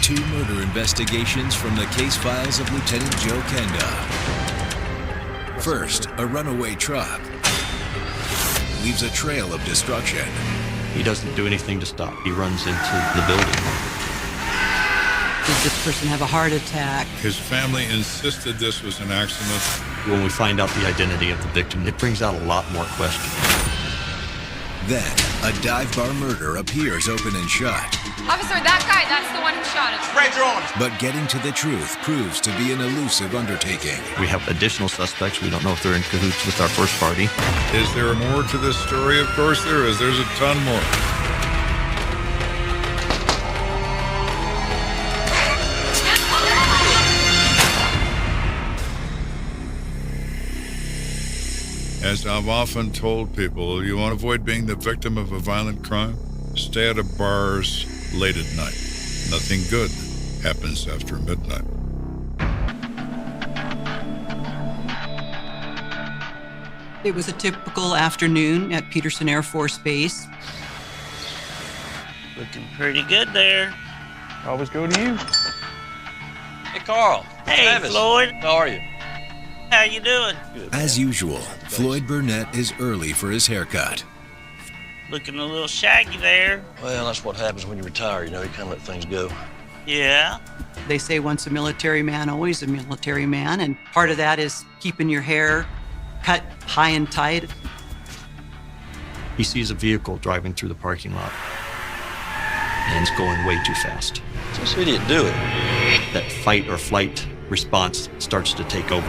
2 murder investigations from the case files of Lieutenant Joe Kenda. First, a runaway truck leaves a trail of destruction. He doesn't do anything to stop. He runs into the building. Did this person have a heart attack? His family insisted this was an accident. When we find out the identity of the victim, it brings out a lot more questions. Then, a dive bar murder appears open and shut. Officer, that guy, that's the one who shot him. Spread your arms. But getting to the truth proves to be an elusive undertaking. We have additional suspects. We don't know if they're in cahoots with our first party. Is there more to this story? Of course there is. There's a ton more. As I've often told people, you want to avoid being the victim of a violent crime? Stay out of bars late at night. Nothing good happens after midnight. It was a typical afternoon at Peterson Air Force Base. Looking pretty good there. Always go to you. Hey, Carl. Hey, Travis. Floyd. How are you? How you doing? Good. As usual, Floyd Burnett is early for his haircut. Looking a little shaggy there. Well, that's what happens when you retire. You know, you kind of let things go. Yeah. They say once a military man, always a military man, and part of that is keeping your hair cut high and tight. He sees a vehicle driving through the parking lot, and it's going way too fast. What's this idiot doing? That fight or flight response starts to take over.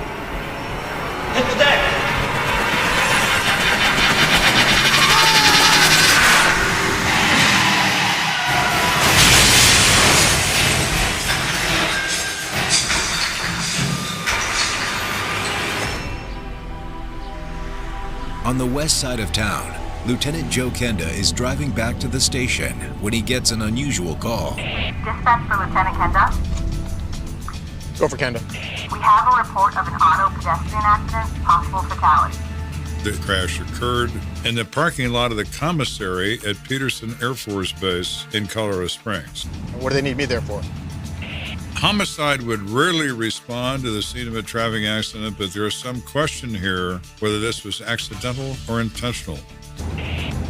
Hit the deck! On the west side of town, Lieutenant Joe Kenda is driving back to the station when he gets an unusual call. Dispatch for Lieutenant Kenda. Go for Kenda. We have a report of an auto pedestrian accident, possible fatality. The crash occurred in the parking lot of the commissary at Peterson Air Force Base in Colorado Springs. What do they need me there for? Homicide would rarely respond to the scene of a traffic accident, but there is some question here whether this was accidental or intentional.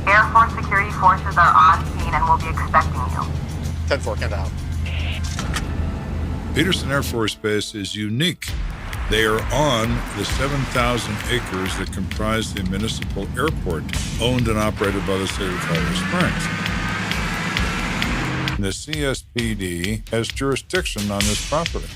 Air Force security forces are on scene and will be expecting you. 10-4, Kenda out. Peterson Air Force Base is unique. They are on the 7,000 acres that comprise the municipal airport owned and operated by the state of Colorado Springs. The CSPD has jurisdiction on this property.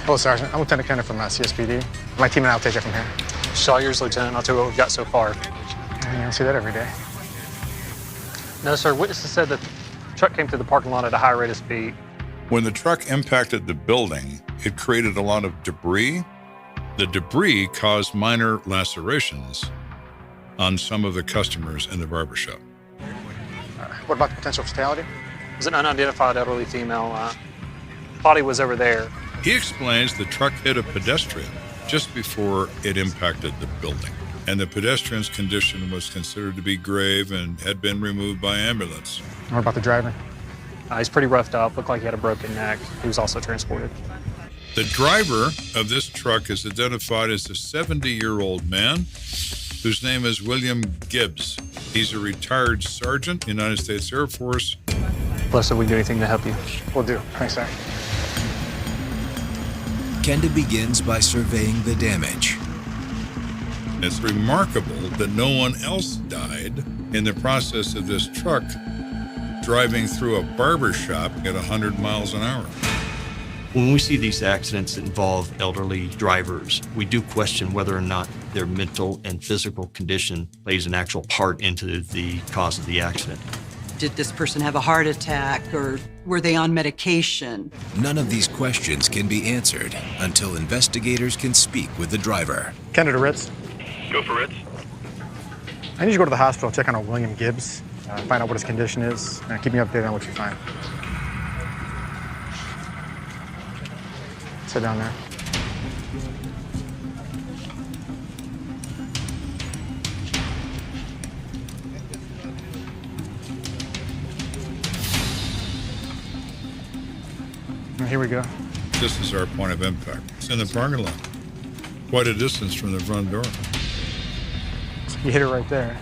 Hello, Sergeant. I'm Lieutenant Kenda from CSPD. My team and I will take it from here. Saw yours, Lieutenant. I'll tell you what we've got so far. You don't see that every day. No, sir. Witnesses said that the truck came through the parking lot at a high rate of speed. When the truck impacted the building, it created a lot of debris. The debris caused minor lacerations on some of the customers in the barbershop. What about the potential fatality? It was an unidentified elderly female. Body was over there. He explains the truck hit a pedestrian just before it impacted the building, and the pedestrian's condition was considered to be grave and had been removed by ambulance. What about the driver? He's pretty roughed up. Looked like he had a broken neck. He was also transported. The driver of this truck is identified as a 70-year-old man whose name is William Gibbs. He's a retired sergeant, United States Air Force. Plus, if we can do anything to help you. Will do. Thanks, sir. Kenda begins by surveying the damage. It's remarkable that no one else died in the process of this truck driving through a barber shop at 100 miles an hour. When we see these accidents that involve elderly drivers, we do question whether or not their mental and physical condition plays an actual part into the cause of the accident. Did this person have a heart attack, or were they on medication? None of these questions can be answered until investigators can speak with the driver. Kenda to Ritz. Go for it. I need you to go to the hospital, check on a William Gibbs, find out what his condition is, and keep me updated on what you find. Sit down there. Here we go. This is our point of impact. It's in the parking lot. Quite a distance from the front door. You hit it right there.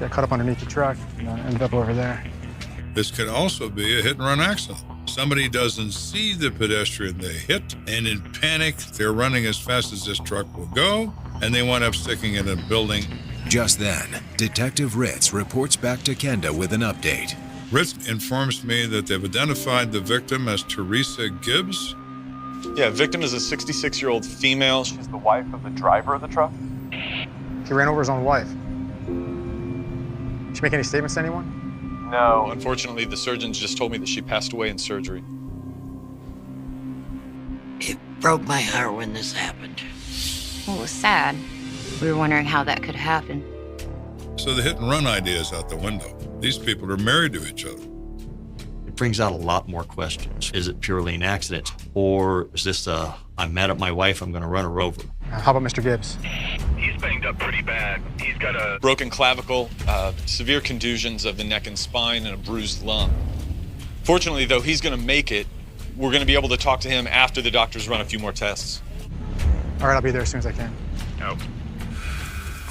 Got caught up underneath the truck and ended up over there. This could also be a hit-and-run accident. Somebody doesn't see the pedestrian they hit, and in panic, they're running as fast as this truck will go, and they wind up sticking in a building. Just then, Detective Ritz reports back to Kenda with an update. Ritz informs me that they've identified the victim as Teresa Gibbs. Yeah, victim is a 66-year-old female. She's the wife of the driver of the truck. He ran over his own wife. Did she make any statements to anyone? No. Unfortunately, the surgeons just told me that she passed away in surgery. It broke my heart when this happened. Well, it was sad. We were wondering how that could happen. So the hit-and-run idea is out the window. These people are married to each other. It brings out a lot more questions. Is it purely an accident? Or is this I'm mad at my wife, I'm going to run her over? How about Mr. Gibbs? He's banged up pretty bad. He's got a Broken clavicle, severe contusions of the neck and spine, and a bruised lung. Fortunately, though, he's going to make it. We're going to be able to talk to him after the doctors run a few more tests. All right, I'll be there as soon as I can. no.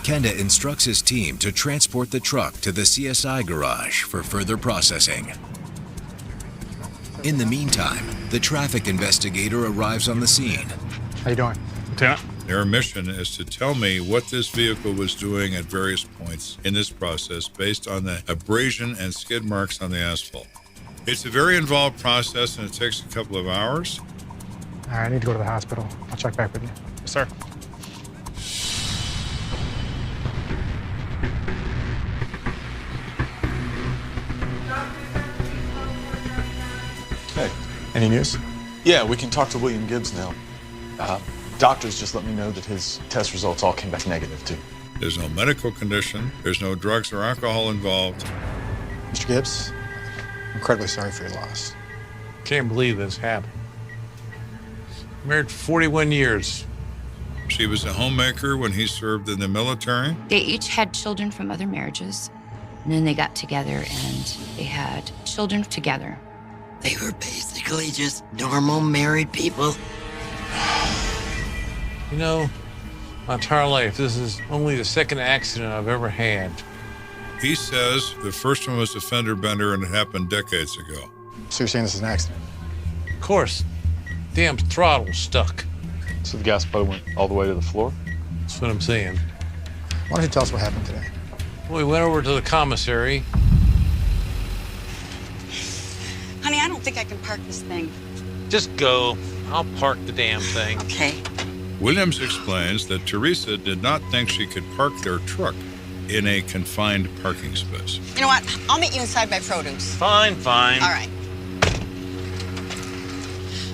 Kenda instructs his team to transport the truck to the CSI garage for further processing. In the meantime, the traffic investigator arrives on the scene. How you doing? Lieutenant? Their mission is to tell me what this vehicle was doing at various points in this process based on the abrasion and skid marks on the asphalt. It's a very involved process and it takes a couple of hours. All right, I need to go to the hospital. I'll check back with you. Yes, sir. Hey. Any news? Yeah, we can talk to William Gibbs now. Doctors just let me know that his test results all came back negative, too. There's no medical condition. There's no drugs or alcohol involved. Mr. Gibbs, I'm incredibly sorry for your loss. Can't believe this happened. Married for 41 years. She was a homemaker when he served in the military. They each had children from other marriages. And then they got together and they had children together. They were basically just normal married people. You know, my entire life, this is only the second accident I've ever had. He says the first one was a fender bender and it happened decades ago. So you're saying this is an accident? Of course, damn throttle stuck. So the gas pedal went all the way to the floor? That's what I'm saying. Why don't you tell us what happened today? Well, we went over to the commissary. Honey, I don't think I can park this thing. Just go. I'll park the damn thing. Okay. Williams explains that Teresa did not think she could park their truck in a confined parking space. You know what? I'll meet you inside by produce. Fine, fine. All right.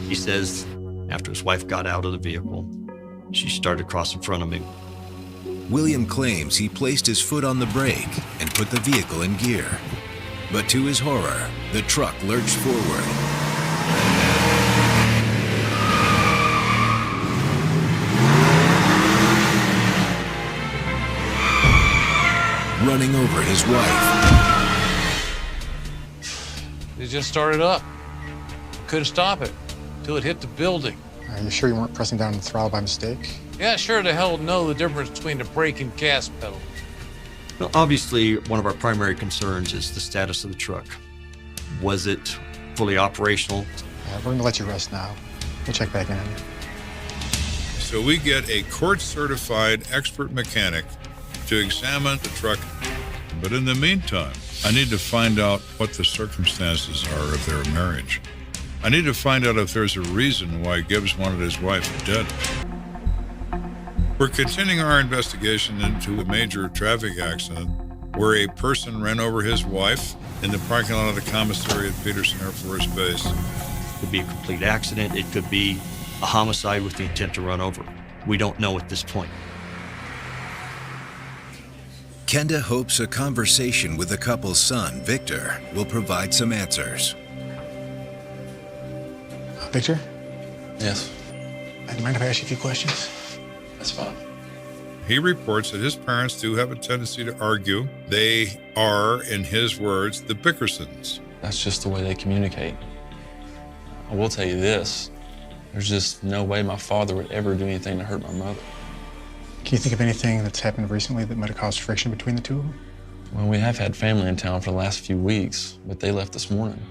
He says after his wife got out of the vehicle, she started to cross in front of me. William claims he placed his foot on the brake and put the vehicle in gear. But to his horror, the truck lurched forward. Running over his wife. It just started up. Couldn't stop it till it hit the building. Are you sure you weren't pressing down the throttle by mistake? Yeah, sure the hell know the difference between the brake and gas pedal. Now, obviously, one of our primary concerns is the status of the truck. Was it fully operational? We're going to let you rest now. We'll check back in on you. So we get a court-certified expert mechanic to examine the truck. But in the meantime, I need to find out what the circumstances are of their marriage. I need to find out if there's a reason why Gibbs wanted his wife dead. We're continuing our investigation into a major traffic accident where a person ran over his wife in the parking lot of the commissary at Peterson Air Force Base. It could be a complete accident. It could be a homicide with the intent to run over. We don't know at this point. Kenda hopes a conversation with the couple's son, Victor, will provide some answers. Victor? Yes. Do you mind if I ask you a few questions? That's fine. He reports that his parents do have a tendency to argue. They are, in his words, the Bickersons. That's just the way they communicate. I will tell you this. There's just no way my father would ever do anything to hurt my mother. Can you think of anything that's happened recently that might have caused friction between the two of them? Well, we have had family in town for the last few weeks, but they left this morning.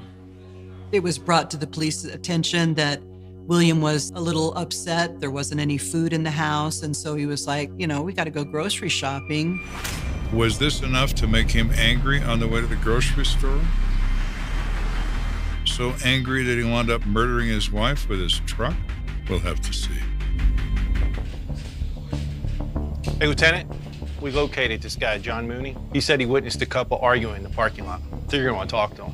It was brought to the police's attention that William was a little upset. There wasn't any food in the house. And so he was like, we got to go grocery shopping. Was this enough to make him angry on the way to the grocery store? So angry that he wound up murdering his wife with his truck? We'll have to see. Hey, Lieutenant, we located this guy, John Mooney. He said he witnessed a couple arguing in the parking lot. So you're gonna want to talk to him.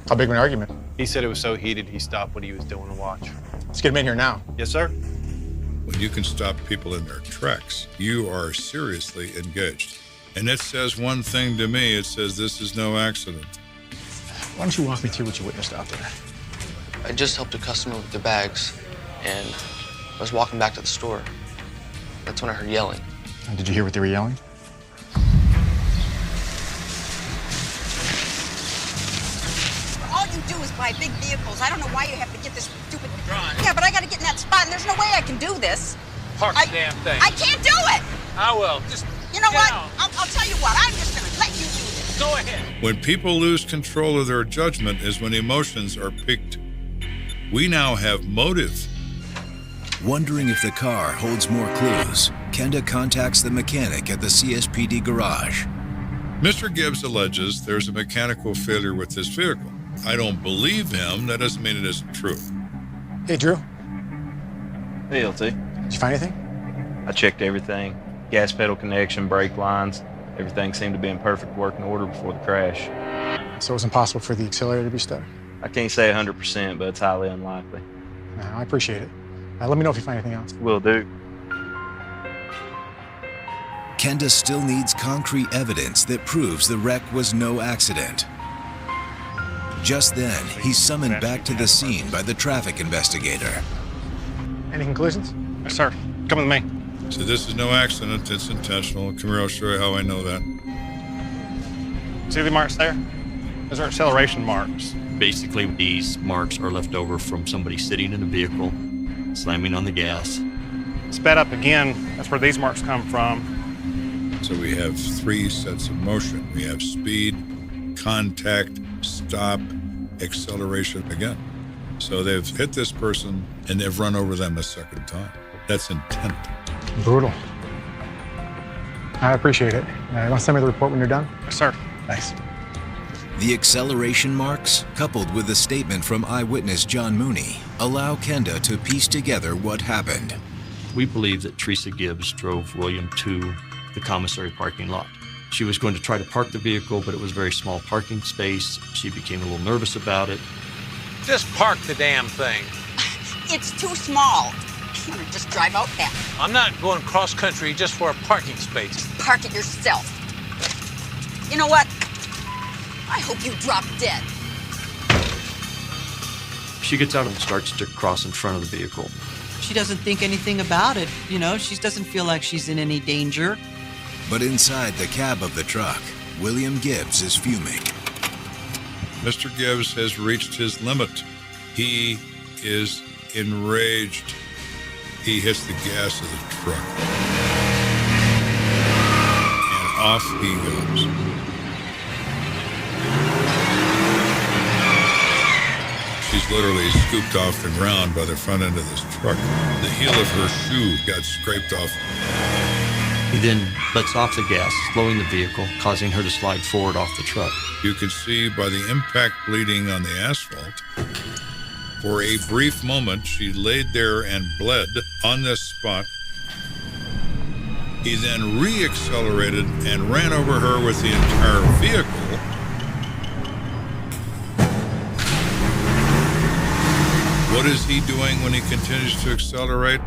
How big of an argument? He said it was so heated he stopped what he was doing to watch. Let's get him in here now. Yes, sir. When you can stop people in their tracks, you are seriously engaged. And it says one thing to me, it says this is no accident. Why don't you walk me through what you witnessed out there? I just helped a customer with their bags, and I was walking back to the store. That's when I heard yelling. And did you hear what they were yelling? All you do is buy big vehicles. I don't know why you have to get this stupid... Yeah, but I got to get in that spot, and there's no way I can do this. Park the damn thing. I can't do it. I will. Just You know get what? out. I'll tell you what. I'm just going to let you do this. Go ahead. When people lose control of their judgment is when emotions are piqued. We now have motive. Wondering if the car holds more clues, Kenda contacts the mechanic at the CSPD garage. Mr. Gibbs alleges there's a mechanical failure with this vehicle. I don't believe him. That doesn't mean it isn't true. Hey, Drew. Hey, LT. Did you find anything? I checked everything. Gas pedal connection, brake lines. Everything seemed to be in perfect working order before the crash. So it was impossible for the accelerator to be stuck? I can't say 100%, but it's highly unlikely. No, I appreciate it. Let me know if you find anything else. Will do. Kenda still needs concrete evidence that proves the wreck was no accident. Just then, he's summoned back to the scene by the traffic investigator. Any conclusions? Yes, sir. Come with me. So this is no accident, it's intentional. Come here, I'll show you how I know that. See the marks there? Those are acceleration marks. Basically, these marks are left over from somebody sitting in a vehicle, slamming on the gas. Sped up again. That's where these marks come from. So we have three sets of motion. We have speed, contact, stop, acceleration again. So they've hit this person and they've run over them a second time. That's intent. Brutal. I appreciate it. You want to send me the report when you're done? Yes, sir. Thanks. The acceleration marks, coupled with the statement from eyewitness John Mooney, allow Kenda to piece together what happened. We believe that Teresa Gibbs drove William to the commissary parking lot. She was going to try to park the vehicle, but it was a very small parking space. She became a little nervous about it. Just park the damn thing. It's too small. I'm going to just drive out back. I'm not going cross country just for a parking space. Park it yourself. You know what? I hope you drop dead. She gets out and starts to cross in front of the vehicle. She doesn't think anything about it. She doesn't feel like she's in any danger. But inside the cab of the truck, William Gibbs is fuming. Mr. Gibbs has reached his limit. He is enraged. He hits the gas of the truck. And off he goes. She's literally scooped off the ground by the front end of this truck. The heel of her shoe got scraped off. He then lets off the gas, slowing the vehicle, causing her to slide forward off the truck. You can see by the impact bleeding on the asphalt. For a brief moment, she laid there and bled on this spot. He then re-accelerated and ran over her with the entire vehicle. What is he doing when he continues to accelerate?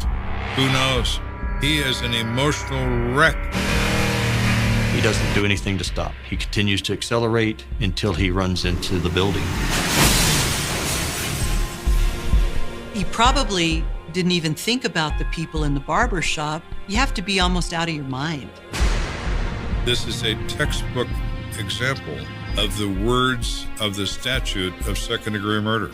Who knows? He is an emotional wreck. He doesn't do anything to stop. He continues to accelerate until he runs into the building. He probably didn't even think about the people in the barber shop. You have to be almost out of your mind. This is a textbook example of the words of the statute of second-degree murder.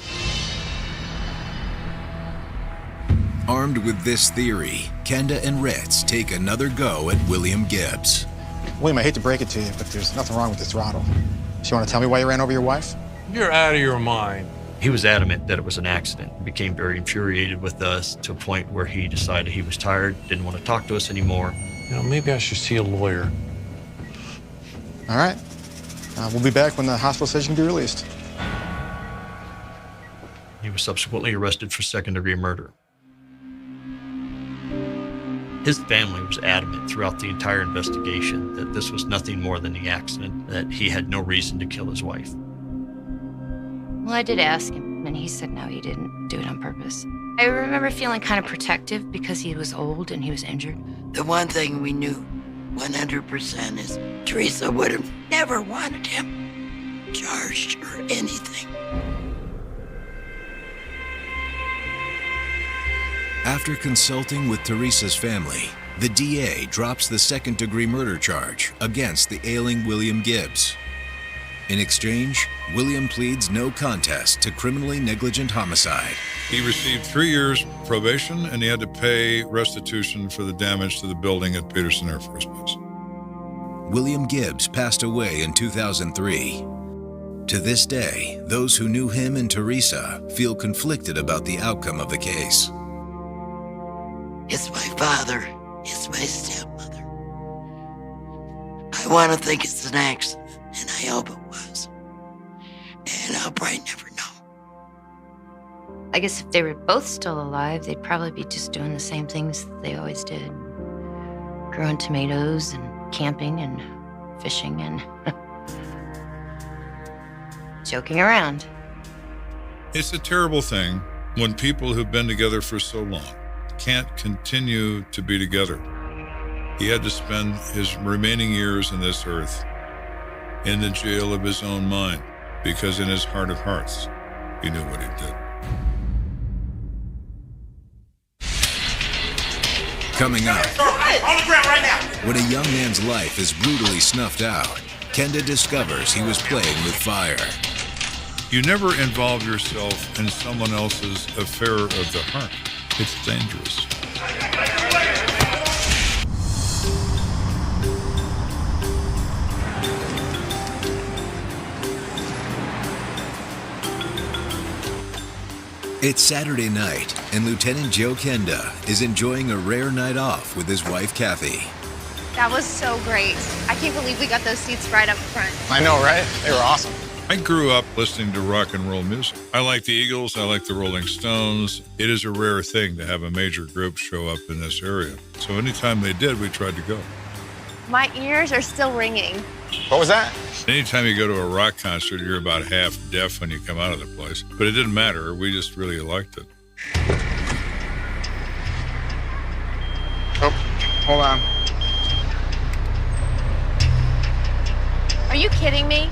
Armed with this theory, Kenda and Ritz take another go at William Gibbs. William, I hate to break it to you, but there's nothing wrong with the throttle. So you want to tell me why you ran over your wife? You're out of your mind. He was adamant that it was an accident. He became very infuriated with us to a point where he decided he was tired, didn't want to talk to us anymore. You know, maybe I should see a lawyer. All right. We'll be back when the hospital says you can be released. He was subsequently arrested for second-degree murder. His family was adamant throughout the entire investigation that this was nothing more than the accident, that he had no reason to kill his wife. Well, I did ask him, and he said no, he didn't do it on purpose. I remember feeling kind of protective because he was old and he was injured. The one thing we knew 100% is Teresa would have never wanted him charged or anything. After consulting with Teresa's family, the DA drops the second-degree murder charge against the ailing William Gibbs. In exchange, William pleads no contest to criminally negligent homicide. He received 3 years probation, and he had to pay restitution for the damage to the building at Peterson Air Force Base. William Gibbs passed away in 2003. To this day, those who knew him and Teresa feel conflicted about the outcome of the case. It's my father. It's my stepmother. I want to think it's an accident, and I hope it was. And I'll probably never know. I guess if they were both still alive, they'd probably be just doing the same things that they always did. Growing tomatoes and camping and fishing and joking around. It's a terrible thing when people who've been together for so long can't continue to be together. He had to spend his remaining years on this earth in the jail of his own mind, because in his heart of hearts, he knew what he did. Coming up, On the ground right now! when a young man's life is brutally snuffed out, Kenda discovers he was playing with fire. You never involve yourself in someone else's affair of the heart. It's dangerous. It's Saturday night, and Lieutenant Joe Kenda is enjoying a rare night off with his wife, Kathy. That was so great. I can't believe we got those seats right up front. I know, right? They were awesome. I grew up listening to rock and roll music. I like the Eagles, I like the Rolling Stones. It is a rare thing to have a major group show up in this area. So anytime they did, we tried to go. My ears are still ringing. What was that? Anytime you go to a rock concert, you're about half deaf when you come out of the place. But it didn't matter. We just really liked it. Oh, hold on. Are you kidding me?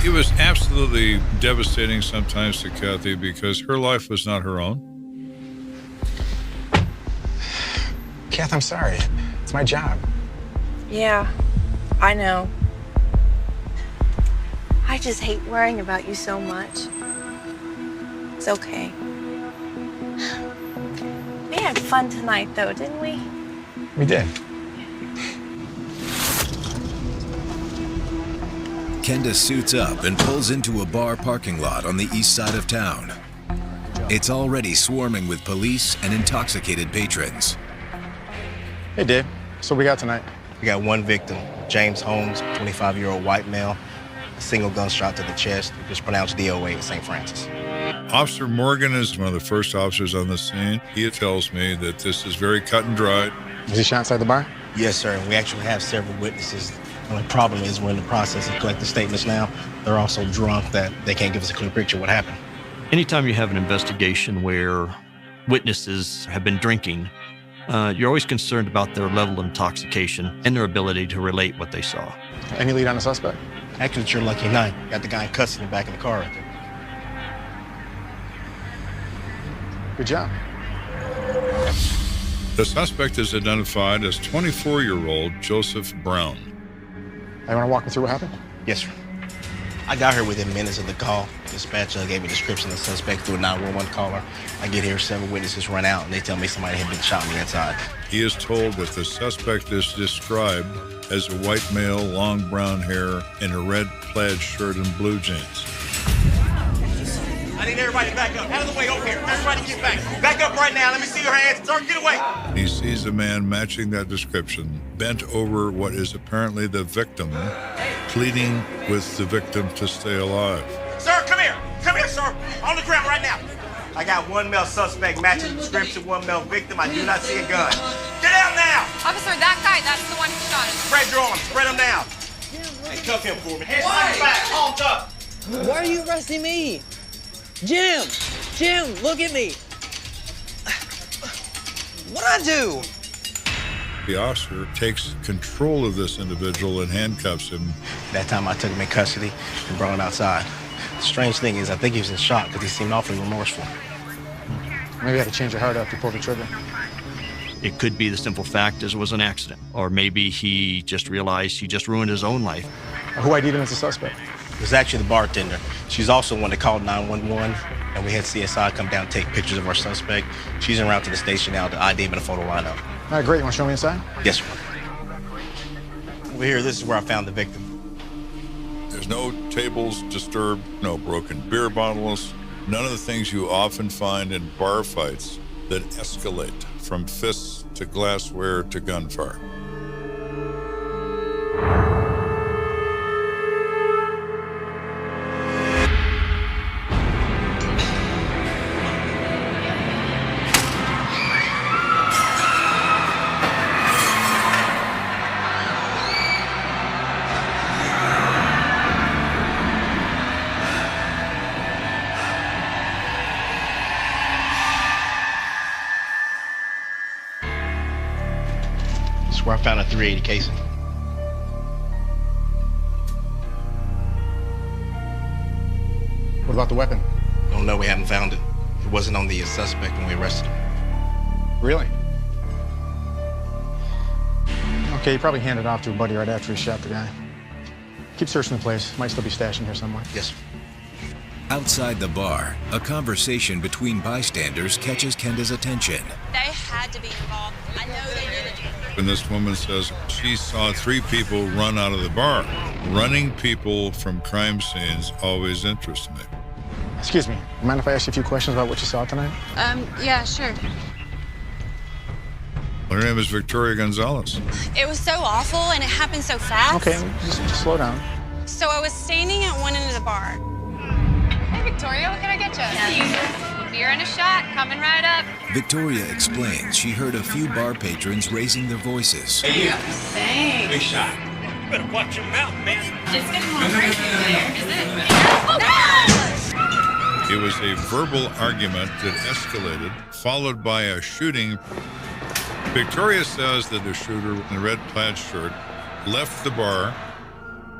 It was absolutely devastating sometimes to Kathy because her life was not her own. Kath, I'm sorry. It's my job. Yeah, I know. I just hate worrying about you so much. It's okay. We had fun tonight, though, didn't we? We did. Kenda suits up and pulls into a bar parking lot on the east side of town. It's already swarming with police and intoxicated patrons. Hey, Dave. So what we got tonight? We got one victim, James Holmes, 25-year-old white male, a single gunshot to the chest. It was pronounced DOA in St. Francis. Officer Morgan is one of the first officers on the scene. He tells me that this is very cut and dried. Was he shot inside the bar? Yes, sir. We actually have several witnesses. The only problem is we're in the process of collecting statements now. They're all so drunk that they can't give us a clear picture of what happened. Anytime you have an investigation where witnesses have been drinking, you're always concerned about their level of intoxication and their ability to relate what they saw. Any lead on the suspect? Actually, it's your lucky night. Got the guy in custody back in the car right there. Good job. The suspect is identified as 24-year-old Joseph Brown. You want to walk me through what happened? Yes, sir. I got here within minutes of the call. Dispatcher gave me a description of the suspect through a 911 caller. I get here, several witnesses run out, and they tell me somebody had been shot on the inside. He is told that the suspect is described as a white male, long brown hair, in a red plaid shirt and blue jeans. I need everybody to back up. Out of the way over here. Everybody get back. Back up right now. Let me see your hands. Sir, get away. He sees a man matching that description, bent over what is apparently the victim, pleading with the victim to stay alive. Sir, come here. Come here, sir. On the ground right now. I got one male suspect matching the description, one male victim. I do not see a gun. Get out now. Officer, that guy, that's the one who shot him. Spread your arms. Spread them now. Hey, cuff him for me. Hands behind your back. Arms up. Why are you arresting me? Jim, look at me. What'd I do? The officer takes control of this individual and handcuffs him. That time I took him in custody and brought him outside. The strange thing is I think he was in shock because he seemed awfully remorseful. Maybe I had to change your heart after you pulled the trigger. It could be the simple fact as it was an accident, or maybe he just realized he just ruined his own life. Who ID'd him as a suspect? It was actually the bartender. She's also the one that called 911, and we had CSI come down and take pictures of our suspect. She's en route to the station now to ID him in a photo lineup. All right, great. You want to show me inside? Yes, sir. Over here, this is where I found the victim. There's no tables disturbed, no broken beer bottles, none of the things you often find in bar fights that escalate from fists to glassware to gunfire. Where I found a .380 casing. What about the weapon? Don't know, we haven't found it. It wasn't on the suspect when we arrested him. Really? Okay, you probably handed it off to a buddy right after he shot the guy. Keep searching the place. Might still be stashed in here somewhere. Yes, sir. Outside the bar, a conversation between bystanders catches Kenda's attention. They had to be involved. I know they did it. And this woman says she saw 3 people run out of the bar. Running people from crime scenes always interests me. Excuse me, mind if I ask you a few questions about what you saw tonight? Yeah, sure. Her name is Victoria Gonzalez. It was so awful and it happened so fast. Okay, just slow down. So I was standing at one end of the bar. Hey, Victoria, what can I get you? Beer and a shot, coming right up. Victoria explains she heard a few bar patrons raising their voices. Hey, you. Thanks. Big shot. You better watch your mouth, man. It's getting more crazy over there, is it? It was a verbal argument that escalated, followed by a shooting. Victoria says that the shooter in the red plaid shirt left the bar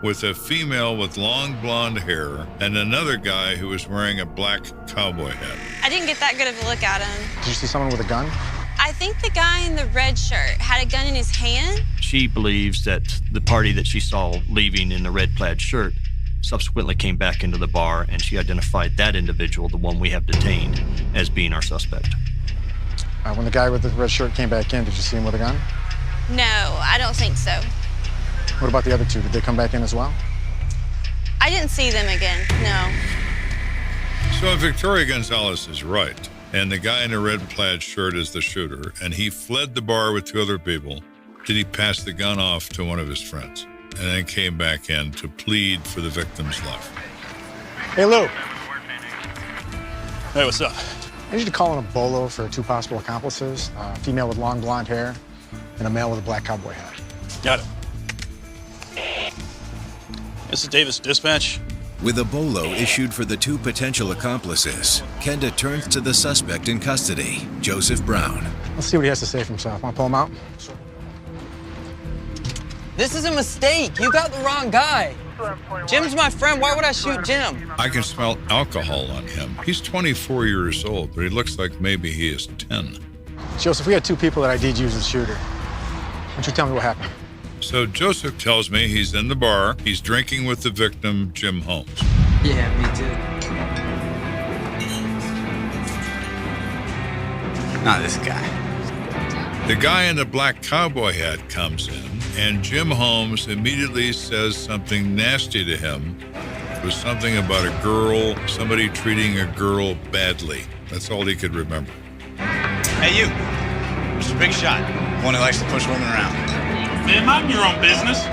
with a female with long blonde hair and another guy who was wearing a black cowboy hat. I didn't get that good of a look at him. Did you see someone with a gun? I think the guy in the red shirt had a gun in his hand. She believes that the party that she saw leaving in the red plaid shirt subsequently came back into the bar, and she identified that individual, the one we have detained, as being our suspect. When the guy with the red shirt came back in, did you see him with a gun? No, I don't think so. What about the other 2? Did they come back in as well? I didn't see them again, no. So if Victoria Gonzalez is right, and the guy in the red plaid shirt is the shooter, and he fled the bar with 2 other people, did he pass the gun off to one of his friends and then came back in to plead for the victim's life? Hey, Lou. Hey, what's up? I need you to call in a bolo for 2 possible accomplices, a female with long blonde hair and a male with a black cowboy hat. Got it. This is Davis Dispatch. With a bolo issued for the 2 potential accomplices, Kenda turns to the suspect in custody, Joseph Brown. Let's see what he has to say for himself. Want to pull him out? This is a mistake. You got the wrong guy. Jim's my friend. Why would I shoot Jim? I can smell alcohol on him. He's 24 years old, but he looks like maybe he is 10. Joseph, we had two people that ID'd you as the shooter. Why don't you tell me what happened? So Joseph tells me he's in the bar. He's drinking with the victim, Jim Holmes. Yeah, me too. Not this guy. The guy in the black cowboy hat comes in, and Jim Holmes immediately says something nasty to him. It was something about a girl, somebody treating a girl badly. That's all he could remember. Hey, you. Mr. Big Shot. One who likes to push women around. Man, mind your own business.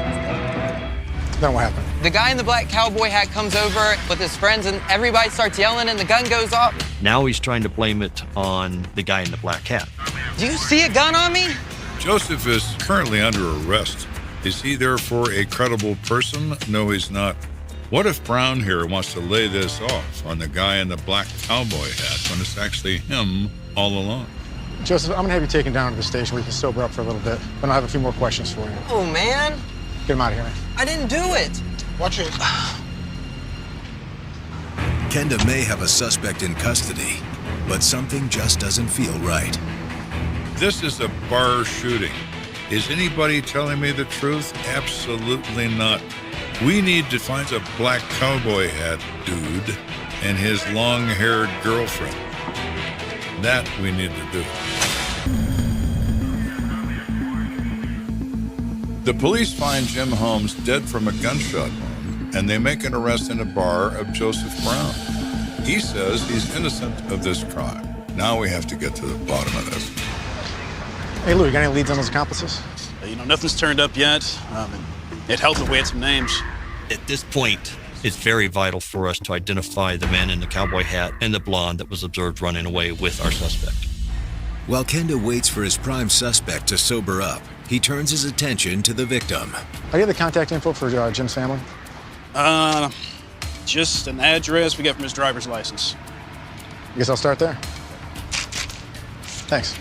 Then what happened? The guy in the black cowboy hat comes over with his friends and everybody starts yelling and the gun goes off. Now he's trying to blame it on the guy in the black hat. Do you see a gun on me? Joseph is currently under arrest. Is he therefore a credible person? No, he's not. What if Brown here wants to lay this off on the guy in the black cowboy hat when it's actually him all along? Joseph, I'm gonna have you taken down to the station where you can sober up for a little bit. Then I'll have a few more questions for you. Oh, man. Get him out of here, man. I didn't do it. Watch it. Kenda may have a suspect in custody, but something just doesn't feel right. This is a bar shooting. Is anybody telling me the truth? Absolutely not. We need to find a black cowboy hat dude and his long-haired girlfriend. That we need to do. The police find Jim Holmes dead from a gunshot wound, and they make an arrest in a bar of Joseph Brown. He says he's innocent of this crime. Now we have to get to the bottom of this. Hey, Lou, you got any leads on those accomplices? Nothing's turned up yet. It helped if we had some names. At this point, it's very vital for us to identify the man in the cowboy hat and the blonde that was observed running away with our suspect. While Kenda waits for his prime suspect to sober up, he turns his attention to the victim. Do you have the contact info for Jim's family? Just an address we got from his driver's license. I guess I'll start there. Thanks.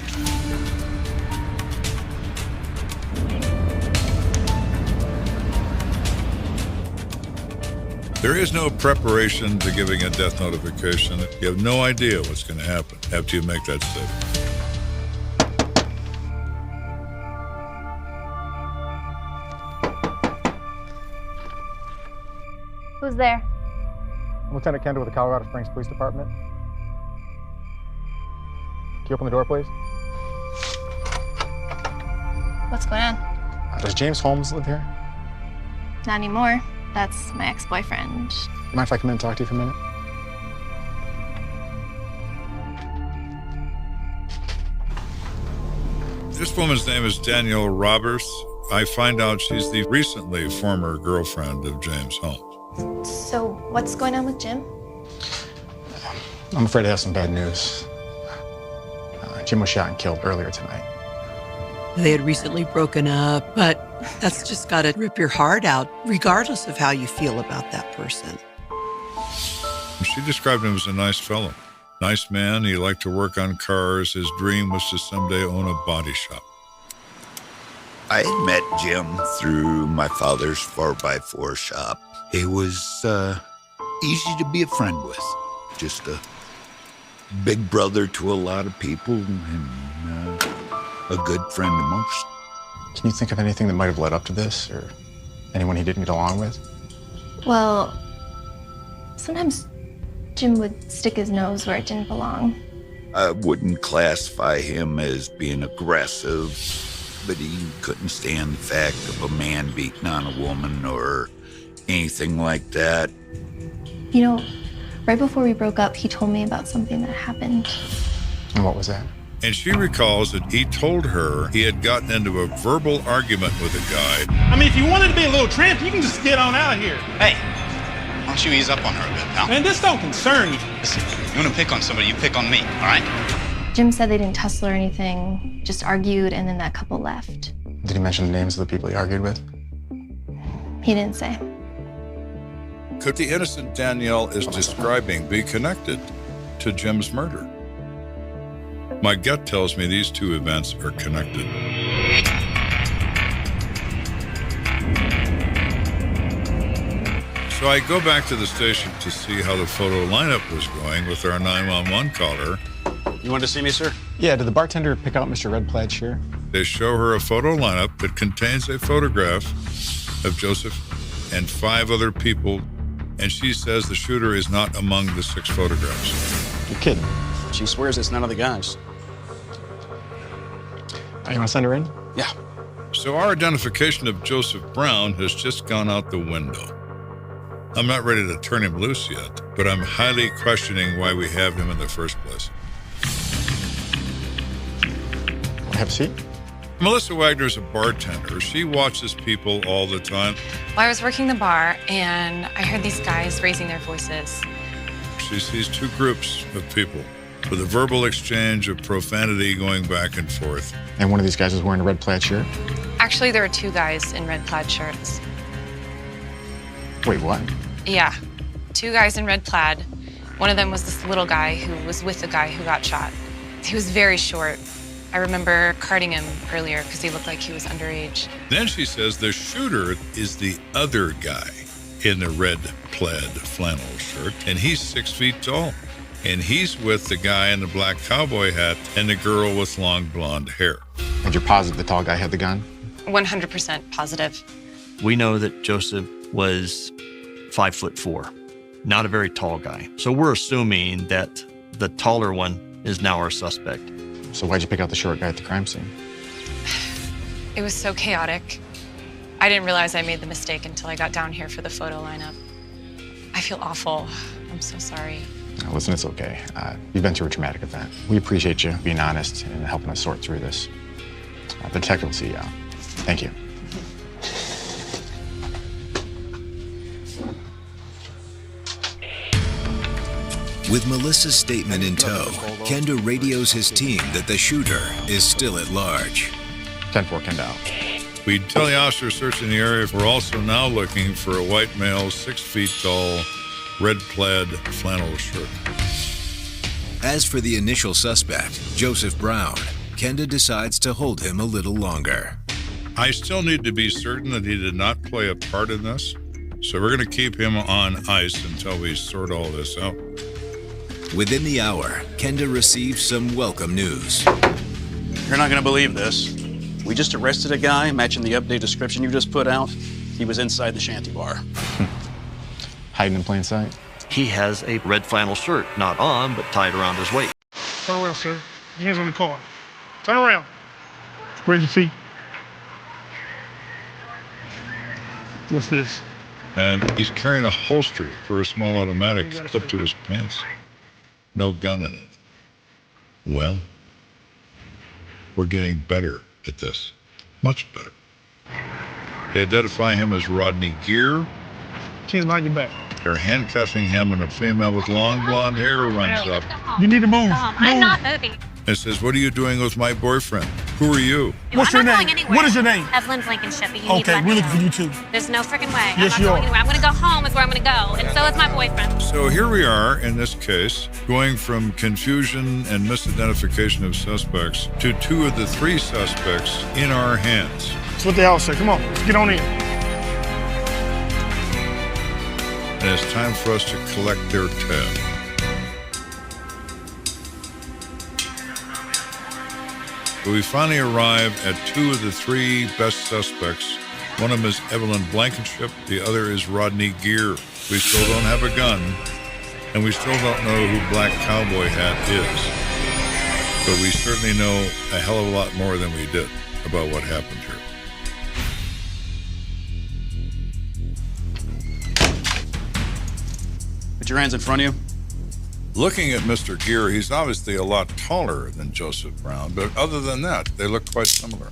There is no preparation to giving a death notification. You have no idea what's going to happen after you make that statement. Who's there? Lieutenant Kenda with the Colorado Springs Police Department. Can you open the door, please? What's going on? Does James Holmes live here? Not anymore. That's my ex-boyfriend. You mind if I come in and talk to you for a minute? This woman's name is Danielle Roberts. I find out she's the recently former girlfriend of James Holmes. So, what's going on with Jim? I'm afraid I have some bad news. Jim was shot and killed earlier tonight. They had recently broken up, but that's just got to rip your heart out, regardless of how you feel about that person. She described him as a nice fellow. Nice man. He liked to work on cars. His dream was to someday own a body shop. I had met Jim through my father's 4x4 shop. He was easy to be a friend with. Just a big brother to a lot of people and a good friend to most. Can you think of anything that might have led up to this, or anyone he didn't get along with? Well, sometimes Jim would stick his nose where it didn't belong. I wouldn't classify him as being aggressive, but he couldn't stand the fact of a man beating on a woman or anything like that. You know, right before we broke up, he told me about something that happened. And what was that? And she recalls that he told her he had gotten into a verbal argument with a guy. I mean, if you wanted to be a little tramp, you can just get on out of here. Hey, why don't you ease up on her a bit, pal? Man, this don't concern you. Listen, you want to pick on somebody, you pick on me, all right? Jim said they didn't tussle or anything, just argued, and then that couple left. Did he mention the names of the people he argued with? He didn't say. Could the innocent Danielle is describing be connected to Jim's murder? My gut tells me these two events are connected. So I go back to the station to see how the photo lineup was going with our 911 caller. You wanted to see me, sir? Yeah, did the bartender pick out Mr. Red Plaid shirt? They show her a photo lineup that contains a photograph of Joseph and 5 other people, and she says the shooter is not among the 6 photographs. You're kidding. She swears it's none of the guys. You want to send her in? Yeah. So our identification of Joseph Brown has just gone out the window. I'm not ready to turn him loose yet, but I'm highly questioning why we have him in the first place. Have a seat. Melissa Wagner's a bartender. She watches people all the time. Well, I was working the bar, and I heard these guys raising their voices. She sees 2 groups of people with a verbal exchange of profanity going back and forth. And one of these guys was wearing a red plaid shirt? Actually, there were 2 guys in red plaid shirts. Wait, what? Yeah, 2 guys in red plaid. One of them was this little guy who was with the guy who got shot. He was very short. I remember carting him earlier because he looked like he was underage. Then she says the shooter is the other guy in the red plaid flannel shirt, and he's 6 feet tall. And he's with the guy in the black cowboy hat and the girl with long blonde hair. And you're positive the tall guy had the gun? 100% positive. We know that Joseph was 5'4", not a very tall guy. So we're assuming that the taller one is now our suspect. So why'd you pick out the short guy at the crime scene? It was so chaotic. I didn't realize I made the mistake until I got down here for the photo lineup. I feel awful. I'm so sorry. Now, listen, it's okay. You've been through a traumatic event. We appreciate you being honest and helping us sort through this. The detective will see you out. Thank you. With Melissa's statement in tow, Kenda radios his team that the shooter is still at large. 10-4, Kenda out. We tell the officers searching the area. We're also now looking for a white male, 6 feet tall, red plaid flannel shirt. As for the initial suspect, Joseph Brown, Kenda decides to hold him a little longer. I still need to be certain that he did not play a part in this, so we're going to keep him on ice until we sort all this out. Within the hour, Kenda receives some welcome news. You're not going to believe this. We just arrested a guy matching the updated description you just put out. He was inside the shanty bar. Hiding in plain sight? He has a red flannel shirt, not on, but tied around his waist. Turn around, sir. Your hands on the car. Turn around. Spread your feet. What's this? And he's carrying a holster for a small automatic clipped to his pants. No gun in it. Well, we're getting better at this. Much better. They identify him as Rodney Gere. Hands behind your back. They're handcuffing him, and a female with long blonde hair runs up. You need to move. I'm not moving. And says, "What are you doing with my boyfriend? Who are you?" What's your name? What is your name? Evelyn Blankenship. You need to Okay, let we're me looking know. for you too. There's no freaking way. Yes, I'm you not are. going anywhere. I'm going to go home is where I'm going to go, and so is my boyfriend. So here we are in this case, going from confusion and misidentification of suspects to 2 of the 3 suspects in our hands. That's what they all say. Come on, let's get on in. And it's time for us to collect their tab. We finally arrive at 2 of the 3 best suspects. One of them is Evelyn Blankenship, the other is Rodney Gere. We still don't have a gun, and we still don't know who Black Cowboy Hat is. But we certainly know a hell of a lot more than we did about what happened here. Put your hands in front of you. Looking at Mr. Gere, he's obviously a lot taller than Joseph Brown, but other than that, they look quite similar.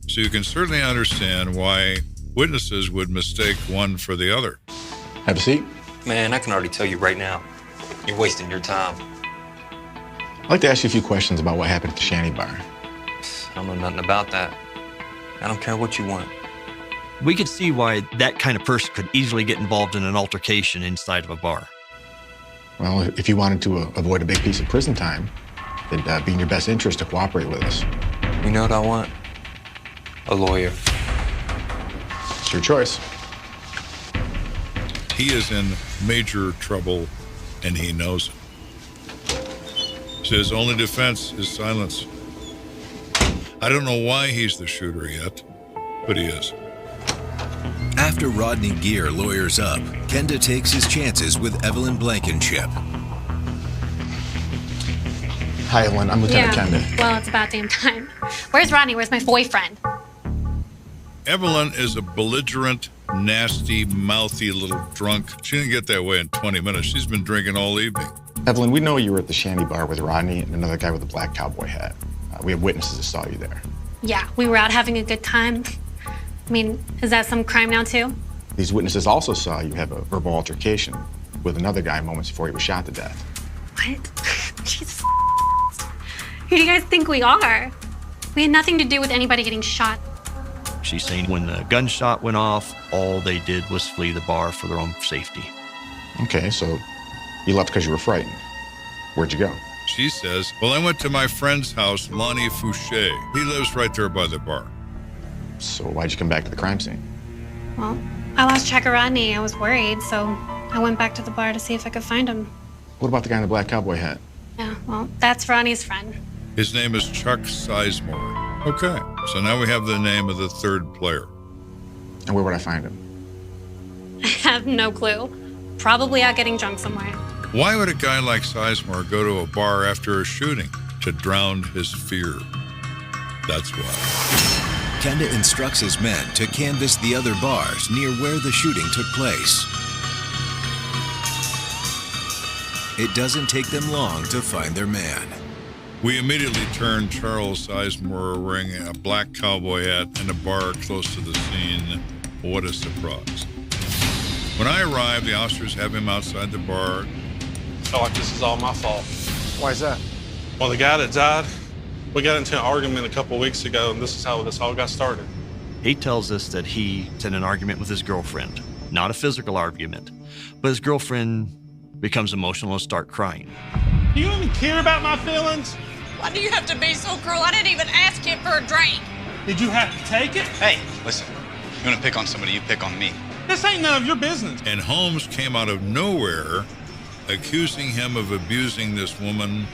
So you can certainly understand why witnesses would mistake one for the other. Have a seat. Man, I can already tell you right now, you're wasting your time. I'd like to ask you a few questions about what happened at the shanty bar. I don't know nothing about that. I don't care what you want. We could see why that kind of person could easily get involved in an altercation inside of a bar. Well, if you wanted to avoid a big piece of prison time, it'd be in your best interest to cooperate with us. You know what I want? A lawyer. It's your choice. He is in major trouble, and he knows it. His only defense is silence. I don't know why he's the shooter yet, but he is. After Rodney Gere lawyers up, Kenda takes his chances with Evelyn Blankenship. Hi, Evelyn. I'm Lieutenant Kenda. Well, it's about damn time. Where's Rodney? Where's my boyfriend? Evelyn is a belligerent, nasty, mouthy little drunk. She didn't get that way in 20 minutes. She's been drinking all evening. Evelyn, we know you were at the shanty bar with Rodney and another guy with a black cowboy hat. We have witnesses that saw you there. Yeah, we were out having a good time. I mean, is that some crime now, too? These witnesses also saw you have a verbal altercation with another guy moments before he was shot to death. What? Jesus. Who do you guys think we are? We had nothing to do with anybody getting shot. She's saying when the gunshot went off, all they did was flee the bar for their own safety. Okay, so you left because you were frightened. Where'd you go? She says, well, I went to my friend's house, Lonnie Fouché. He lives right there by the bar. So why'd you come back to the crime scene? Well, I lost track of Rodney. I was worried, so I went back to the bar to see if I could find him. What about the guy in the black cowboy hat? Yeah, well, that's Rodney's friend. His name is Chuck Sizemore. Okay, so now we have the name of the third player. And where would I find him? I have no clue. Probably out getting drunk somewhere. Why would a guy like Sizemore go to a bar after a shooting? To drown his fear. That's why. Kenda instructs his men to canvass the other bars near where the shooting took place. It doesn't take them long to find their man. We immediately turned Charles Sizemore wearing a black cowboy hat in a bar close to the scene. What a surprise. When I arrived, the officers have him outside the bar. I feel like this is all my fault. Why is that? Well, the guy that died, we got into an argument a couple of weeks ago, and this is how this all got started. He tells us that he's in an argument with his girlfriend. Not a physical argument, but his girlfriend becomes emotional and starts crying. Do you even care about my feelings? Why do you have to be so cruel? I didn't even ask him for a drink. Did you have to take it? Hey, listen. You want to pick on somebody, you pick on me. This ain't none of your business. And Holmes came out of nowhere accusing him of abusing this woman.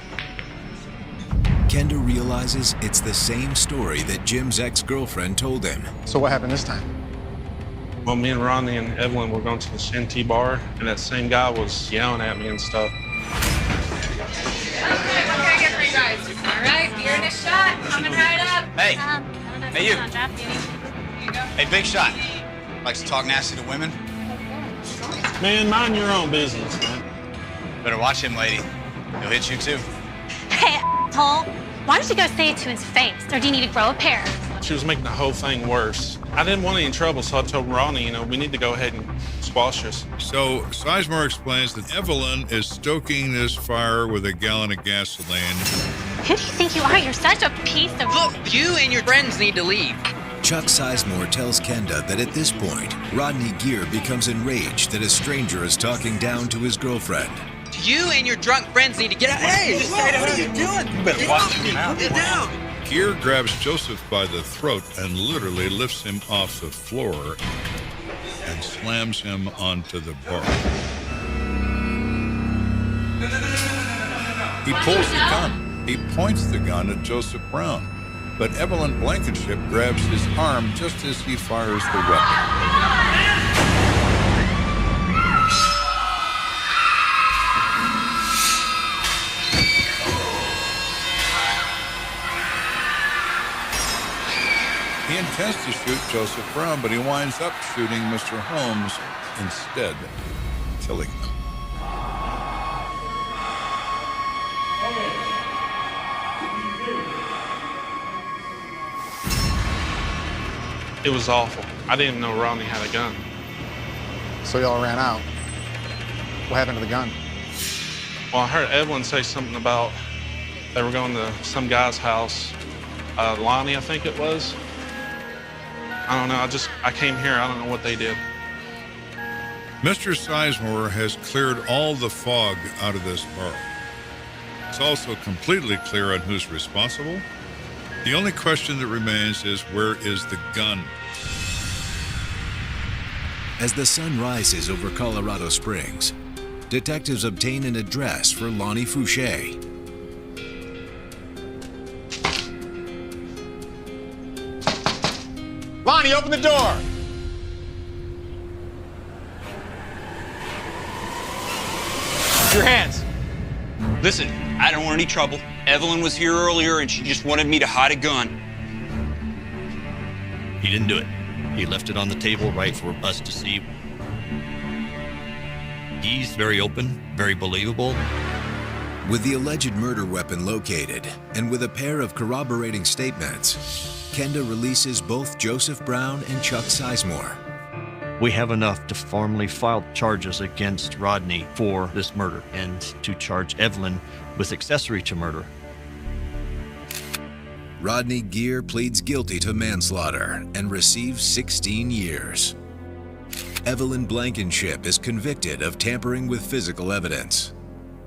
Kenda realizes it's the same story that Jim's ex-girlfriend told him. So what happened this time? Well, me and Rodney and Evelyn were going to the Shanty bar, and that same guy was yelling at me and stuff. All right, beer and a shot. Coming right up. Hey. Hey, you. You go. Hey, Big Shot. Likes to talk nasty to women? Man, mind your own business, man. Better watch him, lady. He'll hit you, too. Hey, asshole. Why don't you go say it to his face? Or do you need to grow a pair? She was making the whole thing worse. I didn't want any trouble, so I told Ronnie, we need to go ahead and squash this. So Sizemore explains that Evelyn is stoking this fire with a gallon of gasoline. Who do you think you are? You're such a piece of... Look, you and your friends need to leave. Chuck Sizemore tells Kenda that at this point, Rodney Gere becomes enraged that a stranger is talking down to his girlfriend. You and your drunk friends need to get out. Hey, what are you doing? You better watch him now. Get down. Gere grabs Joseph by the throat and literally lifts him off the floor and slams him onto the bar. He pulls the gun. He points the gun at Joseph Brown, but Evelyn Blankenship grabs his arm just as he fires the weapon. He intends to shoot Joseph Brown, but he winds up shooting Mr. Holmes instead, killing him. It was awful. I didn't even know Ronnie had a gun. So y'all ran out. What happened to the gun? Well, I heard Evelyn say something about they were going to some guy's house. Lonnie, I think it was. I don't know. I came here. I don't know what they did. Mr. Sizemore has cleared all the fog out of this bar. It's also completely clear on who's responsible. The only question that remains is, where is the gun? As the sun rises over Colorado Springs, detectives obtain an address for Lonnie Fouché. Lonnie, open the door! Your hands. Listen, I don't want any trouble. Evelyn was here earlier and she just wanted me to hide a gun. He didn't do it. He left it on the table right for us to see. He's very open, very believable. With the alleged murder weapon located, and with a pair of corroborating statements, Kenda releases both Joseph Brown and Chuck Sizemore. We have enough to formally file charges against Rodney for this murder and to charge Evelyn with accessory to murder. Rodney Gear pleads guilty to manslaughter and receives 16 years. Evelyn Blankenship is convicted of tampering with physical evidence.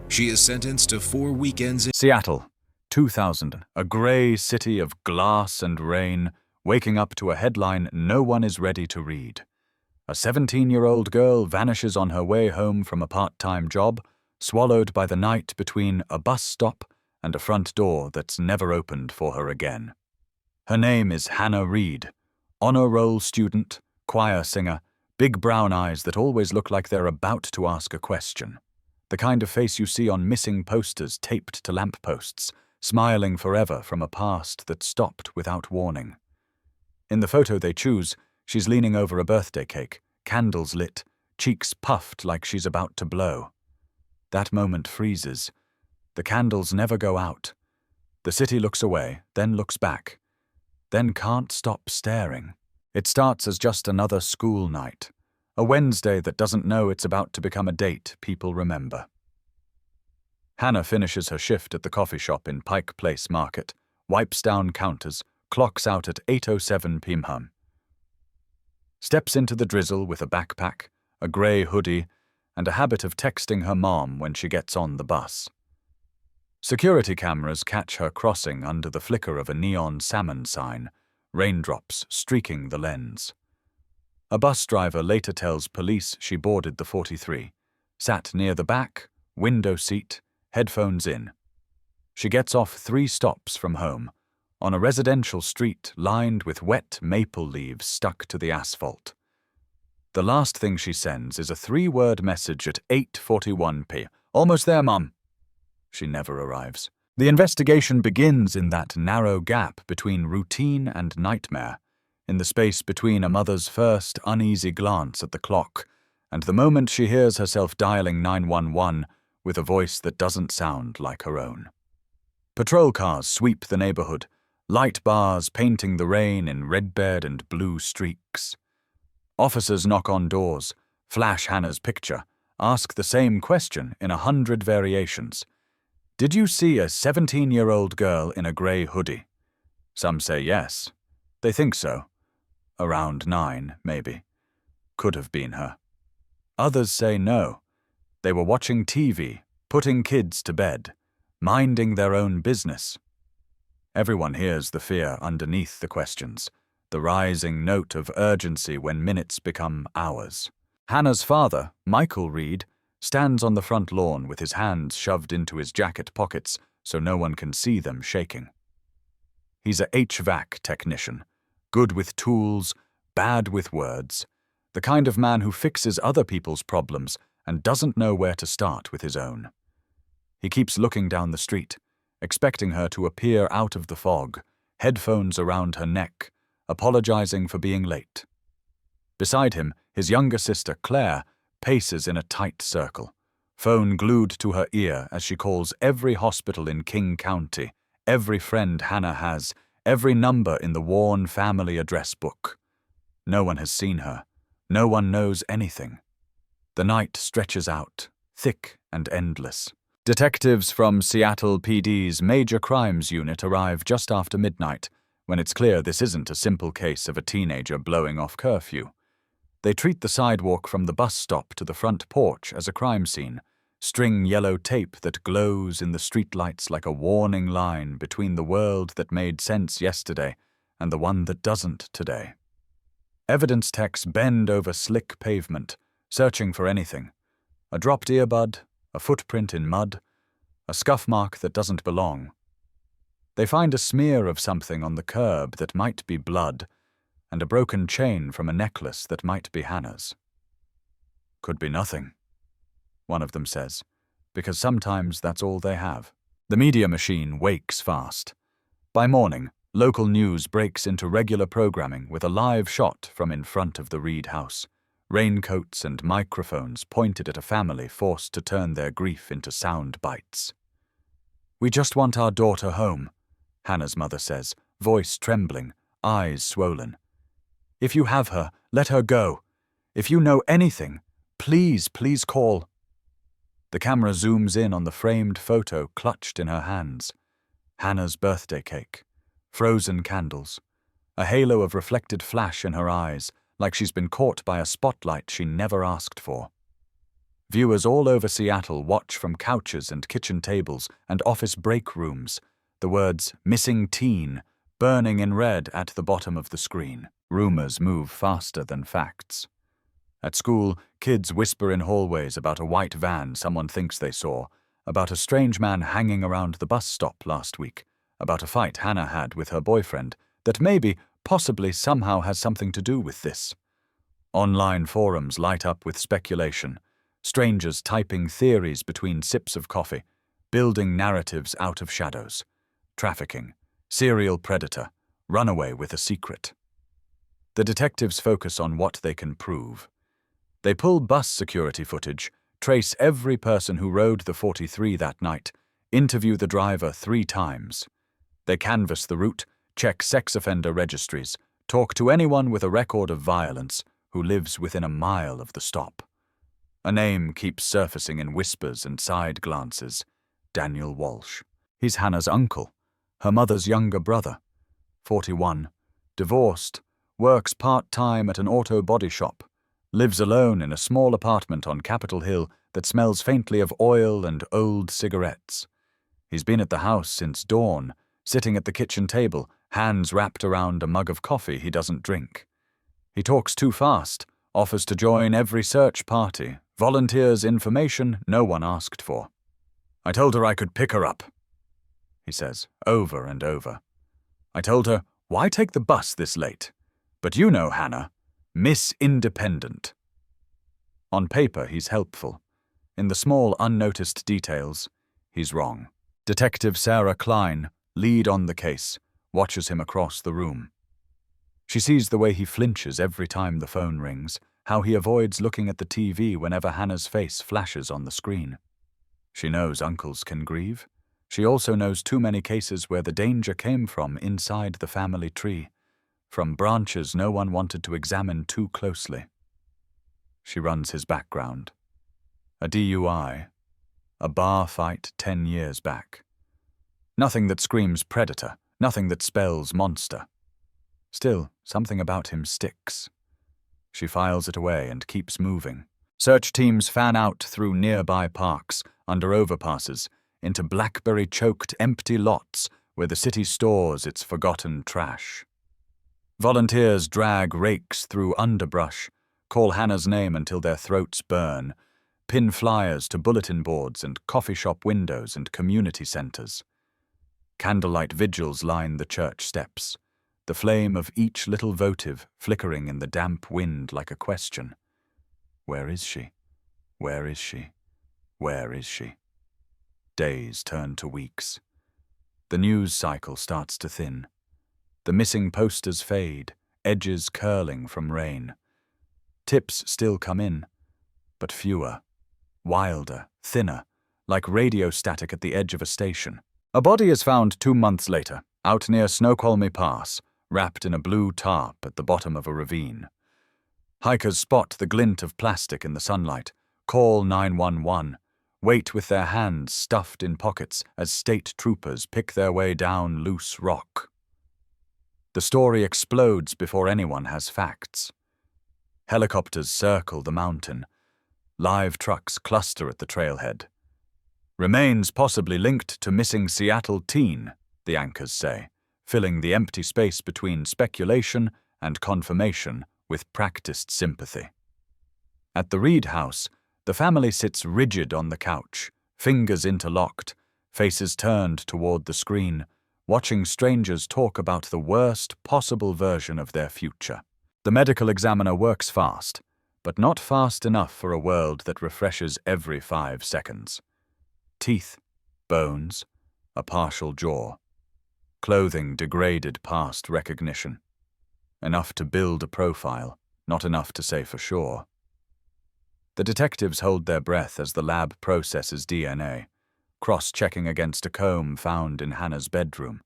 She is sentenced to 4 weekends in Seattle, 2000, a gray city of glass and rain, waking up to a headline no one is ready to read. A 17-year-old girl vanishes on her way home from a part-time job, swallowed by the night between a bus stop and a front door that's never opened for her again. Her name is Hannah Reed, honor roll student, choir singer, big brown eyes that always look like they're about to ask a question. The kind of face you see on missing posters taped to lampposts, smiling forever from a past that stopped without warning. In the photo they choose, she's leaning over a birthday cake, candles lit, cheeks puffed like she's about to blow. That moment freezes. The candles never go out. The city looks away, then looks back, then can't stop staring. It starts as just another school night, a Wednesday that doesn't know it's about to become a date people remember. Hannah finishes her shift at the coffee shop in Pike Place Market, wipes down counters, clocks out at 8:07 p.m. Steps into the drizzle with a backpack, a grey hoodie, and a habit of texting her mom when she gets on the bus. Security cameras catch her crossing under the flicker of a neon salmon sign, raindrops streaking the lens. A bus driver later tells police she boarded the 43, sat near the back, window seat, headphones in. She gets off 3 stops from home, on a residential street lined with wet maple leaves stuck to the asphalt. The last thing she sends is a 3-word message at 8:41 p. Almost there, Mum. She never arrives. The investigation begins in that narrow gap between routine and nightmare, in the space between a mother's first uneasy glance at the clock and the moment she hears herself dialing 911 with a voice that doesn't sound like her own. Patrol cars sweep the neighborhood, light bars painting the rain in red and blue streaks. Officers knock on doors, flash Hannah's picture, ask the same question in 100 variations. Did you see a 17-year-old girl in a grey hoodie? Some say yes. They think so. Around 9, maybe. Could have been her. Others say no. They were watching TV, putting kids to bed, minding their own business. Everyone hears the fear underneath the questions, the rising note of urgency when minutes become hours. Hannah's father, Michael Reed, stands on the front lawn with his hands shoved into his jacket pockets so no one can see them shaking. He's a HVAC technician, good with tools, bad with words, the kind of man who fixes other people's problems and doesn't know where to start with his own. He keeps looking down the street, expecting her to appear out of the fog, headphones around her neck, apologizing for being late. Beside him, his younger sister, Claire, paces in a tight circle, phone glued to her ear as she calls every hospital in King County, every friend Hannah has, every number in the worn family address book. No one has seen her. No one knows anything. The night stretches out, thick and endless. Detectives from Seattle PD's Major Crimes Unit arrive just after midnight, when it's clear this isn't a simple case of a teenager blowing off curfew. They treat the sidewalk from the bus stop to the front porch as a crime scene, string yellow tape that glows in the streetlights like a warning line between the world that made sense yesterday and the one that doesn't today. Evidence techs bend over slick pavement, searching for anything. A dropped earbud, a footprint in mud, a scuff mark that doesn't belong. They find a smear of something on the curb that might be blood, and a broken chain from a necklace that might be Hannah's. Could be nothing, one of them says, because sometimes that's all they have. The media machine wakes fast. By morning, local news breaks into regular programming with a live shot from in front of the Reed house. Raincoats and microphones pointed at a family forced to turn their grief into sound bites. "We just want our daughter home," Hannah's mother says, voice trembling, eyes swollen. "If you have her, let her go. If you know anything, please call." The camera zooms in on the framed photo clutched in her hands. Hannah's birthday cake, frozen candles, a halo of reflected flash in her eyes, like she's been caught by a spotlight she never asked for. Viewers all over Seattle watch from couches and kitchen tables and office break rooms, the words "missing teen" burning in red at the bottom of the screen. Rumors move faster than facts. At school, kids whisper in hallways about a white van someone thinks they saw, about a strange man hanging around the bus stop last week, about a fight Hannah had with her boyfriend that maybe, possibly, somehow has something to do with this. Online forums light up with speculation, strangers typing theories between sips of coffee, building narratives out of shadows. Trafficking, serial predator, runaway with a secret. The detectives focus on what they can prove. They pull bus security footage, trace every person who rode the 43 that night, interview the driver 3 times. They canvass the route, check sex offender registries, talk to anyone with a record of violence who lives within a mile of the stop. A name keeps surfacing in whispers and side glances. Daniel Walsh. He's Hannah's uncle, her mother's younger brother. 41, divorced, works part-time at an auto body shop, lives alone in a small apartment on Capitol Hill that smells faintly of oil and old cigarettes. He's been at the house since dawn, sitting at the kitchen table, hands wrapped around a mug of coffee he doesn't drink. He talks too fast, offers to join every search party, volunteers information no one asked for. "I told her I could pick her up," he says, over and over. "I told her, why take the bus this late? But you know, Hannah, Miss Independent." On paper, he's helpful. In the small, unnoticed details, he's wrong. Detective Sarah Klein, lead on the case, watches him across the room. She sees the way he flinches every time the phone rings, how he avoids looking at the TV whenever Hannah's face flashes on the screen. She knows uncles can grieve. She also knows too many cases where the danger came from inside the family tree, from branches no one wanted to examine too closely. She runs his background. A DUI, a bar fight 10 years back. Nothing that screams predator, nothing that spells monster. Still, something about him sticks. She files it away and keeps moving. Search teams fan out through nearby parks, under overpasses, into blackberry-choked empty lots where the city stores its forgotten trash. Volunteers drag rakes through underbrush, call Hannah's name until their throats burn, pin flyers to bulletin boards and coffee shop windows and community centers. Candlelight vigils line the church steps, the flame of each little votive flickering in the damp wind like a question. Where is she? Where is she? Where is she? Days turn to weeks. The news cycle starts to thin. The missing posters fade, edges curling from rain. Tips still come in, but fewer, wilder, thinner, like radio static at the edge of a station. A body is found 2 months later, out near Snoqualmie Pass, wrapped in a blue tarp at the bottom of a ravine. Hikers spot the glint of plastic in the sunlight, call 911, wait with their hands stuffed in pockets as state troopers pick their way down loose rock. The story explodes before anyone has facts. Helicopters circle the mountain. Live trucks cluster at the trailhead. Remains possibly linked to missing Seattle teen, the anchors say, filling the empty space between speculation and confirmation with practiced sympathy. At the Reed house, the family sits rigid on the couch, fingers interlocked, faces turned toward the screen, watching strangers talk about the worst possible version of their future. The medical examiner works fast, but not fast enough for a world that refreshes every 5 seconds. Teeth, bones, a partial jaw. Clothing degraded past recognition. Enough to build a profile, not enough to say for sure. The detectives hold their breath as the lab processes DNA, cross-checking against a comb found in Hannah's bedroom.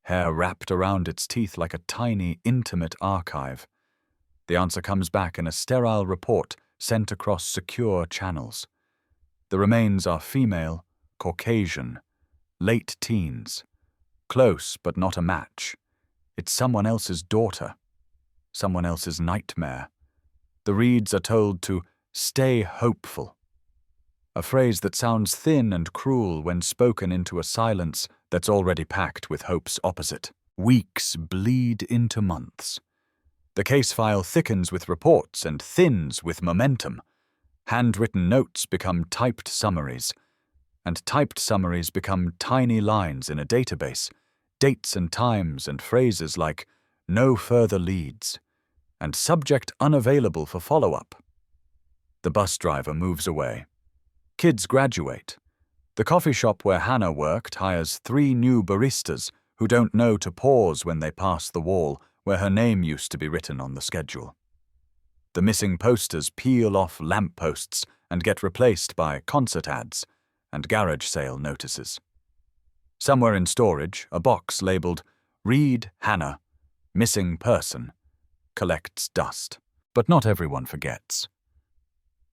Hair wrapped around its teeth like a tiny, intimate archive. The answer comes back in a sterile report sent across secure channels. The remains are female, Caucasian, late teens. Close, but not a match. It's someone else's daughter. Someone else's nightmare. The Reeds are told to stay hopeful. A phrase that sounds thin and cruel when spoken into a silence that's already packed with hope's opposite. Weeks bleed into months. The case file thickens with reports and thins with momentum. Handwritten notes become typed summaries, and typed summaries become tiny lines in a database, dates and times and phrases like "no further leads" and "subject unavailable for follow-up." The bus driver moves away. Kids graduate. The coffee shop where Hannah worked hires 3 new baristas who don't know to pause when they pass the wall where her name used to be written on the schedule. The missing posters peel off lampposts and get replaced by concert ads and garage sale notices. Somewhere in storage, a box labeled "Reed Hannah, Missing Person" collects dust. But not everyone forgets.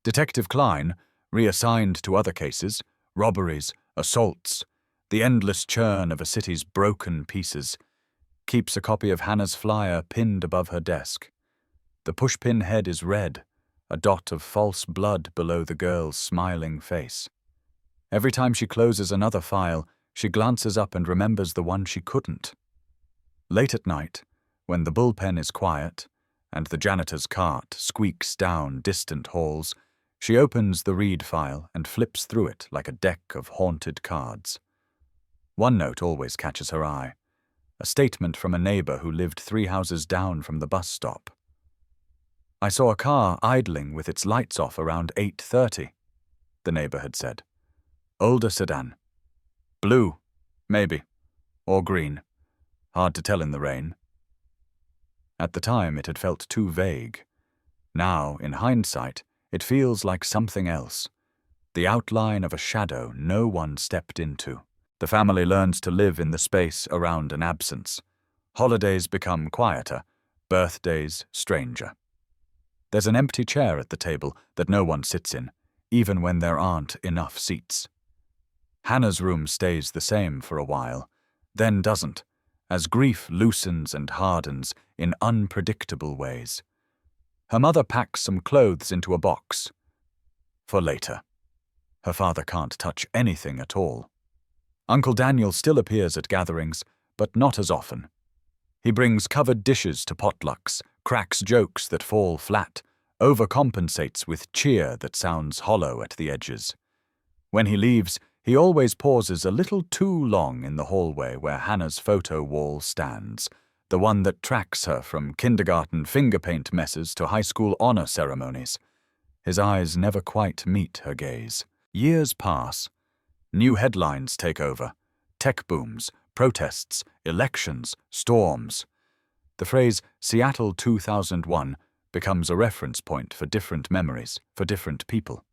Detective Klein, reassigned to other cases, robberies, assaults, the endless churn of a city's broken pieces, keeps a copy of Hannah's flyer pinned above her desk. The pushpin head is red, a dot of false blood below the girl's smiling face. Every time she closes another file, she glances up and remembers the one she couldn't. Late at night, when the bullpen is quiet and the janitor's cart squeaks down distant halls, she opens the Reed file and flips through it like a deck of haunted cards. One note always catches her eye. A statement from a neighbor who lived 3 houses down from the bus stop. "I saw a car idling with its lights off around 8:30, the neighbor had said. "Older sedan. Blue, maybe. Or green. Hard to tell in the rain." At the time, it had felt too vague. Now, in hindsight, it feels like something else. The outline of a shadow no one stepped into. The family learns to live in the space around an absence. Holidays become quieter, birthdays stranger. There's an empty chair at the table that no one sits in, even when there aren't enough seats. Hannah's room stays the same for a while, then doesn't, as grief loosens and hardens in unpredictable ways. Her mother packs some clothes into a box. For later. Her father can't touch anything at all. Uncle Daniel still appears at gatherings, but not as often. He brings covered dishes to potlucks, cracks jokes that fall flat, overcompensates with cheer that sounds hollow at the edges. When he leaves, he always pauses a little too long in the hallway where Hannah's photo wall stands, the one that tracks her from kindergarten finger paint messes to high school honor ceremonies. His eyes never quite meet her gaze. Years pass. New headlines take over. Tech booms, protests, elections, storms. The phrase Seattle 2001 becomes a reference point for different memories, for different people.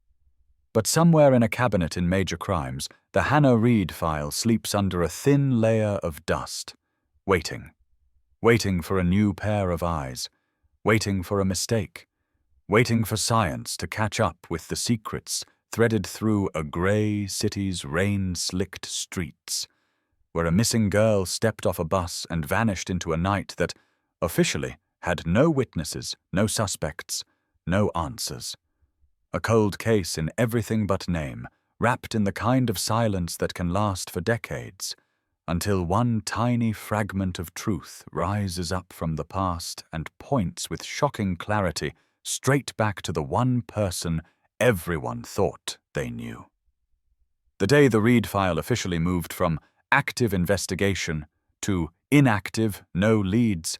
But somewhere in a cabinet in Major Crimes, the Hannah Reed file sleeps under a thin layer of dust, waiting. Waiting for a new pair of eyes, waiting for a mistake, waiting for science to catch up with the secrets threaded through a gray city's rain-slicked streets, where a missing girl stepped off a bus and vanished into a night that, officially, had no witnesses, no suspects, no answers. A cold case in everything but name, wrapped in the kind of silence that can last for decades. until one tiny fragment of truth rises up from the past and points with shocking clarity straight back to the one person everyone thought they knew. The day the Reed file officially moved from active investigation to inactive, no leads,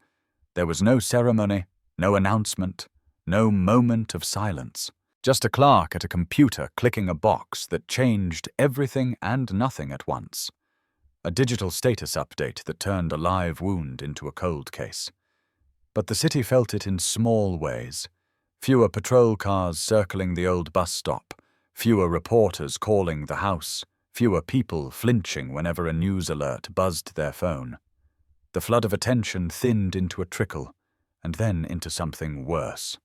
there was no ceremony, no announcement, no moment of silence. Just a clerk at a computer clicking a box that changed everything and nothing at once. A digital status update that turned a live wound into a cold case. But the city felt it in small ways. Fewer patrol cars circling the old bus stop, fewer reporters calling the house, fewer people flinching whenever a news alert buzzed their phone. The flood of attention thinned into a trickle, and then into something worse.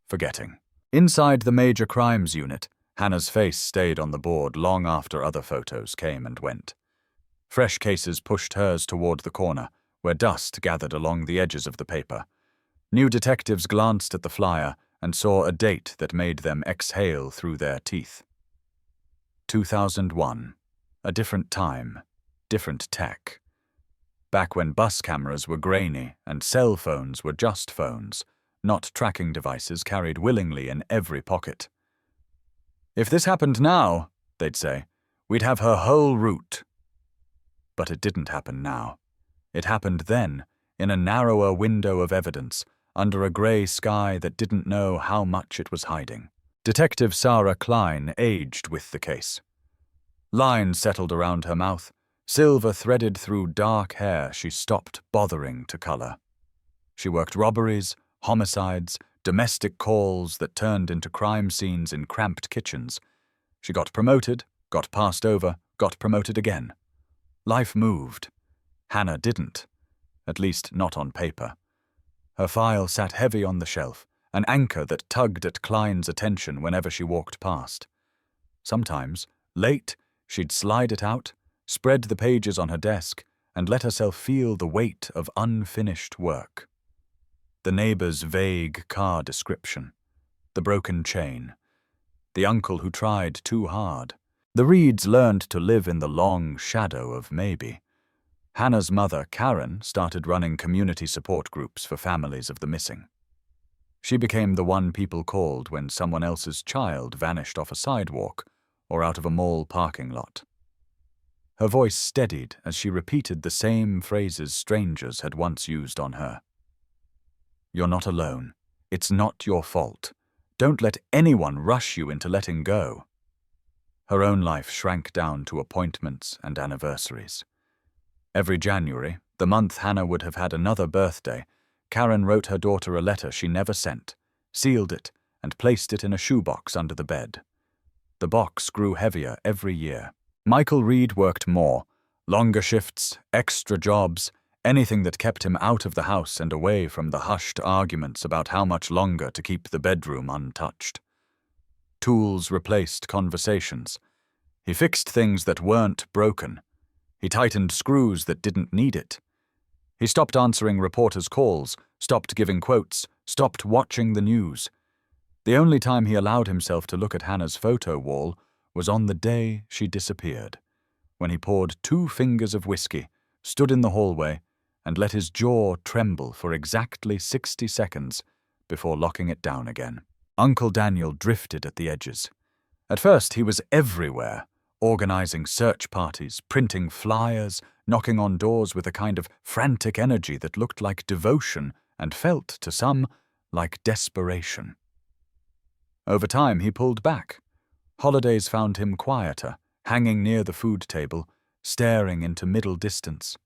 Forgetting. Inside the major crimes unit, Hannah's face stayed on the board long after other photos came and went. Fresh cases pushed hers toward the corner, where dust gathered along the edges of the paper. New detectives glanced at the flyer and saw a date that made them exhale through their teeth. 2001. A different time, different tech. Back when bus cameras were grainy and cell phones were just phones, not tracking devices carried willingly in every pocket. If this happened now, they'd say, we'd have her whole route. But it didn't happen now. It happened then, in a narrower window of evidence, under a grey sky that didn't know how much it was hiding. Detective Sarah Klein aged with the case. Lines settled around her mouth, silver threaded through dark hair she stopped bothering to colour. She worked robberies, homicides, domestic calls that turned into crime scenes in cramped kitchens. She got promoted, got passed over, got promoted again. Life moved. Hannah didn't, at least not on paper. Her file sat heavy on the shelf, an anchor that tugged at Klein's attention whenever she walked past. Sometimes, late, she'd slide it out, spread the pages on her desk, and let herself feel the weight of unfinished work. The neighbor's vague car description, the broken chain, the uncle who tried too hard. The Reeds learned to live in the long shadow of maybe. Hannah's mother, Karen, started running community support groups for families of the missing. She became the one people called when someone else's child vanished off a sidewalk or out of a mall parking lot. Her voice steadied as she repeated the same phrases strangers had once used on her. You're not alone. It's not your fault. Don't let anyone rush you into letting go. Her own life shrank down to appointments and anniversaries. Every January, the month Hannah would have had another birthday, Karen wrote her daughter a letter she never sent, sealed it, and placed it in a shoebox under the bed. The box grew heavier every year. Michael Reed worked more, longer shifts, extra jobs, anything that kept him out of the house and away from the hushed arguments about how much longer to keep the bedroom untouched. Tools replaced conversations. He fixed things that weren't broken. He tightened screws that didn't need it. He stopped answering reporters' calls, stopped giving quotes, stopped watching the news. The only time he allowed himself to look at Hannah's photo wall was on the day she disappeared, when he poured 2 fingers of whiskey, stood in the hallway, and let his jaw tremble for exactly 60 seconds before locking it down again. Uncle Daniel drifted at the edges. At first he was everywhere, organizing search parties, printing flyers, knocking on doors with a kind of frantic energy that looked like devotion and felt, to some, like desperation. Over time he pulled back. Holidays found him quieter, hanging near the food table, staring into middle distance.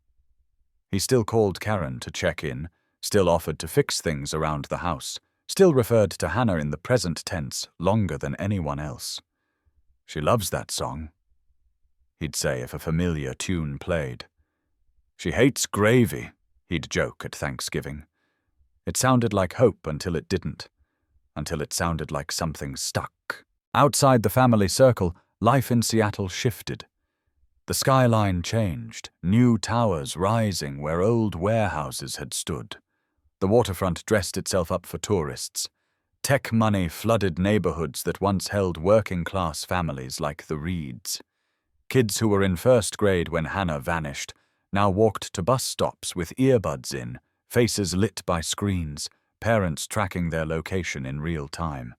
He still called Karen to check in, still offered to fix things around the house, still referred to Hannah in the present tense longer than anyone else. She loves that song, he'd say if a familiar tune played. She hates gravy, he'd joke at Thanksgiving. It sounded like hope until it didn't, until it sounded like something stuck. Outside the family circle, life in Seattle shifted. The skyline changed, new towers rising where old warehouses had stood. The waterfront dressed itself up for tourists. Tech money flooded neighborhoods that once held working-class families like the Reeds. Kids who were in first grade when Hannah vanished now walked to bus stops with earbuds in, faces lit by screens, parents tracking their location in real time.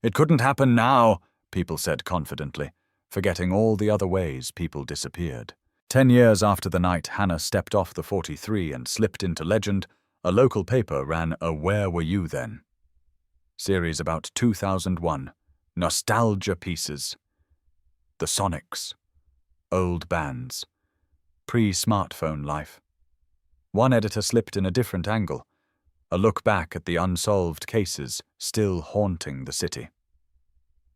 It couldn't happen now, people said confidently, forgetting all the other ways people disappeared. 10 years after the night Hannah stepped off the 43 and slipped into legend, a local paper ran a Where Were You Then? Series about 2001, nostalgia pieces. The Sonics, old bands, pre-smartphone life. One editor slipped in a different angle, a look back at the unsolved cases still haunting the city.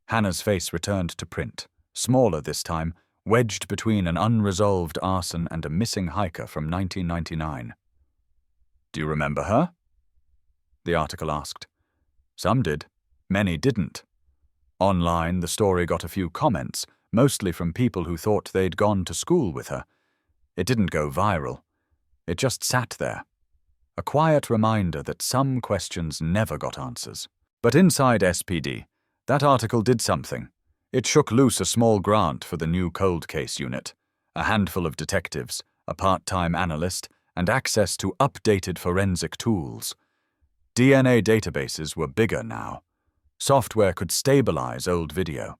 Hannah's face returned to print, smaller this time, wedged between an unresolved arson and a missing hiker from 1999. Do you remember her? The article asked. Some did, many didn't. Online, the story got a few comments, mostly from people who thought they'd gone to school with her. It didn't go viral. It just sat there. A quiet reminder that some questions never got answers. But inside SPD, that article did something. It shook loose a small grant for the new cold case unit, a handful of detectives, a part-time analyst, and access to updated forensic tools. DNA databases were bigger now. Software could stabilize old video.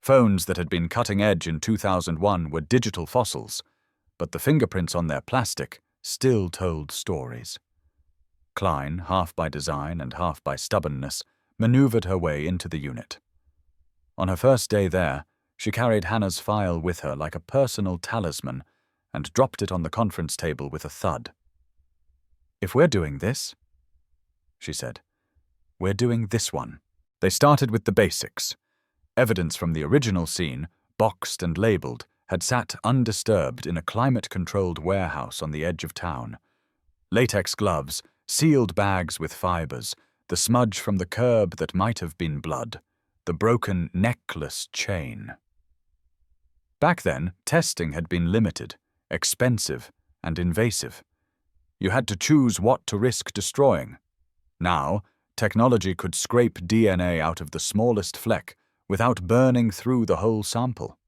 Phones that had been cutting edge in 2001 were digital fossils, but the fingerprints on their plastic still told stories. Klein, half by design and half by stubbornness, maneuvered her way into the unit. On her first day there, she carried Hannah's file with her like a personal talisman and dropped it on the conference table with a thud. If we're doing this, she said, we're doing this one. They started with the basics. Evidence from the original scene, boxed and labeled, had sat undisturbed in a climate-controlled warehouse on the edge of town. Latex gloves, sealed bags with fibers, the smudge from the curb that might have been blood, the broken necklace chain. Back then, testing had been limited, expensive, and invasive. You had to choose what to risk destroying. Now, technology could scrape DNA out of the smallest fleck without burning through the whole sample.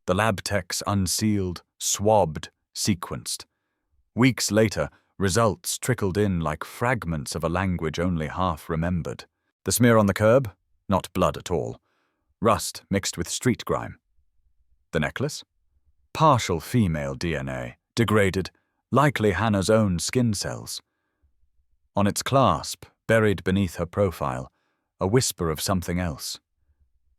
The lab techs unsealed, swabbed, sequenced. Weeks later, results trickled in like fragments of a language only half remembered. The smear on the curb? Not blood at all. Rust mixed with street grime. The necklace? Partial female DNA, degraded, likely Hannah's own skin cells. On its clasp, buried beneath her profile, a whisper of something else.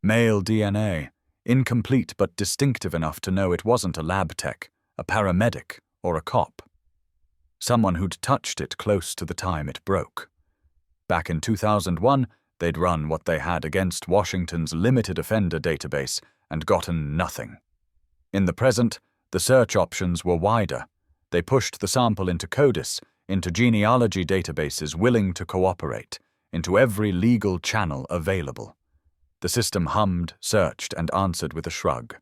Male DNA, incomplete but distinctive enough to know it wasn't a lab tech, a paramedic, or a cop. Someone who'd touched it close to the time it broke. Back in 2001, they'd run what they had against Washington's limited offender database and gotten nothing. In the present, the search options were wider. They pushed the sample into CODIS, into genealogy databases willing to cooperate, into every legal channel available. The system hummed, searched, and answered with a shrug.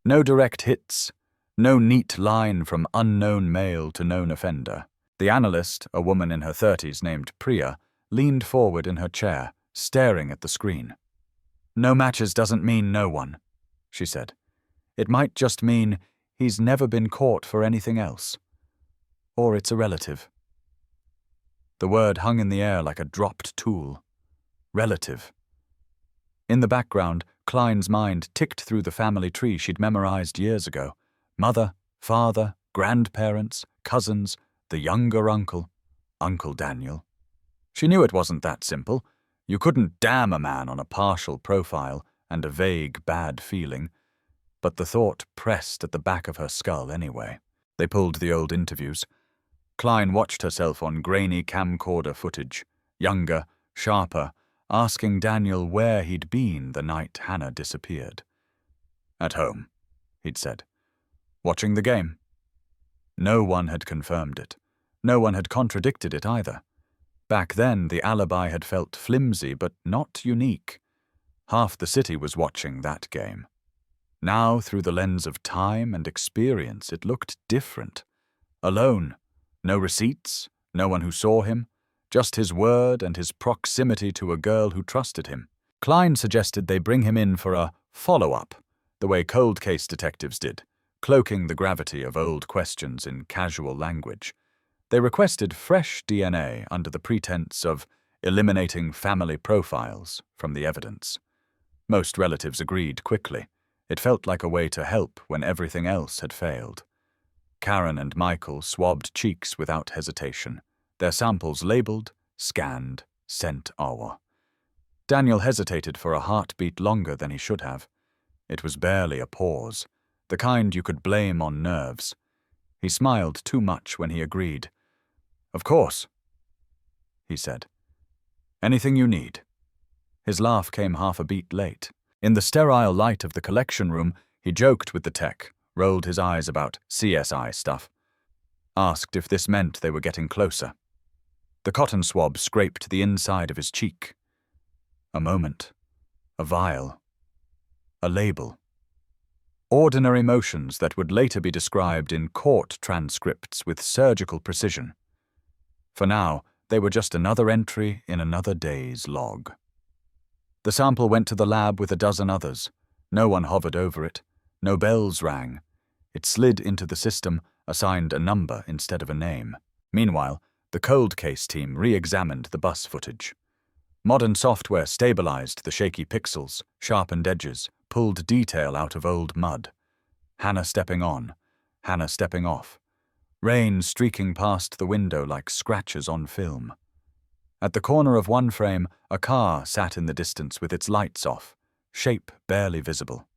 No direct hits, no neat line from unknown male to known offender. The analyst, a woman in her 30s named Priya, leaned forward in her chair, staring at the screen. No matches doesn't mean no one, she said. It might just mean he's never been caught for anything else. Or it's a relative. The word hung in the air like a dropped tool. Relative. In the background, Klein's mind ticked through the family tree she'd memorized years ago. Mother, father, grandparents, cousins, the younger uncle, Uncle Daniel. She knew it wasn't that simple. You couldn't damn a man on a partial profile and a vague bad feeling. But the thought pressed at the back of her skull anyway. They pulled the old interviews. Klein watched herself on grainy camcorder footage, younger, sharper, asking Daniel where he'd been the night Hannah disappeared. At home, he'd said. Watching the game. No one had confirmed it. No one had contradicted it either. Back then, the alibi had felt flimsy but not unique. Half the city was watching that game. Now, through the lens of time and experience, it looked different. Alone. No receipts, no one who saw him, just his word and his proximity to a girl who trusted him. Klein suggested they bring him in for a follow-up, the way cold case detectives did, cloaking the gravity of old questions in casual language. They requested fresh DNA under the pretense of eliminating family profiles from the evidence. Most relatives agreed quickly. It felt like a way to help when everything else had failed. Karen and Michael swabbed cheeks without hesitation, their samples labeled, scanned, sent AWA. Daniel hesitated for a heartbeat longer than he should have. It was barely a pause, the kind you could blame on nerves. He smiled too much when he agreed. "Of course," he said. "Anything you need." His laugh came half a beat late. In the sterile light of the collection room, he joked with the tech, rolled his eyes about CSI stuff. Asked if this meant they were getting closer. The cotton swab scraped the inside of his cheek. A moment. A vial. A label. Ordinary motions that would later be described in court transcripts with surgical precision. For now, they were just another entry in another day's log. The sample went to the lab with a dozen others. No one hovered over it. No bells rang. It slid into the system, assigned a number instead of a name. Meanwhile, the cold case team re-examined the bus footage. Modern software stabilized the shaky pixels, sharpened edges, pulled detail out of old mud. Hannah stepping on, Hannah stepping off. Rain streaking past the window like scratches on film. At the corner of one frame, a car sat in the distance with its lights off, shape barely visible.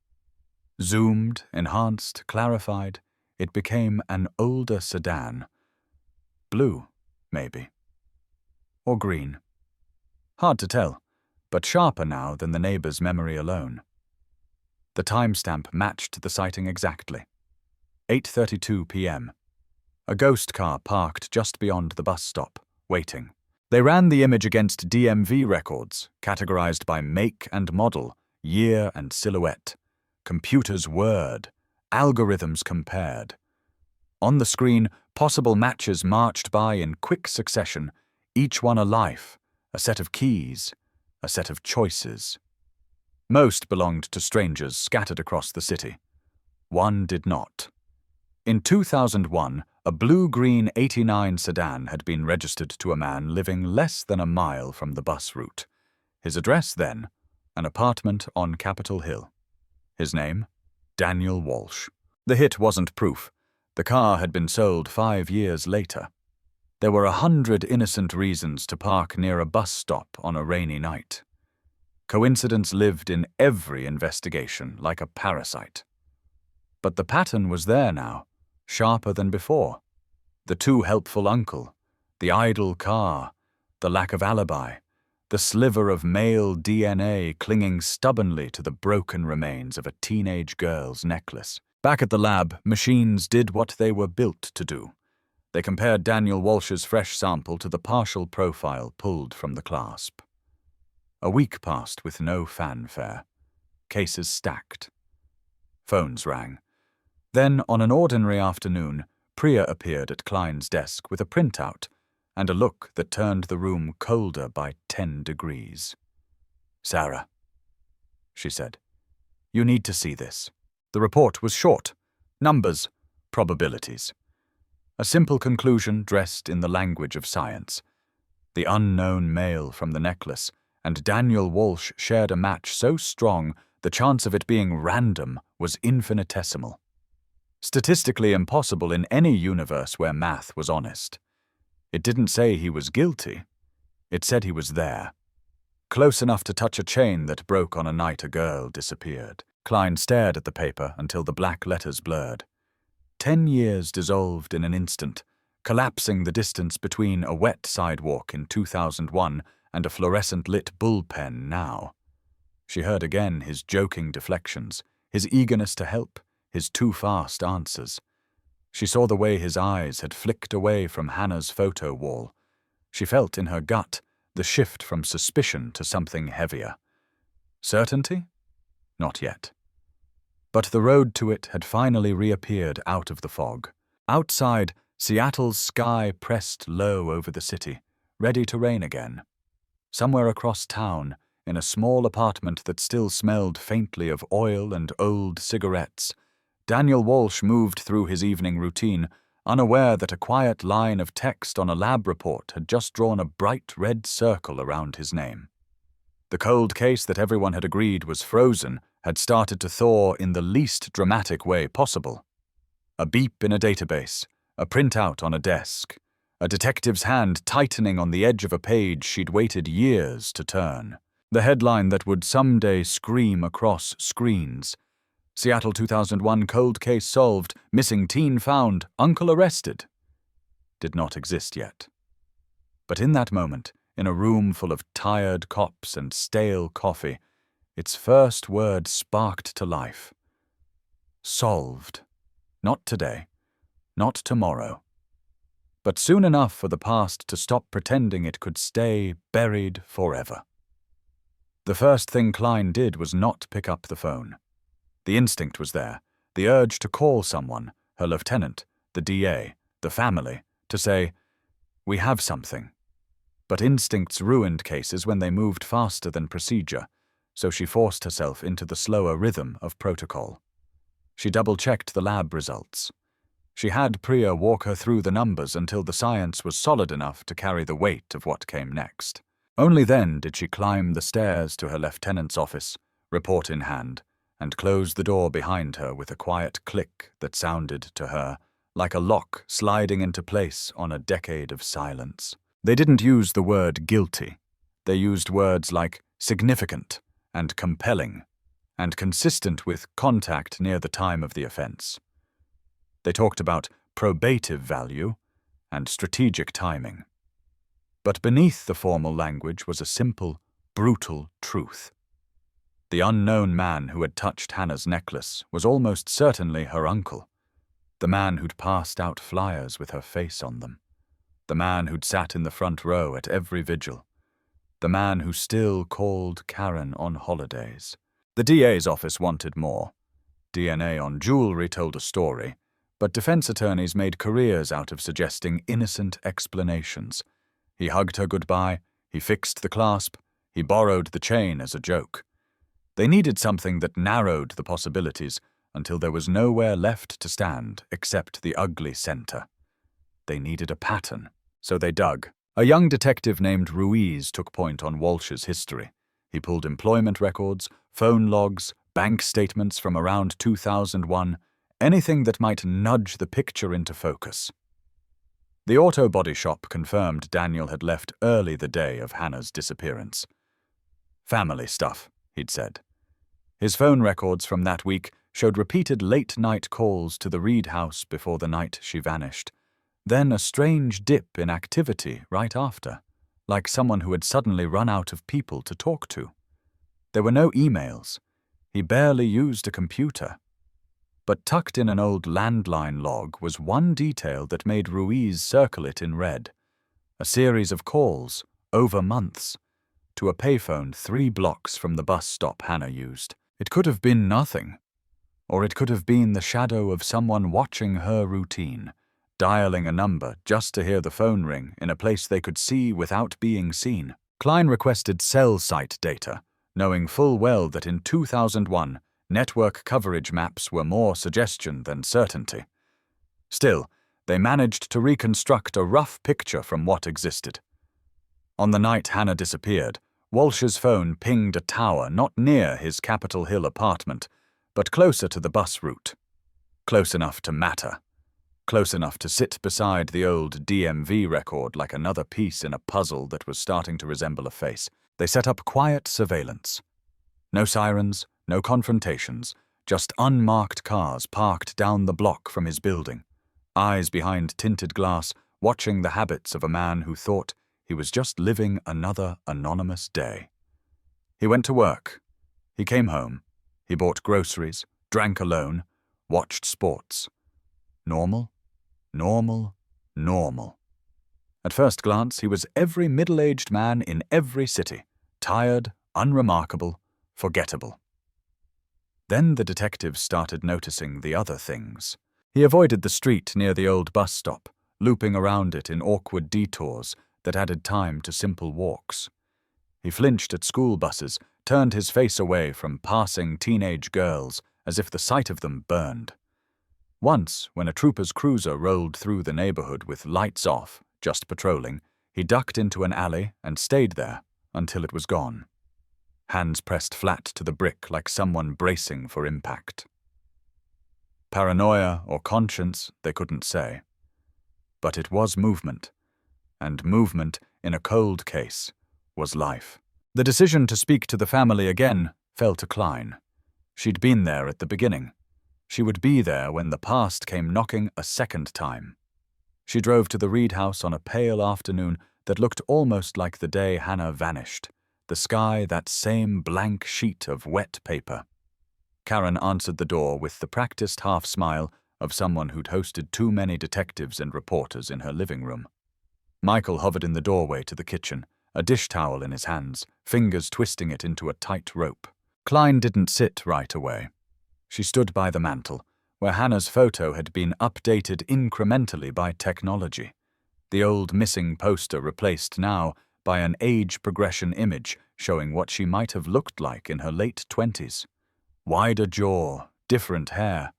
Zoomed, enhanced, clarified, it became an older sedan. Blue, maybe. Or green. Hard to tell, but sharper now than the neighbor's memory alone. The timestamp matched the sighting exactly. 8:32 p.m. A ghost car parked just beyond the bus stop, waiting. They ran the image against DMV records, categorized by make and model, year and silhouette. Computer's word, algorithms compared. On the screen, possible matches marched by in quick succession, each one a life, a set of keys, a set of choices. Most belonged to strangers scattered across the city. One did not. In 2001, a blue-green '89 sedan had been registered to a man living less than a mile from the bus route. His address then, an apartment on Capitol Hill. His name? Daniel Walsh. The hit wasn't proof. The car had been sold 5 years later. There were 100 innocent reasons to park near a bus stop on a rainy night. Coincidence lived in every investigation like a parasite. But the pattern was there now, sharper than before. The too helpful uncle, the idle car, the lack of alibi, the sliver of male DNA clinging stubbornly to the broken remains of a teenage girl's necklace. Back at the lab, machines did what they were built to do. They compared Daniel Walsh's fresh sample to the partial profile pulled from the clasp. A week passed with no fanfare. Cases stacked. Phones rang. Then, on an ordinary afternoon, Priya appeared at Klein's desk with a printout and a look that turned the room colder by 10 degrees. "Sarah," she said, "you need to see this." The report was short. Numbers, probabilities. A simple conclusion dressed in the language of science. The unknown male from the necklace and Daniel Walsh shared a match so strong the chance of it being random was infinitesimal. Statistically impossible in any universe where math was honest. It didn't say he was guilty. It said he was there. Close enough to touch a chain that broke on a night a girl disappeared. Klein stared at the paper until the black letters blurred. 10 years dissolved in an instant, collapsing the distance between a wet sidewalk in 2001 and a fluorescent-lit bullpen now. She heard again his joking deflections, his eagerness to help, his too-fast answers. She saw the way his eyes had flicked away from Hannah's photo wall. She felt in her gut the shift from suspicion to something heavier. Certainty? Not yet. But the road to it had finally reappeared out of the fog. Outside, Seattle's sky pressed low over the city, ready to rain again. Somewhere across town, in a small apartment that still smelled faintly of oil and old cigarettes, Daniel Walsh moved through his evening routine, unaware that a quiet line of text on a lab report had just drawn a bright red circle around his name. The cold case that everyone had agreed was frozen had started to thaw in the least dramatic way possible. A beep in a database, a printout on a desk, a detective's hand tightening on the edge of a page she'd waited years to turn. The headline that would someday scream across screens. Seattle 2001 cold case solved, missing teen found, uncle arrested, did not exist yet. But in that moment, in a room full of tired cops and stale coffee, its first word sparked to life. Solved. Not today, not tomorrow, but soon enough for the past to stop pretending it could stay buried forever. The first thing Klein did was not pick up the phone. The instinct was there, the urge to call someone, her lieutenant, the DA, the family, to say, "We have something." But instincts ruined cases when they moved faster than procedure, so she forced herself into the slower rhythm of protocol. She double-checked the lab results. She had Priya walk her through the numbers until the science was solid enough to carry the weight of what came next. Only then did she climb the stairs to her lieutenant's office, report in hand, and close the door behind her with a quiet click that sounded to her like a lock sliding into place on a decade of silence. They didn't use the word guilty. They used words like significant and compelling, and consistent with contact near the time of the offense. They talked about probative value and strategic timing. But beneath the formal language was a simple, brutal truth. The unknown man who had touched Hannah's necklace was almost certainly her uncle, the man who'd passed out flyers with her face on them, the man who'd sat in the front row at every vigil, the man who still called Karen on holidays. The DA's office wanted more. DNA on jewelry told a story, but defense attorneys made careers out of suggesting innocent explanations. He hugged her goodbye, he fixed the clasp, he borrowed the chain as a joke. They needed something that narrowed the possibilities until there was nowhere left to stand except the ugly center. They needed a pattern, so they dug. A young detective named Ruiz took point on Walsh's history. He pulled employment records, phone logs, bank statements from around 2001, anything that might nudge the picture into focus. The auto body shop confirmed Daniel had left early the day of Hannah's disappearance. Family stuff, he'd said. His phone records from that week showed repeated late-night calls to the Reed house before the night she vanished, then a strange dip in activity right after, like someone who had suddenly run out of people to talk to. There were no emails. He barely used a computer. But tucked in an old landline log was one detail that made Ruiz circle it in red. A series of calls, over months, to a payphone 3 blocks from the bus stop Hannah used. It could have been nothing. Or it could have been the shadow of someone watching her routine, dialing a number just to hear the phone ring in a place they could see without being seen. Klein requested cell site data, knowing full well that in 2001, network coverage maps were more suggestion than certainty. Still, they managed to reconstruct a rough picture from what existed. On the night Hannah disappeared, Walsh's phone pinged a tower not near his Capitol Hill apartment, but closer to the bus route. Close enough to matter. Close enough to sit beside the old DMV record like another piece in a puzzle that was starting to resemble a face. They set up quiet surveillance. No sirens, no confrontations, just unmarked cars parked down the block from his building, eyes behind tinted glass, watching the habits of a man who thought he was just living another anonymous day. He went to work. He came home. He bought groceries, drank alone, watched sports. Normal, normal, normal. At first glance, he was every middle-aged man in every city, tired, unremarkable, forgettable. Then the detective started noticing the other things. He avoided the street near the old bus stop, looping around it in awkward detours that added time to simple walks. He flinched at school buses, turned his face away from passing teenage girls as if the sight of them burned. Once, when a trooper's cruiser rolled through the neighborhood with lights off, just patrolling, he ducked into an alley and stayed there until it was gone. Hands pressed flat to the brick like someone bracing for impact. Paranoia or conscience, they couldn't say. But it was movement, and movement in a cold case was life. The decision to speak to the family again fell to Klein. She'd been there at the beginning. She would be there when the past came knocking a second time. She drove to the Reed house on a pale afternoon that looked almost like the day Hannah vanished, the sky that same blank sheet of wet paper. Karen answered the door with the practiced half-smile of someone who'd hosted too many detectives and reporters in her living room. Michael hovered in the doorway to the kitchen, a dish towel in his hands, fingers twisting it into a tight rope. Klein didn't sit right away. She stood by the mantel, where Hannah's photo had been updated incrementally by technology, the old missing poster replaced now by an age progression image showing what she might have looked like in her late 20s. Wider jaw, different hair,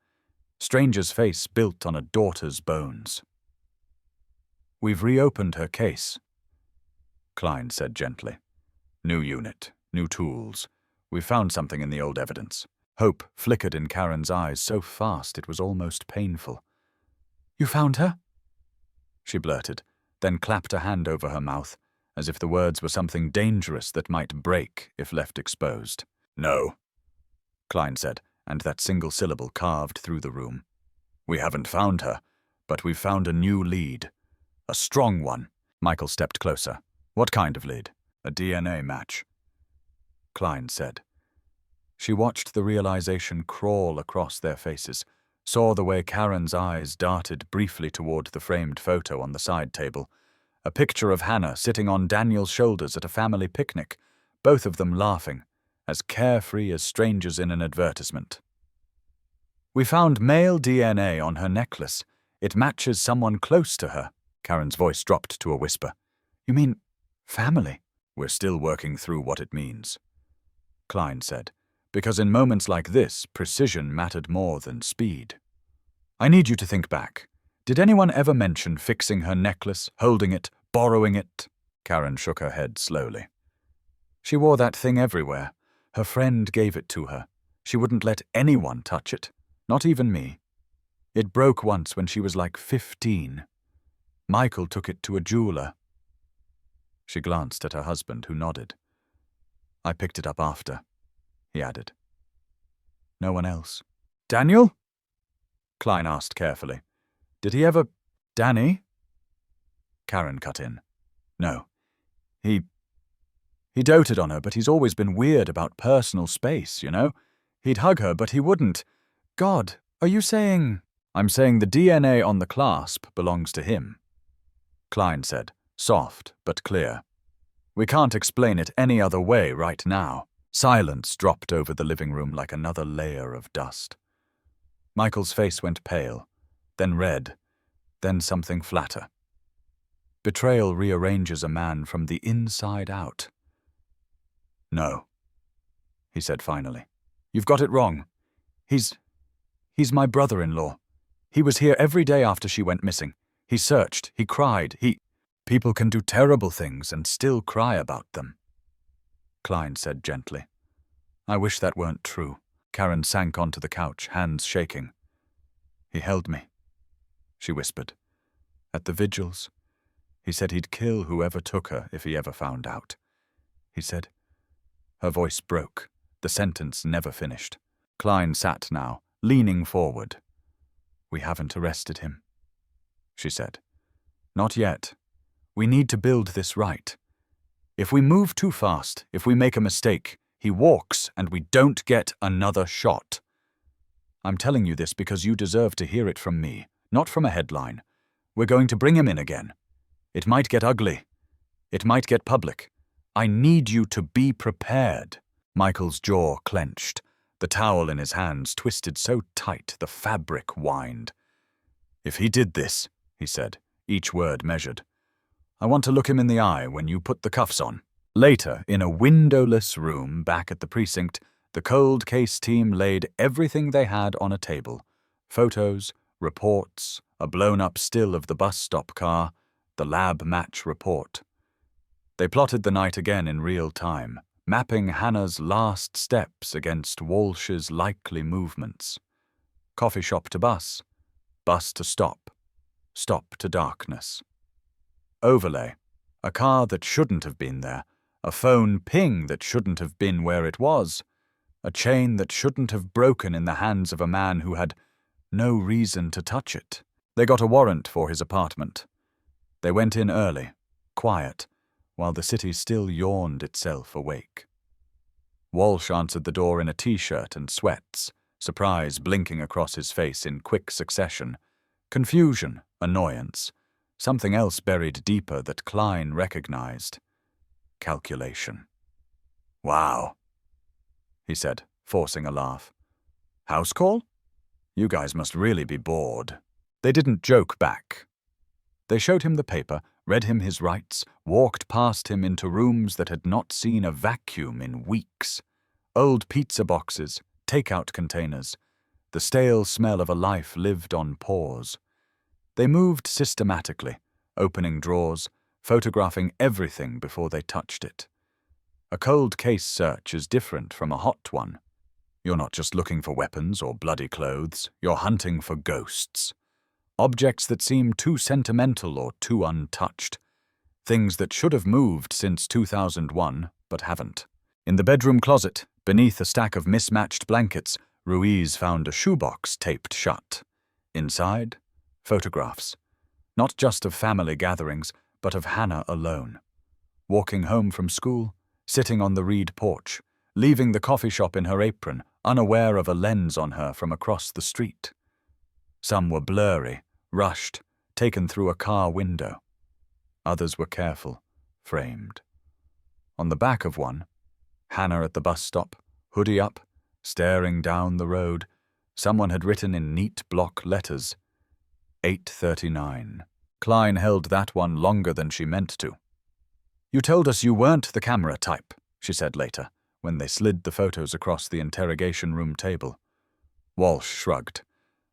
stranger's face built on a daughter's bones. "We've reopened her case," Klein said gently. "New unit, new tools. We've found something in the old evidence." Hope flickered in Karen's eyes so fast it was almost painful. "You found her?" she blurted, then clapped a hand over her mouth, as if the words were something dangerous that might break if left exposed. "No," Klein said, and that single syllable carved through the room. "We haven't found her, but we've found a new lead. A strong one." Michael stepped closer. "What kind of lead?" "A DNA match," Klein said. She watched the realization crawl across their faces, saw the way Karen's eyes darted briefly toward the framed photo on the side table, a picture of Hannah sitting on Daniel's shoulders at a family picnic, both of them laughing, as carefree as strangers in an advertisement. "We found male DNA on her necklace. It matches someone close to her." Karen's voice dropped to a whisper. "You mean family?" "We're still working through what it means," Klein said, because in moments like this, precision mattered more than speed. "I need you to think back. Did anyone ever mention fixing her necklace, holding it, borrowing it?" Karen shook her head slowly. "She wore that thing everywhere. Her friend gave it to her. She wouldn't let anyone touch it, not even me. It broke once when she was like 15. Michael took it to a jeweler." She glanced at her husband, who nodded. "I picked it up after," he added. "No one else." "Daniel?" Klein asked carefully. "Did he ever—" "Danny?" Karen cut in. "No. He doted on her, but he's always been weird about personal space, you know? He'd hug her, but he wouldn't. God, are you saying—" "I'm saying the DNA on the clasp belongs to him," Klein said, soft but clear. "We can't explain it any other way right now." Silence dropped over the living room like another layer of dust. Michael's face went pale, then red, then something flatter. Betrayal rearranges a man from the inside out. "No," he said finally. "You've got it wrong. He's my brother-in-law. He was here every day after she went missing. He searched, he cried, People can do terrible things and still cry about them," Klein said gently. "I wish that weren't true." Karen sank onto the couch, hands shaking. "He held me," she whispered. "At the vigils, he said he'd kill whoever took her if he ever found out. He said—" Her voice broke. The sentence never finished. Klein sat now, leaning forward. "We haven't arrested him," she said. "Not yet. We need to build this right. If we move too fast, if we make a mistake, he walks and we don't get another shot. I'm telling you this because you deserve to hear it from me, not from a headline. We're going to bring him in again. It might get ugly. It might get public. I need you to be prepared." Michael's jaw clenched. The towel in his hands twisted so tight the fabric whined. "If he did this," he said, each word measured, "I want to look him in the eye when you put the cuffs on." Later, in a windowless room back at the precinct, the cold case team laid everything they had on a table. Photos, reports, a blown-up still of the bus stop car, the lab match report. They plotted the night again in real time, mapping Hannah's last steps against Walsh's likely movements. Coffee shop to bus to stop to darkness. Overlay, a car that shouldn't have been there, a phone ping that shouldn't have been where it was, a chain that shouldn't have broken in the hands of a man who had no reason to touch it. They got a warrant for his apartment. They went in early, quiet, while the city still yawned itself awake. Walsh answered the door in a t-shirt and sweats, surprise blinking across his face in quick succession. Confusion, annoyance, something else buried deeper that Klein recognized. Calculation. "Wow," he said, forcing a laugh. "House call? You guys must really be bored." They didn't joke back. They showed him the paper, read him his rights, walked past him into rooms that had not seen a vacuum in weeks. Old pizza boxes, takeout containers, the stale smell of a life lived on pause. They moved systematically, opening drawers, photographing everything before they touched it. A cold case search is different from a hot one. You're not just looking for weapons or bloody clothes, you're hunting for ghosts. Objects that seem too sentimental or too untouched. Things that should have moved since 2001, but haven't. In the bedroom closet, beneath a stack of mismatched blankets, Ruiz found a shoebox taped shut. Inside, photographs. Not just of family gatherings, but of Hannah alone. Walking home from school, sitting on the Reed porch, leaving the coffee shop in her apron, unaware of a lens on her from across the street. Some were blurry, rushed, taken through a car window. Others were careful, framed. On the back of one, Hannah at the bus stop, hoodie up, staring down the road, someone had written in neat block letters, 8:39. Klein held that one longer than she meant to. "You told us you weren't the camera type," she said later, when they slid the photos across the interrogation room table. Walsh shrugged,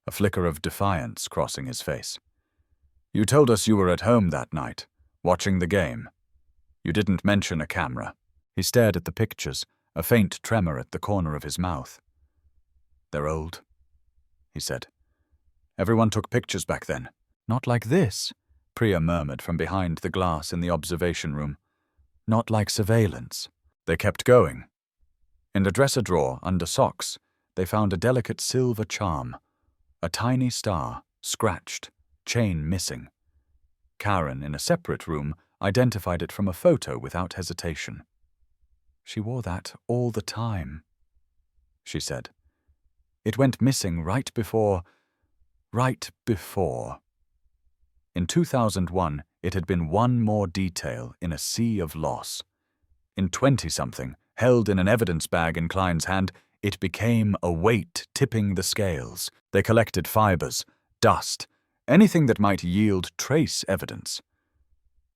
a flicker of defiance crossing his face. "You told us you were at home that night, watching the game. You didn't mention a camera." He stared at the pictures, a faint tremor at the corner of his mouth. "They're old," he said. "Everyone took pictures back then." "Not like this," Priya murmured from behind the glass in the observation room. "Not like surveillance." They kept going. In a dresser drawer, under socks, they found a delicate silver charm. A tiny star, scratched, chain missing. Karen, in a separate room, identified it from a photo without hesitation. "She wore that all the time," she said. "It went missing right before. In 2001, it had been one more detail in a sea of loss. In 20-something, held in an evidence bag in Klein's hand, it became a weight tipping the scales. They collected fibers, dust, anything that might yield trace evidence.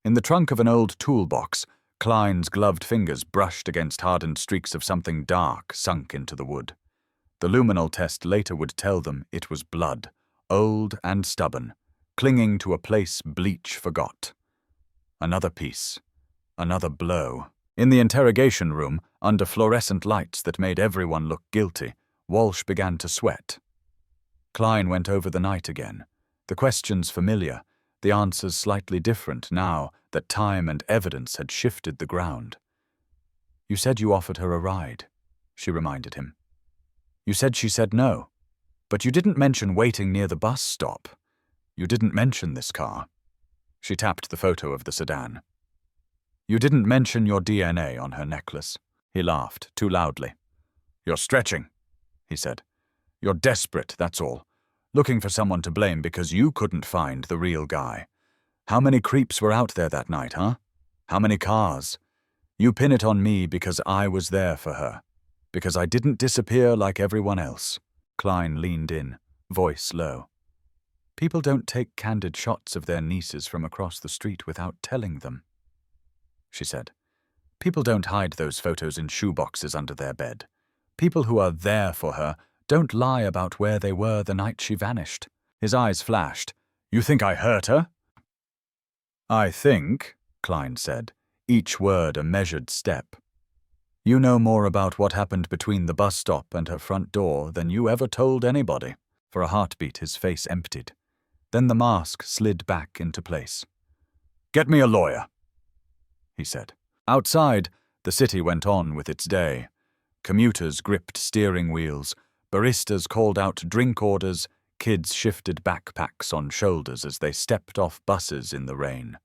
In the trunk of an old toolbox, Klein's gloved fingers brushed against hardened streaks of something dark sunk into the wood. The luminol test later would tell them it was blood, old and stubborn, clinging to a place bleach forgot. Another piece, another blow. In the interrogation room, under fluorescent lights that made everyone look guilty, Walsh began to sweat. Klein went over the night again. The questions familiar, the answers slightly different now that time and evidence had shifted the ground. "You said you offered her a ride," she reminded him. "You said she said no, but you didn't mention waiting near the bus stop. You didn't mention this car." She tapped the photo of the sedan. "You didn't mention your DNA on her necklace." He laughed, too loudly. "You're stretching," he said. "You're desperate, that's all. Looking for someone to blame because you couldn't find the real guy. How many creeps were out there that night, huh? How many cars? You pin it on me because I was there for her. Because I didn't disappear like everyone else." Klein leaned in, voice low. "People don't take candid shots of their nieces from across the street without telling them," she said. People don't hide those photos in shoeboxes under their bed. People who are there for her don't lie about where they were the night she vanished. His eyes flashed. You think I hurt her? I think, Klein said, each word a measured step. You know more about what happened between the bus stop and her front door than you ever told anybody. For a heartbeat, his face emptied. Then the mask slid back into place. Get me a lawyer, he said. Outside, the city went on with its day. Commuters gripped steering wheels, baristas called out drink orders, kids shifted backpacks on shoulders as they stepped off buses in the rain.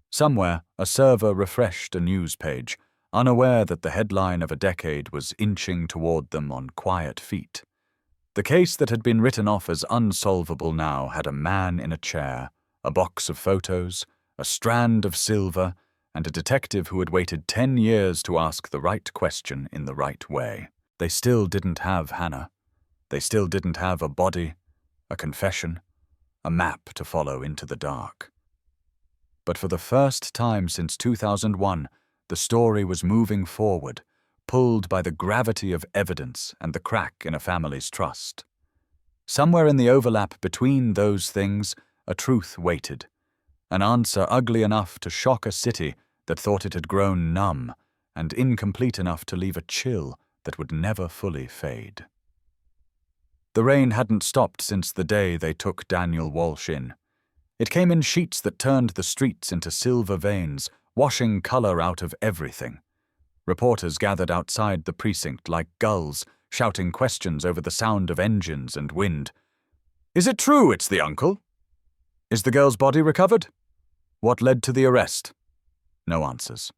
Somewhere, a server refreshed a news page, unaware that the headline of a decade was inching toward them on quiet feet. The case that had been written off as unsolvable now had a man in a chair, a box of photos, a strand of silver, and a detective who had waited 10 years to ask the right question in the right way. They still didn't have Hannah. They still didn't have a body, a confession, a map to follow into the dark. But for the first time since 2001, the story was moving forward, pulled by the gravity of evidence and the crack in a family's trust. Somewhere in the overlap between those things, a truth waited, an answer ugly enough to shock a city that thought it had grown numb and incomplete enough to leave a chill that would never fully fade. The rain hadn't stopped since the day they took Daniel Walsh in. It came in sheets that turned the streets into silver veins, washing color out of everything. Reporters gathered outside the precinct like gulls, shouting questions over the sound of engines and wind. Is it true it's the uncle? Is the girl's body recovered? What led to the arrest? No answers.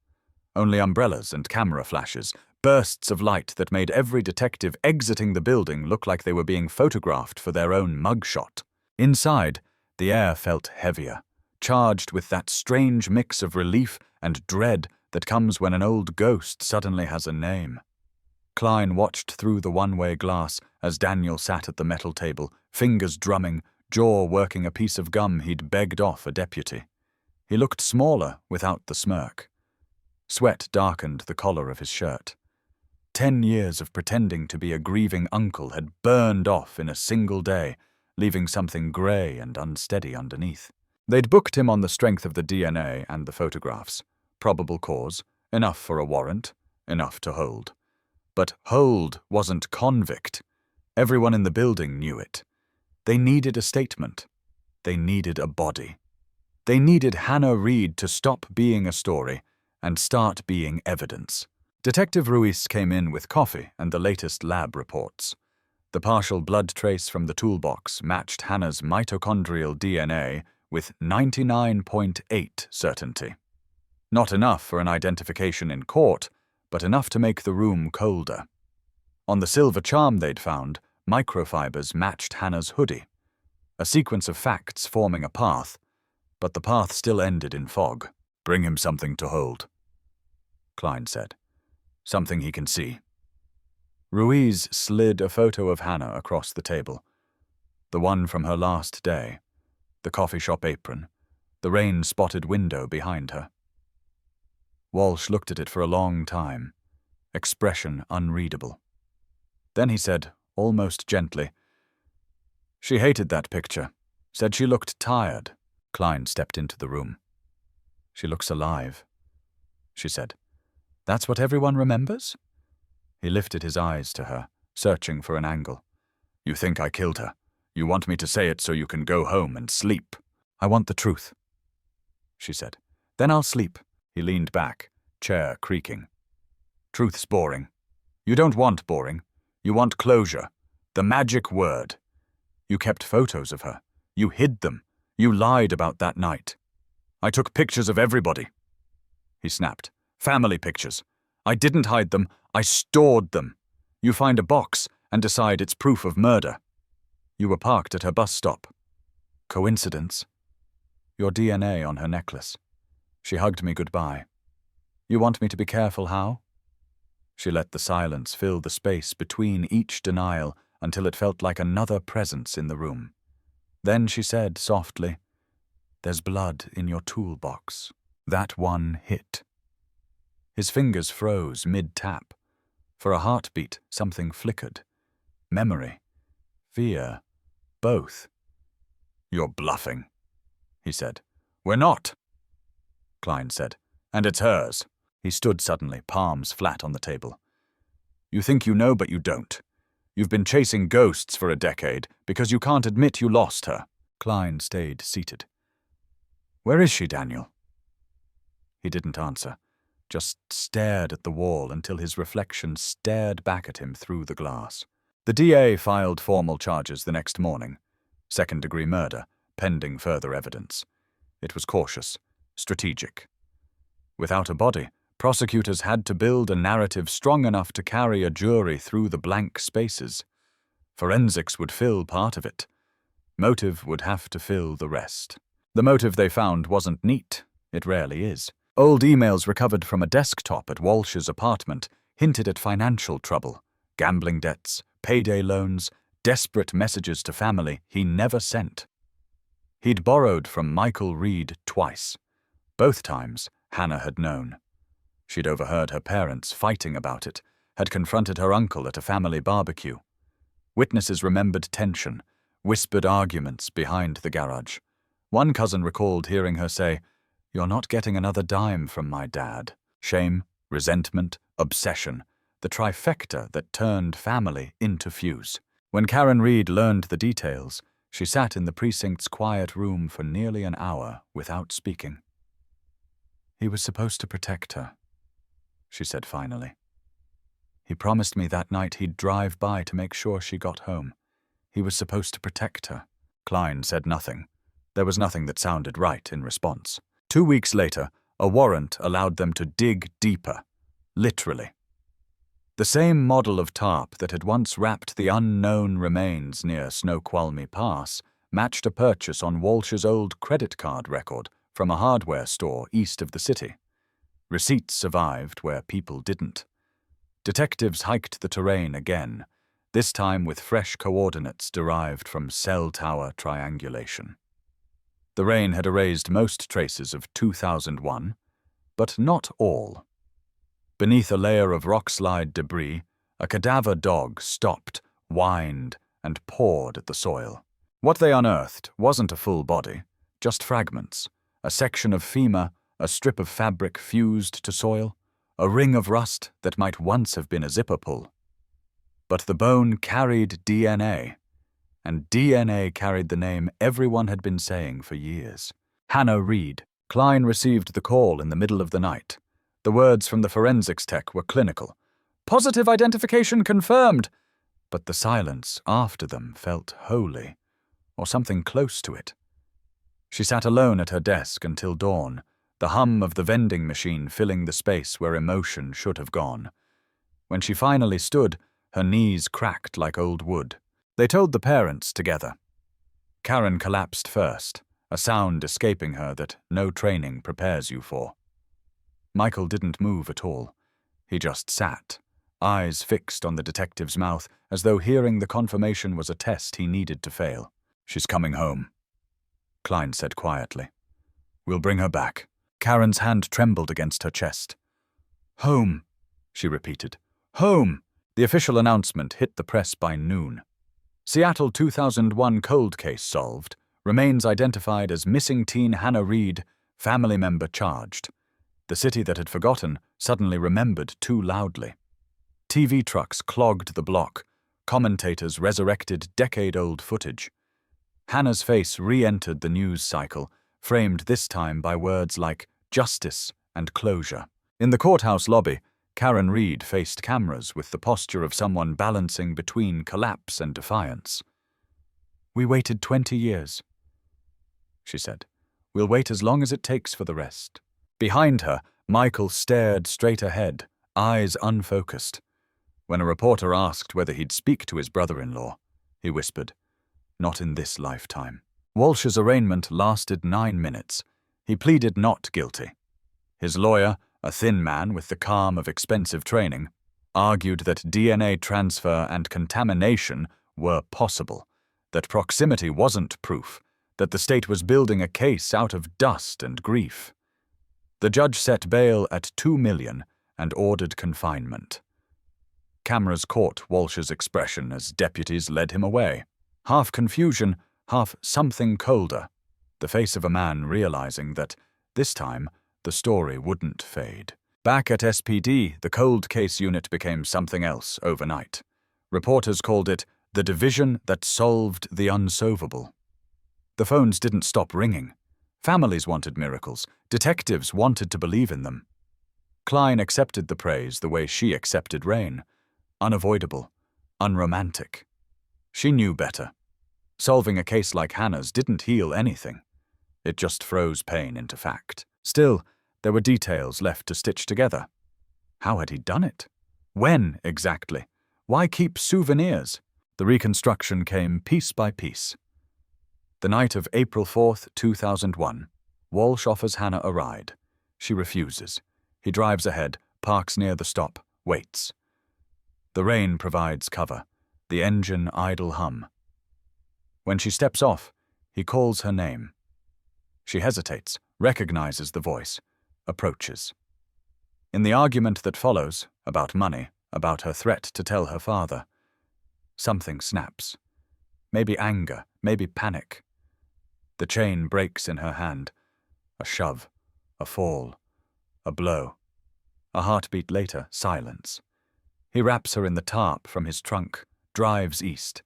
Only umbrellas and camera flashes, bursts of light that made every detective exiting the building look like they were being photographed for their own mugshot. Inside, the air felt heavier, charged with that strange mix of relief and dread that comes when an old ghost suddenly has a name. Klein watched through the one-way glass as Daniel sat at the metal table, fingers drumming, jaw working a piece of gum he'd begged off a deputy. He looked smaller without the smirk. Sweat darkened the collar of his shirt. 10 years of pretending to be a grieving uncle had burned off in a single day, leaving something grey and unsteady underneath. They'd booked him on the strength of the DNA and the photographs. Probable cause, enough for a warrant, enough to hold. But hold wasn't convict. Everyone in the building knew it. They needed a statement. They needed a body. They needed Hannah Reed to stop being a story and start being evidence. Detective Ruiz came in with coffee and the latest lab reports. The partial blood trace from the toolbox matched Hannah's mitochondrial DNA with 99.8 certainty. Not enough for an identification in court, but enough to make the room colder. On the silver charm they'd found, microfibers matched Hannah's hoodie. A sequence of facts forming a path, but the path still ended in fog. Bring him something to hold, Klein said. Something he can see. Ruiz slid a photo of Hannah across the table. The one from her last day, the coffee shop apron, the rain-spotted window behind her. Walsh looked at it for a long time, expression unreadable. Then he said, almost gently, She hated that picture, said she looked tired. Klein stepped into the room. She looks alive, she said. That's what everyone remembers? He lifted his eyes to her, searching for an angle. You think I killed her. You want me to say it so you can go home and sleep. I want the truth, she said. Then I'll sleep. He leaned back, chair creaking. Truth's boring. You don't want boring. You want closure. The magic word. You kept photos of her. You hid them. You lied about that night. I took pictures of everybody, he snapped. Family pictures. I didn't hide them. I stored them. You find a box and decide it's proof of murder. You were parked at her bus stop. Coincidence? Your DNA on her necklace. She hugged me goodbye. You want me to be careful how? She let the silence fill the space between each denial until it felt like another presence in the room. Then she said softly, There's blood in your toolbox. That one hit. His fingers froze mid-tap. For a heartbeat, something flickered. Memory. Fear. Both. "You're bluffing," he said. "We're not," Klein said. "And it's hers." He stood suddenly, palms flat on the table. "You think you know, but you don't. You've been chasing ghosts for a decade because you can't admit you lost her." Klein stayed seated. "Where is she, Daniel?" He didn't answer, just stared at the wall until his reflection stared back at him through the glass. The DA filed formal charges the next morning. Second-degree murder, pending further evidence. It was cautious, strategic. Without a body, prosecutors had to build a narrative strong enough to carry a jury through the blank spaces. Forensics would fill part of it. Motive would have to fill the rest. The motive they found wasn't neat. It rarely is. Old emails recovered from a desktop at Walsh's apartment hinted at financial trouble, gambling debts, payday loans, desperate messages to family he never sent. He'd borrowed from Michael Reed twice. Both times, Hannah had known. She'd overheard her parents fighting about it, had confronted her uncle at a family barbecue. Witnesses remembered tension, whispered arguments behind the garage. One cousin recalled hearing her say, "You're not getting another dime from my dad." Shame, resentment, obsession, the trifecta that turned family into fuse. When Karen Reed learned the details, she sat in the precinct's quiet room for nearly an hour without speaking. "He was supposed to protect her," she said finally. "He promised me that night he'd drive by to make sure she got home. He was supposed to protect her." Klein said nothing. There was nothing that sounded right in response. 2 weeks later, a warrant allowed them to dig deeper, literally. The same model of tarp that had once wrapped the unknown remains near Snoqualmie Pass matched a purchase on Walsh's old credit card record from a hardware store east of the city. Receipts survived where people didn't. Detectives hiked the terrain again, this time with fresh coordinates derived from cell tower triangulation. The rain had erased most traces of 2001, but not all. Beneath a layer of rockslide debris, a cadaver dog stopped, whined, and pawed at the soil. What they unearthed wasn't a full body, just fragments, a section of femur, a strip of fabric fused to soil, a ring of rust that might once have been a zipper pull. But the bone carried DNA, and DNA carried the name everyone had been saying for years. Hannah Reed. Klein received the call in the middle of the night. The words from the forensics tech were clinical. "Positive identification confirmed!" But the silence after them felt holy, or something close to it. She sat alone at her desk until dawn, the hum of the vending machine filling the space where emotion should have gone. When she finally stood, her knees cracked like old wood. They told the parents together. Karen collapsed first, a sound escaping her that no training prepares you for. Michael didn't move at all. He just sat, eyes fixed on the detective's mouth, as though hearing the confirmation was a test he needed to fail. "She's coming home," Klein said quietly. "We'll bring her back." Karen's hand trembled against her chest. "Home," she repeated. "Home." The official announcement hit the press by noon. Seattle 2001 cold case solved. Remains identified as missing teen Hannah Reed, family member charged. The city that had forgotten suddenly remembered too loudly. TV trucks clogged the block. Commentators resurrected decade-old footage. Hannah's face re-entered the news cycle, framed this time by words like justice and closure. In the courthouse lobby, Karen Reed faced cameras with the posture of someone balancing between collapse and defiance. "We waited 20 years," she said. "We'll wait as long as it takes for the rest." Behind her, Michael stared straight ahead, eyes unfocused. When a reporter asked whether he'd speak to his brother-in-law, he whispered, "Not in this lifetime." Walsh's arraignment lasted 9 minutes. He pleaded not guilty. His lawyer, a thin man with the calm of expensive training, argued that DNA transfer and contamination were possible, that proximity wasn't proof, that the state was building a case out of dust and grief. The judge set bail at $2 million and ordered confinement. Cameras caught Walsh's expression as deputies led him away. Half confusion, half something colder. The face of a man realizing that, this time, the story wouldn't fade. Back at SPD, the cold case unit became something else overnight. Reporters called it the division that solved the unsolvable. The phones didn't stop ringing. Families wanted miracles. Detectives wanted to believe in them. Klein accepted the praise the way she accepted rain. Unavoidable, unromantic. She knew better. Solving a case like Hannah's didn't heal anything. It just froze pain into fact. Still, there were details left to stitch together. How had he done it? When, exactly? Why keep souvenirs? The reconstruction came piece by piece. The night of April 4th, 2001, Walsh offers Hannah a ride. She refuses. He drives ahead, parks near the stop, waits. The rain provides cover, the engine idle hum. When she steps off, he calls her name. She hesitates, recognizes the voice, approaches. In the argument that follows, about money, about her threat to tell her father, something snaps. Maybe anger, maybe panic. The chain breaks in her hand. A shove, a fall, a blow. A heartbeat later, silence. He wraps her in the tarp from his trunk, drives east,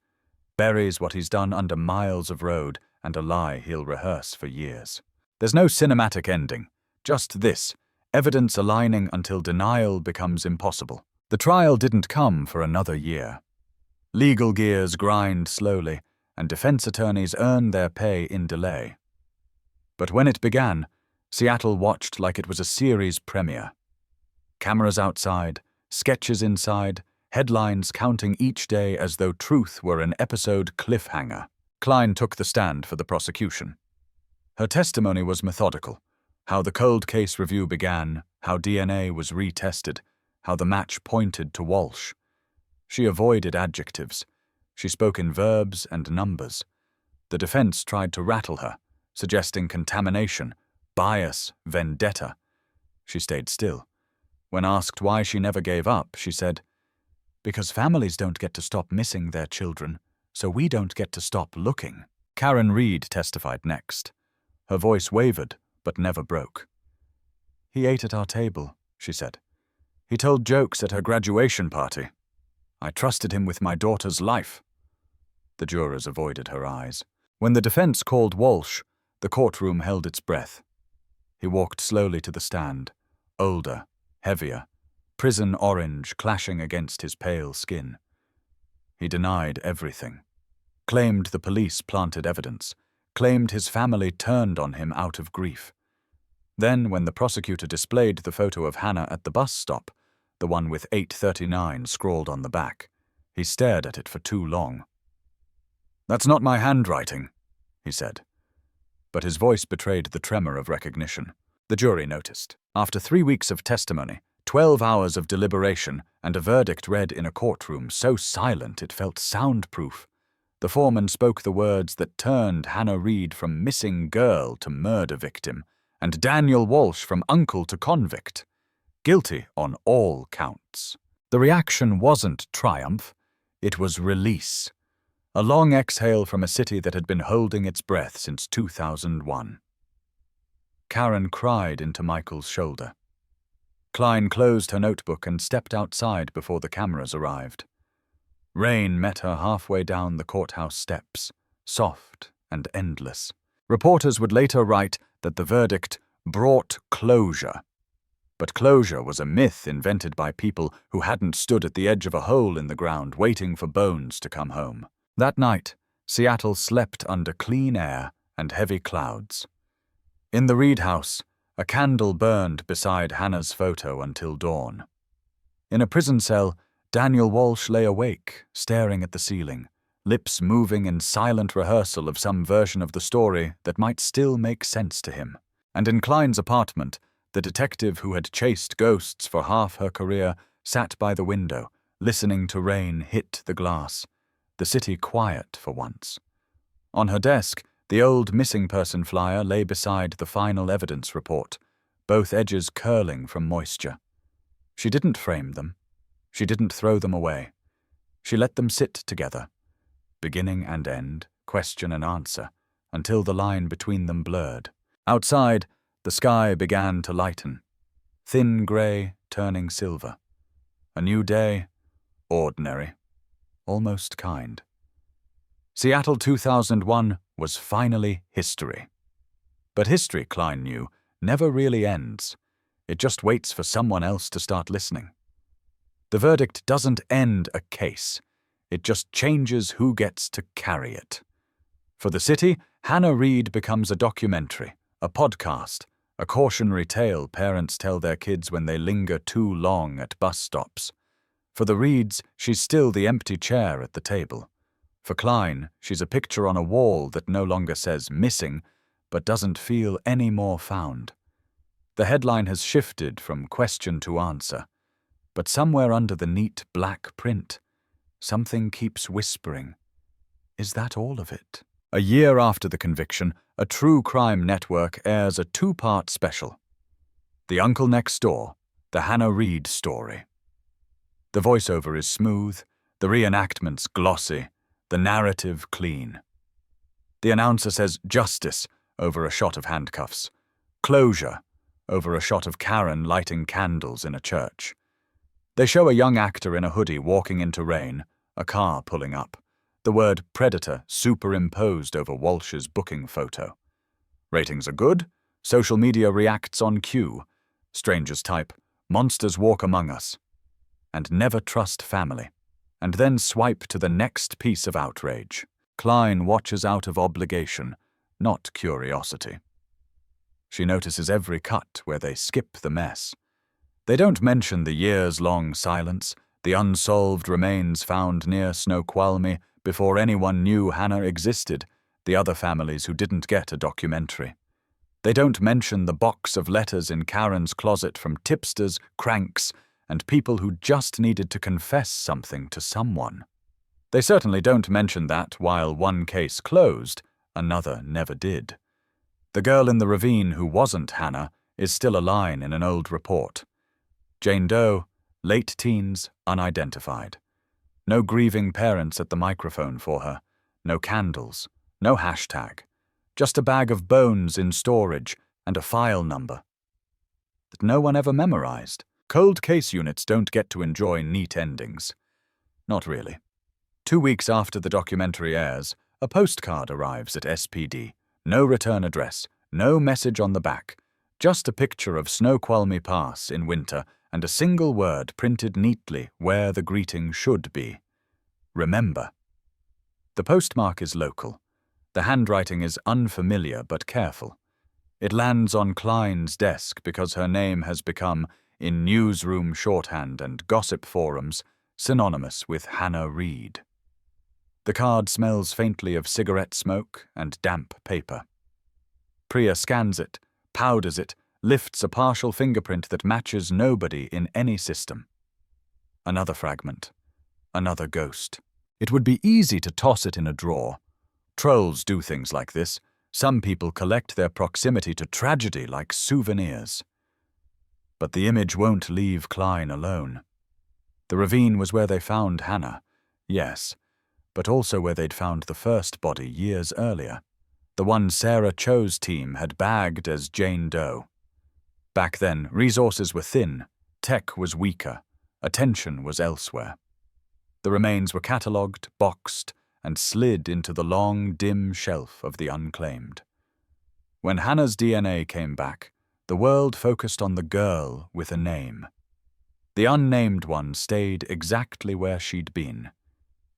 buries what he's done under miles of road and a lie he'll rehearse for years. There's no cinematic ending, just this, evidence aligning until denial becomes impossible. The trial didn't come for another year. Legal gears grind slowly, and defense attorneys earn their pay in delay. But when it began, Seattle watched like it was a series premiere. Cameras outside, sketches inside, headlines counting each day as though truth were an episode cliffhanger. Klein took the stand for the prosecution. Her testimony was methodical. How the cold case review began, how DNA was retested, how the match pointed to Walsh. She avoided adjectives. She spoke in verbs and numbers. The defense tried to rattle her, suggesting contamination, bias, vendetta. She stayed still. When asked why she never gave up, she said, "Because families don't get to stop missing their children, so we don't get to stop looking." Karen Reed testified next. Her voice wavered, but never broke. "He ate at our table," she said. "He told jokes at her graduation party. I trusted him with my daughter's life." The jurors avoided her eyes. When the defense called Walsh, the courtroom held its breath. He walked slowly to the stand, older, heavier, prison orange clashing against his pale skin. He denied everything. Claimed the police planted evidence. Claimed his family turned on him out of grief. Then, when the prosecutor displayed the photo of Hannah at the bus stop, the one with 839 scrawled on the back, he stared at it for too long. "That's not my handwriting," he said. But his voice betrayed the tremor of recognition. The jury noticed. After 3 weeks of testimony, 12 hours of deliberation, and a verdict read in a courtroom so silent it felt soundproof, the foreman spoke the words that turned Hannah Reed from missing girl to murder victim, and Daniel Walsh from uncle to convict. Guilty on all counts. The reaction wasn't triumph, it was release. A long exhale from a city that had been holding its breath since 2001. Karen cried into Michael's shoulder. Klein closed her notebook and stepped outside before the cameras arrived. Rain met her halfway down the courthouse steps, soft and endless. Reporters would later write that the verdict brought closure. But closure was a myth invented by people who hadn't stood at the edge of a hole in the ground waiting for bones to come home. That night, Seattle slept under clean air and heavy clouds. In the Reed house, a candle burned beside Hannah's photo until dawn. In a prison cell, Daniel Walsh lay awake, staring at the ceiling, lips moving in silent rehearsal of some version of the story that might still make sense to him. And in Klein's apartment, the detective who had chased ghosts for half her career sat by the window, listening to rain hit the glass, the city quiet for once. On her desk, the old missing person flyer lay beside the final evidence report, both edges curling from moisture. She didn't frame them. She didn't throw them away. She let them sit together, beginning and end, question and answer, until the line between them blurred. Outside, the sky began to lighten, thin grey turning silver. A new day, ordinary, almost kind. Seattle 2001 was finally history. But history, Klein knew, never really ends. It just waits for someone else to start listening. The verdict doesn't end a case. It just changes who gets to carry it. For the city, Hannah Reid becomes a documentary, a podcast, a cautionary tale parents tell their kids when they linger too long at bus stops. For the Reids, she's still the empty chair at the table. For Klein, she's a picture on a wall that no longer says missing, but doesn't feel any more found. The headline has shifted from question to answer, but somewhere under the neat black print, something keeps whispering. Is that all of it? A year after the conviction, a true crime network airs a 2-part special. The Uncle Next Door, the Hannah Reid story. The voiceover is smooth, the reenactments glossy, the narrative clean. The announcer says justice over a shot of handcuffs, closure over a shot of Karen lighting candles in a church. They show a young actor in a hoodie walking into rain, a car pulling up, the word predator superimposed over Walsh's booking photo. Ratings are good, social media reacts on cue. Strangers type, monsters walk among us, and never trust family, and then swipe to the next piece of outrage. Klein watches out of obligation, not curiosity. She notices every cut where they skip the mess. They don't mention the years-long silence, the unsolved remains found near Snoqualmie before anyone knew Hannah existed, the other families who didn't get a documentary. They don't mention the box of letters in Karen's closet from tipsters, cranks, and people who just needed to confess something to someone. They certainly don't mention that while one case closed, another never did. The girl in the ravine who wasn't Hannah is still a line in an old report. Jane Doe, late teens, unidentified. No grieving parents at the microphone for her. No candles. No hashtag. Just a bag of bones in storage and a file number that no one ever memorized. Cold case units don't get to enjoy neat endings. Not really. 2 weeks after the documentary airs, a postcard arrives at SPD. No return address, no message on the back, just a picture of Snoqualmie Pass in winter and a single word printed neatly where the greeting should be. Remember. The postmark is local. The handwriting is unfamiliar but careful. It lands on Klein's desk because her name has become, in newsroom shorthand and gossip forums, synonymous with Hannah Reid. The card smells faintly of cigarette smoke and damp paper. Priya scans it, powders it, lifts a partial fingerprint that matches nobody in any system. Another fragment. Another ghost. It would be easy to toss it in a drawer. Trolls do things like this. Some people collect their proximity to tragedy like souvenirs. But the image won't leave Klein alone. The ravine was where they found Hannah, yes, but also where they'd found the first body years earlier. The one Sarah Cho's team had bagged as Jane Doe. Back then, resources were thin, tech was weaker, attention was elsewhere. The remains were catalogued, boxed, and slid into the long, dim shelf of the unclaimed. When Hannah's DNA came back, the world focused on the girl with a name. The unnamed one stayed exactly where she'd been,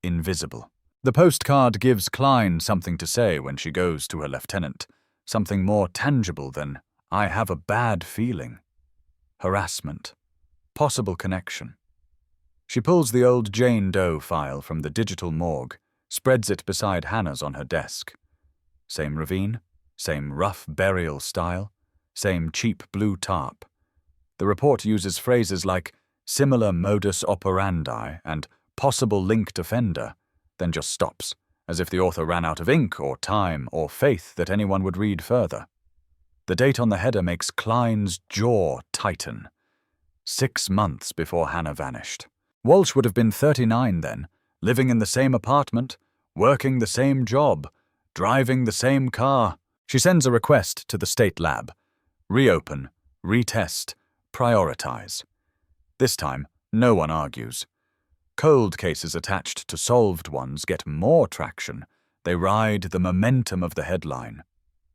invisible. The postcard gives Klein something to say when she goes to her lieutenant, something more tangible than, "I have a bad feeling." Harassment. Possible connection. She pulls the old Jane Doe file from the digital morgue, spreads it beside Hannah's on her desk. Same ravine, same rough burial style, same cheap blue tarp. The report uses phrases like similar modus operandi and possible linked offender, then just stops, as if the author ran out of ink or time or faith that anyone would read further. The date on the header makes Klein's jaw tighten. 6 months before Hannah vanished. Walsh would have been 39 then, living in the same apartment, working the same job, driving the same car. She sends a request to the state lab. Reopen, retest, prioritize. This time, no one argues. Cold cases attached to solved ones get more traction. They ride the momentum of the headline.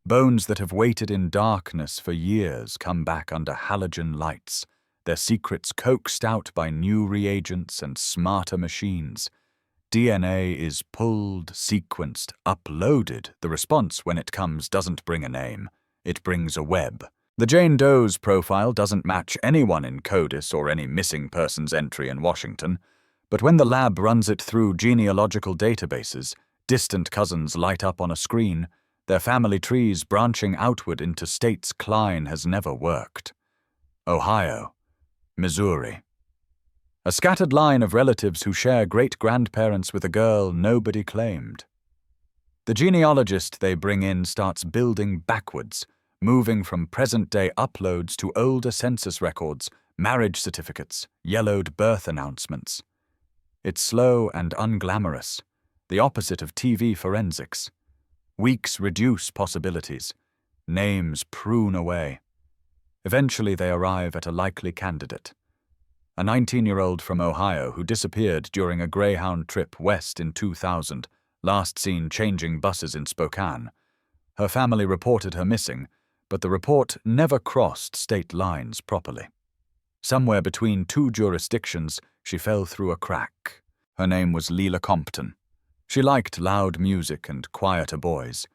Bones that have waited in darkness for years come back under halogen lights, their secrets coaxed out by new reagents and smarter machines. DNA is pulled, sequenced, uploaded. The response when it comes doesn't bring a name. It brings a web. The Jane Doe's profile doesn't match anyone in CODIS or any missing persons entry in Washington. But when the lab runs it through genealogical databases, distant cousins light up on a screen, their family trees branching outward into states Klein has never worked. Ohio, Missouri. A scattered line of relatives who share great-grandparents with a girl nobody claimed. The genealogist they bring in starts building backwards, moving from present-day uploads to older census records, marriage certificates, yellowed birth announcements. It's slow and unglamorous, the opposite of TV forensics. Weeks reduce possibilities. Names prune away. Eventually they arrive at a likely candidate. A 19-year-old from Ohio who disappeared during a Greyhound trip west in 2000, last seen changing buses in Spokane. Her family reported her missing, but the report never crossed state lines properly. Somewhere between two jurisdictions, she fell through a crack. Her name was Leela Compton. She liked loud music and quieter boys.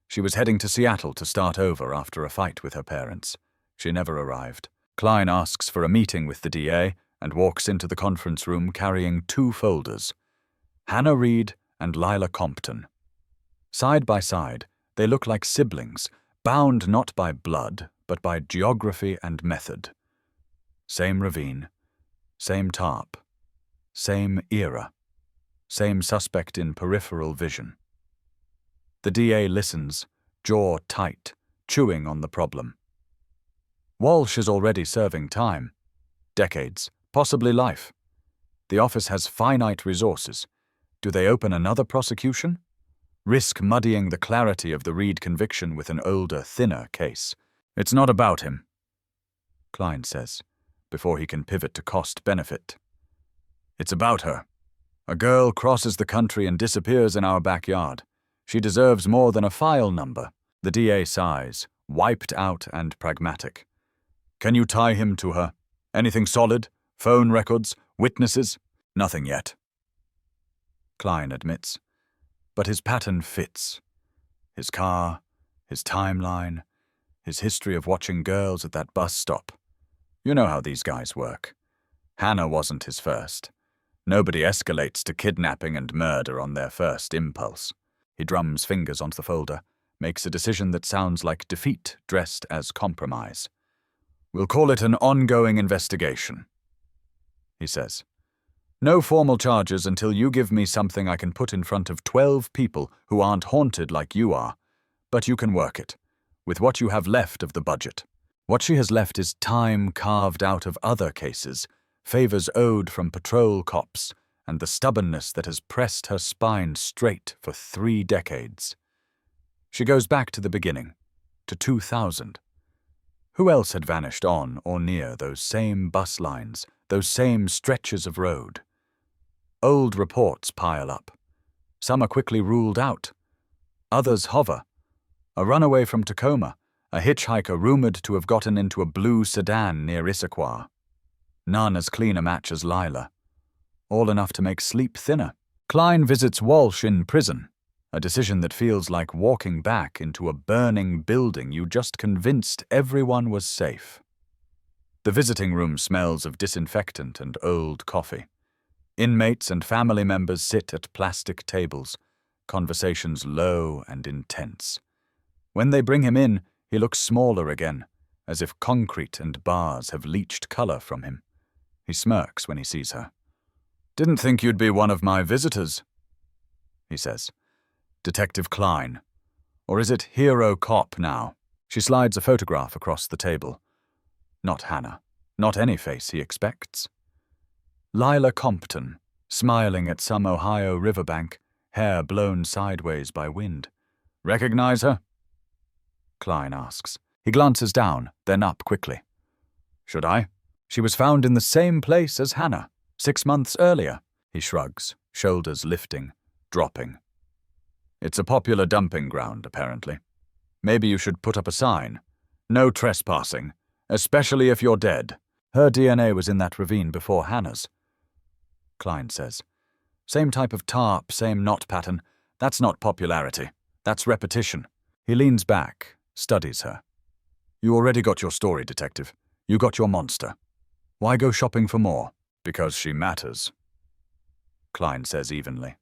She was heading to Seattle to start over after a fight with her parents. She never arrived. Klein asks for a meeting with the DA and walks into the conference room carrying 2 folders. Hannah Reed and Lila Compton. Side by side, they look like siblings, bound not by blood, but by geography and method. Same ravine, same tarp, same era, same suspect in peripheral vision. The DA listens, jaw tight, chewing on the problem. Walsh is already serving time. Decades, possibly life. The office has finite resources. Do they open another prosecution? Risk muddying the clarity of the Reed conviction with an older, thinner case. It's not about him, Klein says, before he can pivot to cost-benefit. It's about her. A girl crosses the country and disappears in our backyard. She deserves more than a file number. The DA sighs, wiped out and pragmatic. Can you tie him to her? Anything solid? Phone records? Witnesses? Nothing yet. Klein admits. But his pattern fits. His car, his timeline, his history of watching girls at that bus stop. You know how these guys work. Hannah wasn't his first. Nobody escalates to kidnapping and murder on their first impulse. He drums fingers onto the folder, makes a decision that sounds like defeat dressed as compromise. We'll call it an ongoing investigation, he says. No formal charges until you give me something I can put in front of 12 people who aren't haunted like you are. But you can work it, with what you have left of the budget. What she has left is time carved out of other cases, favors owed from patrol cops, and the stubbornness that has pressed her spine straight for 3 decades. She goes back to the beginning, to 2000. Who else had vanished on or near those same bus lines, those same stretches of road? Old reports pile up. Some are quickly ruled out. Others hover. A runaway from Tacoma, a hitchhiker rumored to have gotten into a blue sedan near Issaquah. None as clean a match as Lila. All enough to make sleep thinner. Klein visits Walsh in prison, a decision that feels like walking back into a burning building you just convinced everyone was safe. The visiting room smells of disinfectant and old coffee. Inmates and family members sit at plastic tables, conversations low and intense. When they bring him in, he looks smaller again, as if concrete and bars have leached color from him. He smirks when he sees her. Didn't think you'd be one of my visitors, he says. Detective Klein. Or is it Hero Cop now? She slides a photograph across the table. Not Hannah. Not any face he expects. Lila Compton, smiling at some Ohio riverbank, hair blown sideways by wind. Recognize her? Klein asks. He glances down, then up quickly. Should I? She was found in the same place as Hannah, 6 months earlier. He shrugs, shoulders lifting, dropping. It's a popular dumping ground, apparently. Maybe you should put up a sign. No trespassing, especially if you're dead. Her DNA was in that ravine before Hannah's. Klein says. Same type of tarp, same knot pattern. That's not popularity. That's repetition. He leans back, studies her. You already got your story, detective. You got your monster. Why go shopping for more? Because she matters. Klein says evenly.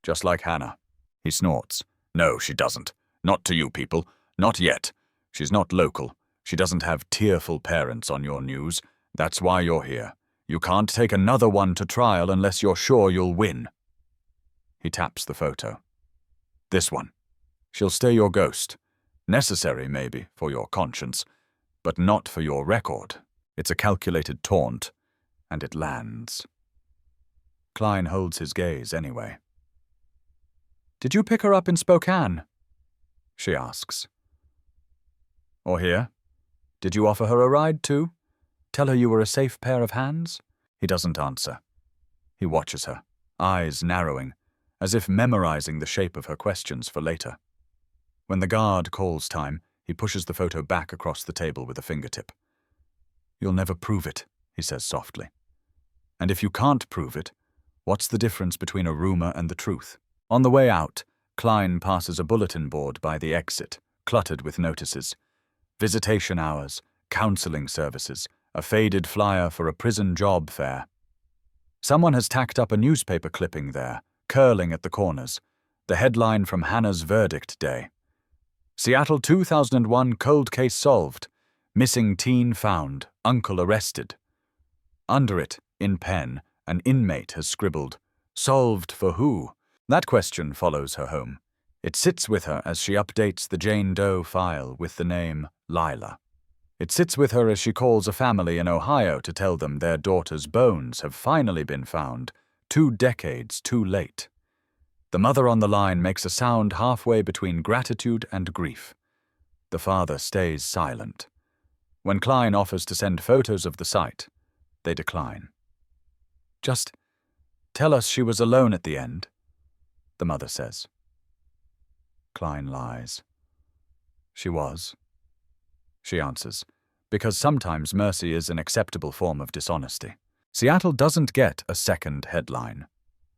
Just like Hannah. He snorts. No, she doesn't. Not to you people. Not yet. She's not local. She doesn't have tearful parents on your news. That's why you're here. You can't take another one to trial unless you're sure you'll win. He taps the photo. This one. She'll stay your ghost. Necessary, maybe, for your conscience, but not for your record. It's a calculated taunt, and it lands. Klein holds his gaze anyway. Did you pick her up in Spokane? She asks. Or here? Did you offer her a ride too? Tell her you were a safe pair of hands? He doesn't answer. He watches her, eyes narrowing, as if memorizing the shape of her questions for later. When the guard calls time, he pushes the photo back across the table with a fingertip. You'll never prove it, he says softly. And if you can't prove it, what's the difference between a rumor and the truth? On the way out, Klein passes a bulletin board by the exit, cluttered with notices. Visitation hours, counseling services, a faded flyer for a prison job fair. Someone has tacked up a newspaper clipping there, curling at the corners, the headline from Hannah's verdict day. Seattle 2001 cold case solved. Missing teen found, uncle arrested. Under it, in pen, an inmate has scribbled, solved for who? That question follows her home. It sits with her as she updates the Jane Doe file with the name Lila. It sits with her as she calls a family in Ohio to tell them their daughter's bones have finally been found, 2 decades too late. The mother on the line makes a sound halfway between gratitude and grief. The father stays silent. When Klein offers to send photos of the site, they decline. Just tell us she was alone at the end, the mother says. Klein lies. She was. She answers, because sometimes mercy is an acceptable form of dishonesty. Seattle doesn't get a second headline.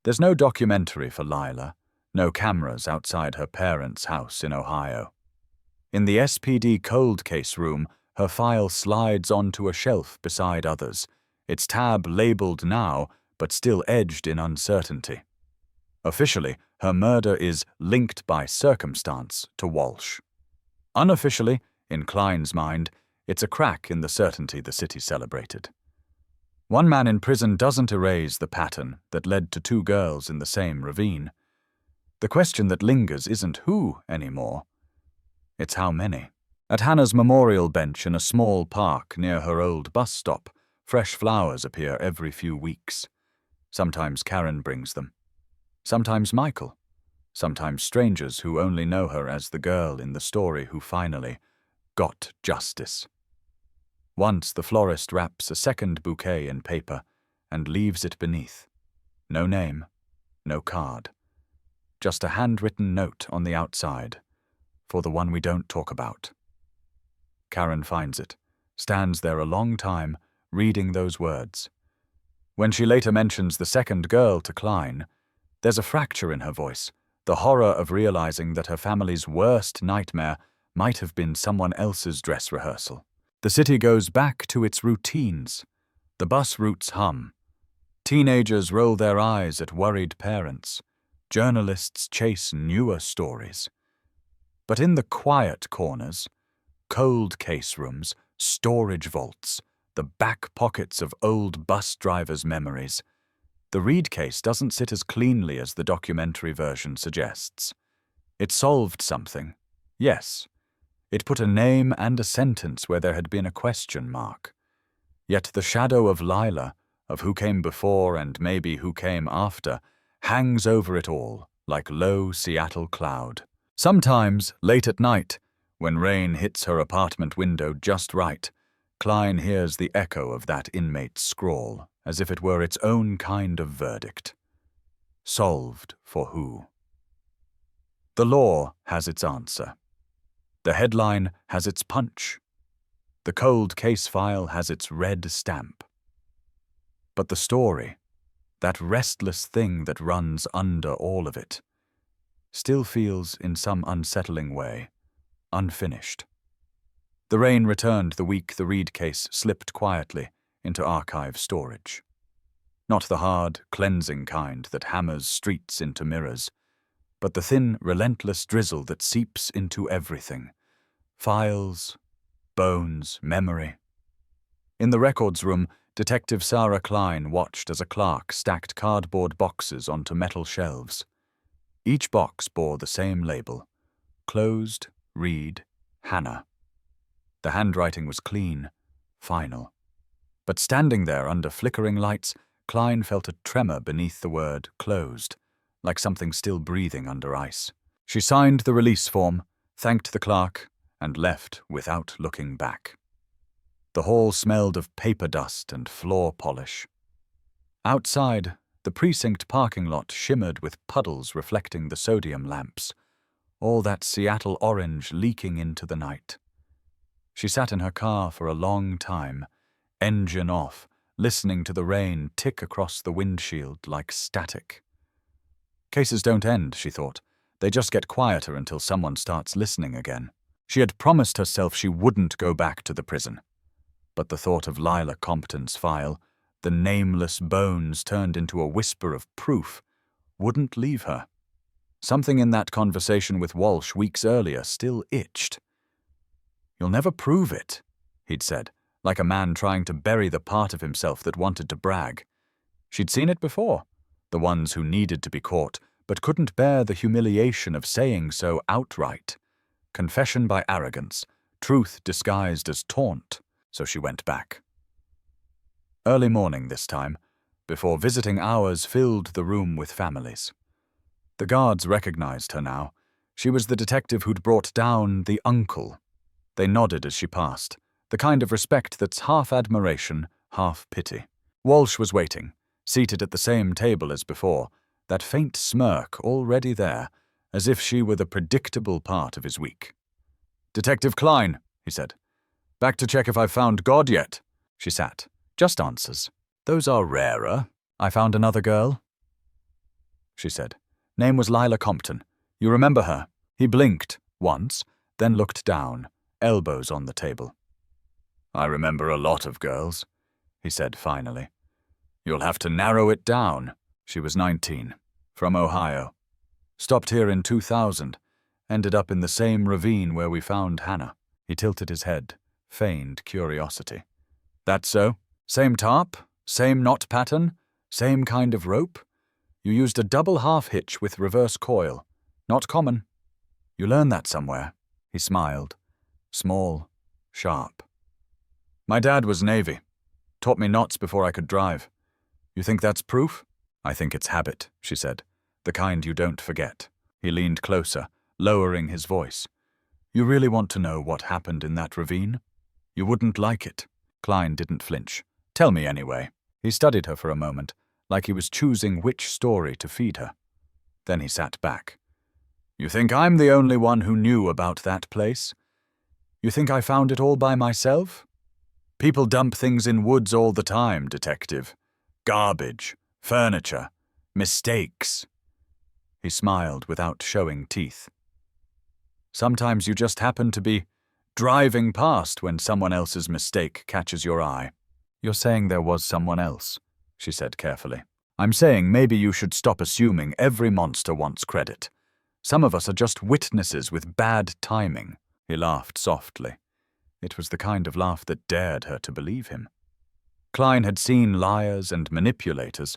There's no documentary for Lila, no cameras outside her parents' house in Ohio. In the SPD cold case room, her file slides onto a shelf beside others, its tab labeled now, but still edged in uncertainty. Officially, her murder is linked by circumstance to Walsh. Unofficially, in Klein's mind, it's a crack in the certainty the city celebrated. One man in prison doesn't erase the pattern that led to 2 girls in the same ravine. The question that lingers isn't who anymore. It's how many. At Hannah's memorial bench in a small park near her old bus stop, fresh flowers appear every few weeks. Sometimes Karen brings them. Sometimes Michael. Sometimes strangers who only know her as the girl in the story who finally got justice. Once the florist wraps a second bouquet in paper and leaves it beneath. No name, no card. Just a handwritten note on the outside, for the one we don't talk about. Karen finds it, stands there a long time, reading those words. When she later mentions the second girl to Klein, there's a fracture in her voice, the horror of realizing that her family's worst nightmare might have been someone else's dress rehearsal. The city goes back to its routines. The bus routes hum. Teenagers roll their eyes at worried parents. Journalists chase newer stories. But in the quiet corners, cold case rooms, storage vaults, the back pockets of old bus drivers' memories, the Reed case doesn't sit as cleanly as the documentary version suggests. It solved something, yes. It put a name and a sentence where there had been a question mark. Yet the shadow of Lila, of who came before and maybe who came after, hangs over it all like low Seattle cloud. Sometimes, late at night, when rain hits her apartment window just right, Klein hears the echo of that inmate's scrawl, as if it were its own kind of verdict. Solved for who? The law has its answer. The headline has its punch. The cold case file has its red stamp. But the story, that restless thing that runs under all of it, still feels, in some unsettling way, unfinished. The rain returned the week the Reed case slipped quietly into archive storage. Not the hard, cleansing kind that hammers streets into mirrors, but the thin, relentless drizzle that seeps into everything. Files, bones, memory. In the records room, Detective Sarah Klein watched as a clerk stacked cardboard boxes onto metal shelves. Each box bore the same label: Closed, Reed, Hannah. The handwriting was clean, final. But standing there under flickering lights, Klein felt a tremor beneath the word closed, like something still breathing under ice. She signed the release form, thanked the clerk, and left without looking back. The hall smelled of paper dust and floor polish. Outside, the precinct parking lot shimmered with puddles reflecting the sodium lamps, all that Seattle orange leaking into the night. She sat in her car for a long time, engine off, listening to the rain tick across the windshield like static. Cases don't end, she thought. They just get quieter until someone starts listening again. She had promised herself she wouldn't go back to the prison. But the thought of Lila Compton's file, the nameless bones turned into a whisper of proof, wouldn't leave her. Something in that conversation with Walsh weeks earlier still itched. "You'll never prove it," he'd said, like a man trying to bury the part of himself that wanted to brag. She'd seen it before, the ones who needed to be caught, but couldn't bear the humiliation of saying so outright. Confession by arrogance, truth disguised as taunt, so she went back. Early morning this time, before visiting hours filled the room with families. The guards recognized her now. She was the detective who'd brought down the uncle. They nodded as she passed, the kind of respect that's half admiration, half pity. Walsh was waiting, seated at the same table as before, that faint smirk already there, as if she were the predictable part of his week. "Detective Klein," he said. "Back to check if I've found God yet." She sat. "Just answers. Those are rarer. I found another girl," she said. "Name was Lila Compton. You remember her?" He blinked once, then looked down, elbows on the table. "I remember a lot of girls," he said finally. "You'll have to narrow it down." She was 19, from Ohio. Stopped here in 2000, ended up in the same ravine where we found Hannah. He tilted his head, feigned curiosity. "That so? Same tarp? Same knot pattern? Same kind of rope? You used a double half hitch with reverse coil. Not common. You learned that somewhere." He smiled. Small, sharp. "My dad was Navy. Taught me knots before I could drive. You think that's proof?" "I think it's habit," she said. "The kind you don't forget." He leaned closer, lowering his voice. "You really want to know what happened in that ravine? You wouldn't like it." Klein didn't flinch. "Tell me anyway." He studied her for a moment, like he was choosing which story to feed her. Then he sat back. "You think I'm the only one who knew about that place? You think I found it all by myself? People dump things in woods all the time, detective. Garbage, furniture, mistakes." He smiled without showing teeth. "Sometimes you just happen to be driving past when someone else's mistake catches your eye." "You're saying there was someone else," she said carefully. "I'm saying maybe you should stop assuming every monster wants credit. Some of us are just witnesses with bad timing." He laughed softly. It was the kind of laugh that dared her to believe him. Klein had seen liars and manipulators,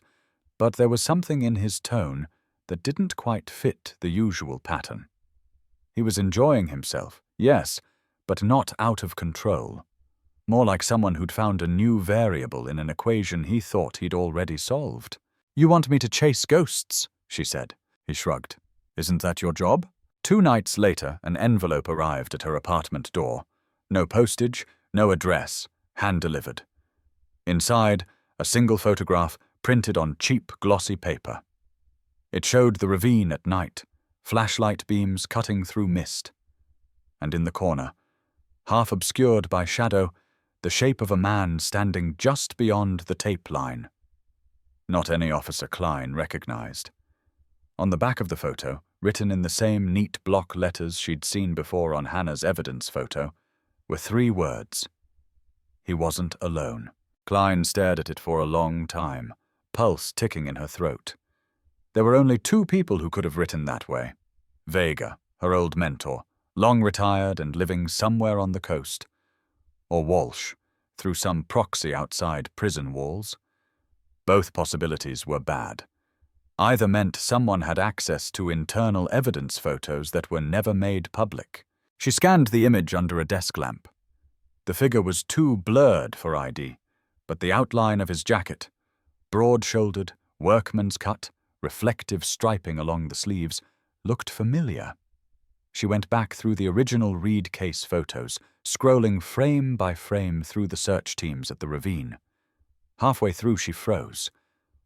but there was something in his tone that didn't quite fit the usual pattern. He was enjoying himself, yes, but not out of control. more like someone who'd found a new variable in an equation he thought he'd already solved. "You want me to chase ghosts?" she said. He shrugged. "Isn't that your job?" 2 nights later, an envelope arrived at her apartment door. No postage, no address, hand-delivered. Inside, a single photograph printed on cheap, glossy paper. It showed the ravine at night, flashlight beams cutting through mist. And in the corner, half obscured by shadow, the shape of a man standing just beyond the tape line. Not any Officer Klein recognized. On the back of the photo, written in the same neat block letters she'd seen before on Hannah's evidence photo, were 3 words. He wasn't alone. Klein stared at it for a long time, pulse ticking in her throat. There were only 2 people who could have written that way. Vega, her old mentor, long retired and living somewhere on the coast. Or Walsh, through some proxy outside prison walls. Both possibilities were bad. Either meant someone had access to internal evidence photos that were never made public. She scanned the image under a desk lamp. The figure was too blurred for ID, but the outline of his jacket, broad-shouldered, workman's cut, reflective striping along the sleeves, looked familiar. She went back through the original Reed case photos, scrolling frame by frame through the search teams at the ravine. Halfway through, she froze.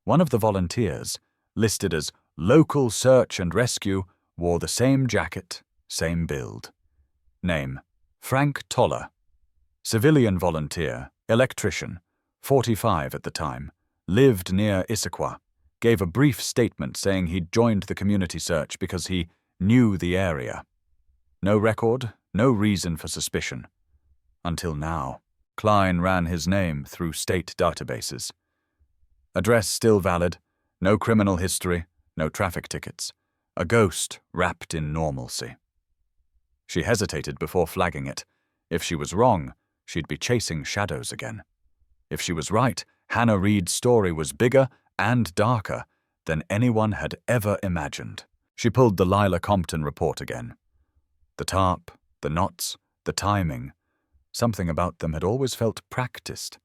One of the volunteers, listed as Local Search and Rescue, wore the same jacket, same build. Name: Frank Toller. Civilian volunteer, electrician, 45 at the time, lived near Issaquah. Gave a brief statement saying he'd joined the community search because he knew the area. No record, no reason for suspicion. Until now. Klein ran his name through state databases. Address still valid, no criminal history, no traffic tickets. A ghost wrapped in normalcy. She hesitated before flagging it. If she was wrong, she'd be chasing shadows again. If she was right, Hannah Reed's story was bigger and darker than anyone had ever imagined. She pulled the Lila Compton report again. The tarp, the knots, the timing. Something about them had always felt practiced,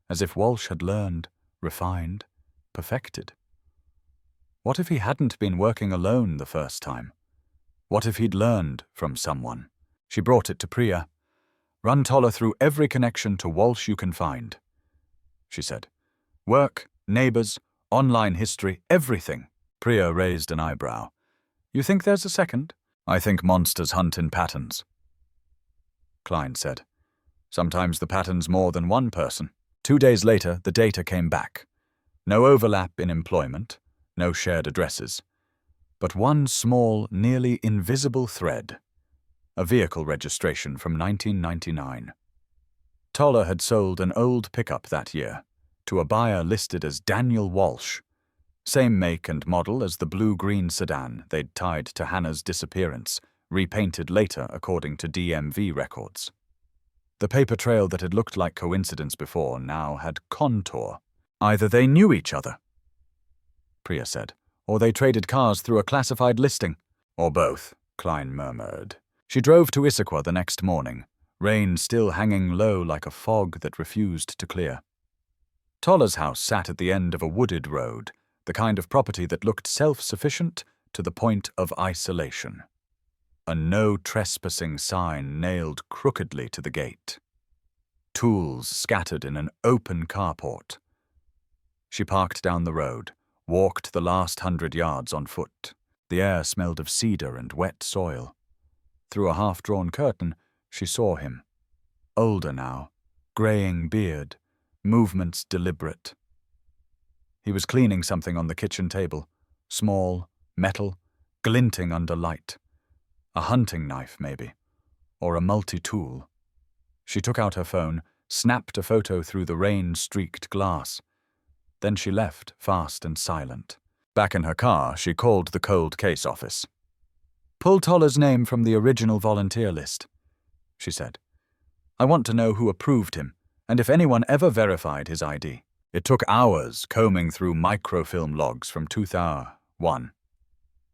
as if Walsh had learned, refined, perfected. What if he hadn't been working alone the first time? What if he'd learned from someone? She brought it to Priya. "Run Toller through every connection to Walsh you can find," she said. "Work, neighbors, online history, everything." Priya raised an eyebrow. "You think there's a second?" "I think monsters hunt in patterns," Klein said. "Sometimes the pattern's more than one person." 2 days later, the data came back. No overlap in employment, no shared addresses, but one small, nearly invisible thread. A vehicle registration from 1999. Toller had sold an old pickup that year to a buyer listed as Daniel Walsh, same make and model as the blue-green sedan they'd tied to Hannah's disappearance, repainted later according to DMV records. The paper trail that had looked like coincidence before now had contour. Either they knew each other, Priya said, or they traded cars through a classified listing. Or both, Klein murmured. She drove to Issaquah the next morning, rain still hanging low like a fog that refused to clear. Toller's house sat at the end of a wooded road, the kind of property that looked self-sufficient to the point of isolation. A no trespassing sign nailed crookedly to the gate. Tools scattered in an open carport. She parked down the road, walked the last 100 yards on foot. The air smelled of cedar and wet soil. Through a half-drawn curtain, she saw him. Older now, graying beard, movements deliberate. He was cleaning something on the kitchen table, small, metal, glinting under light. A hunting knife, maybe, or a multi-tool. She took out her phone, snapped a photo through the rain-streaked glass. Then she left, fast and silent. Back in her car, she called the cold case office. "Pull Toller's name from the original volunteer list," she said. "I want to know who approved him, and if anyone ever verified his ID." It took hours combing through microfilm logs from 2001.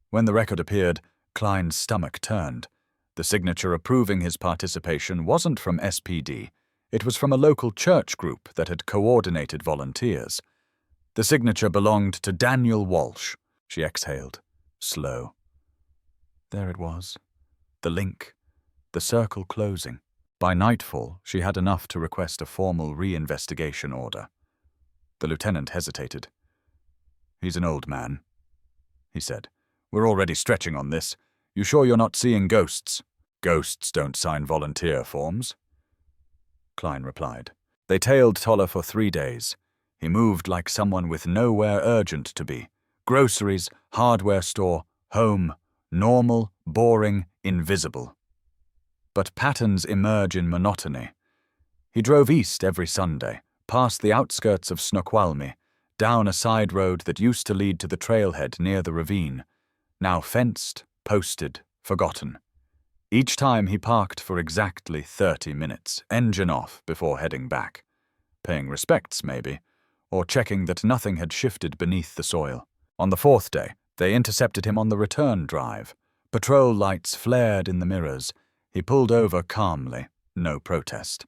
When the record appeared, Klein's stomach turned. The signature approving his participation wasn't from SPD. It was from a local church group that had coordinated volunteers. The signature belonged to Daniel Walsh. She exhaled, slow. There it was. The link. The circle closing. By nightfall, she had enough to request a formal re-investigation order. The lieutenant hesitated. "He's an old man," he said. "We're already stretching on this. You sure you're not seeing ghosts?" "Ghosts don't sign volunteer forms," Klein replied. They tailed Toller for 3 days. He moved like someone with nowhere urgent to be. Groceries, hardware store, home, normal, boring, invisible. But patterns emerge in monotony. He drove east every Sunday, past the outskirts of Snoqualmie, down a side road that used to lead to the trailhead near the ravine, now fenced, posted, forgotten. Each time he parked for exactly 30 minutes, engine off before heading back. Paying respects, maybe, or checking that nothing had shifted beneath the soil. On the 4th day, they intercepted him on the return drive. Patrol lights flared in the mirrors. He pulled over calmly, no protest.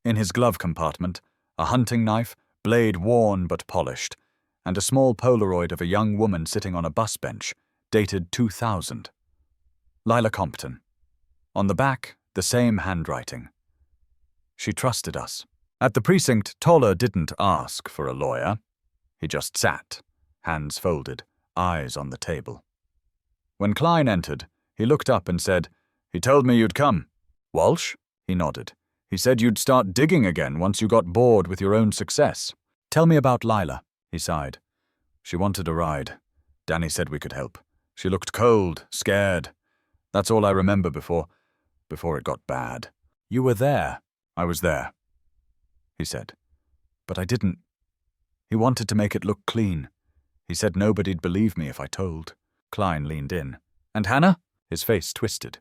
In his glove compartment, a hunting knife, blade worn but polished, and a small Polaroid of a young woman sitting on a bus bench, dated 2000. Lila Compton. On the back, the same handwriting. She trusted us. At the precinct, Toller didn't ask for a lawyer. He just sat, hands folded, eyes on the table. When Klein entered, he looked up and said, "He told me you'd come." "Walsh?" He nodded. "He said you'd start digging again once you got bored with your own success." "Tell me about Lila," he sighed. "She wanted a ride. Danny said we could help. She looked cold, scared. That's all I remember before it got bad." "You were there." "I was there," he said. "But I didn't." He wanted to make it look clean. He said nobody'd believe me if I told. Klein leaned in. "And Hannah?" His face twisted.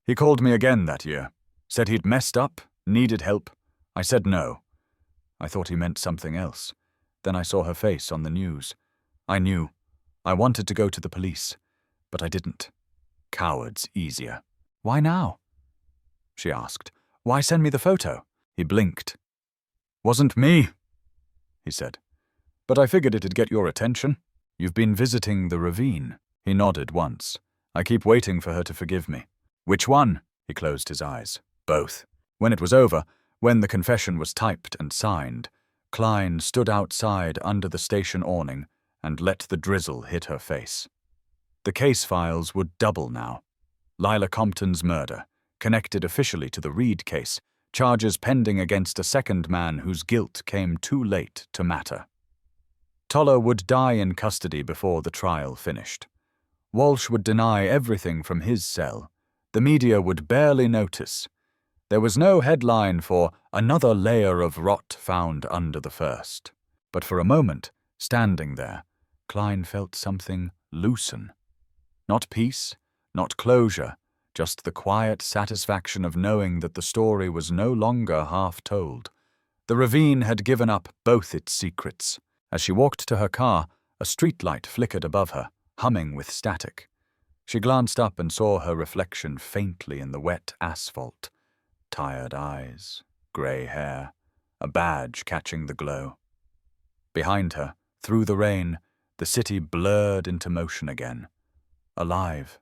"He called me again that year. Said he'd messed up, needed help. I said no. I thought he meant something else. Then I saw her face on the news. I knew. I wanted to go to the police, but I didn't. Cowards easier." "Why now?" she asked. "Why send me the photo?" He blinked. "Wasn't me," he said. "But I figured it'd get your attention. You've been visiting the ravine." He nodded once. "I keep waiting for her to forgive me." "Which one?" He closed his eyes. "Both." When it was over, when the confession was typed and signed, Klein stood outside under the station awning and let the drizzle hit her face. The case files would double now. Lila Compton's murder, connected officially to the Reed case, charges pending against a second man whose guilt came too late to matter. Toller would die in custody before the trial finished. Walsh would deny everything from his cell. The media would barely notice. There was no headline for "another layer of rot found under the first." But for a moment, standing there, Klein felt something loosen. Not peace, not closure, just the quiet satisfaction of knowing that the story was no longer half told. The ravine had given up both its secrets. As she walked to her car, a streetlight flickered above her, humming with static. She glanced up and saw her reflection faintly in the wet asphalt. Tired eyes, grey hair, a badge catching the glow. Behind her, through the rain, the city blurred into motion again. Alive,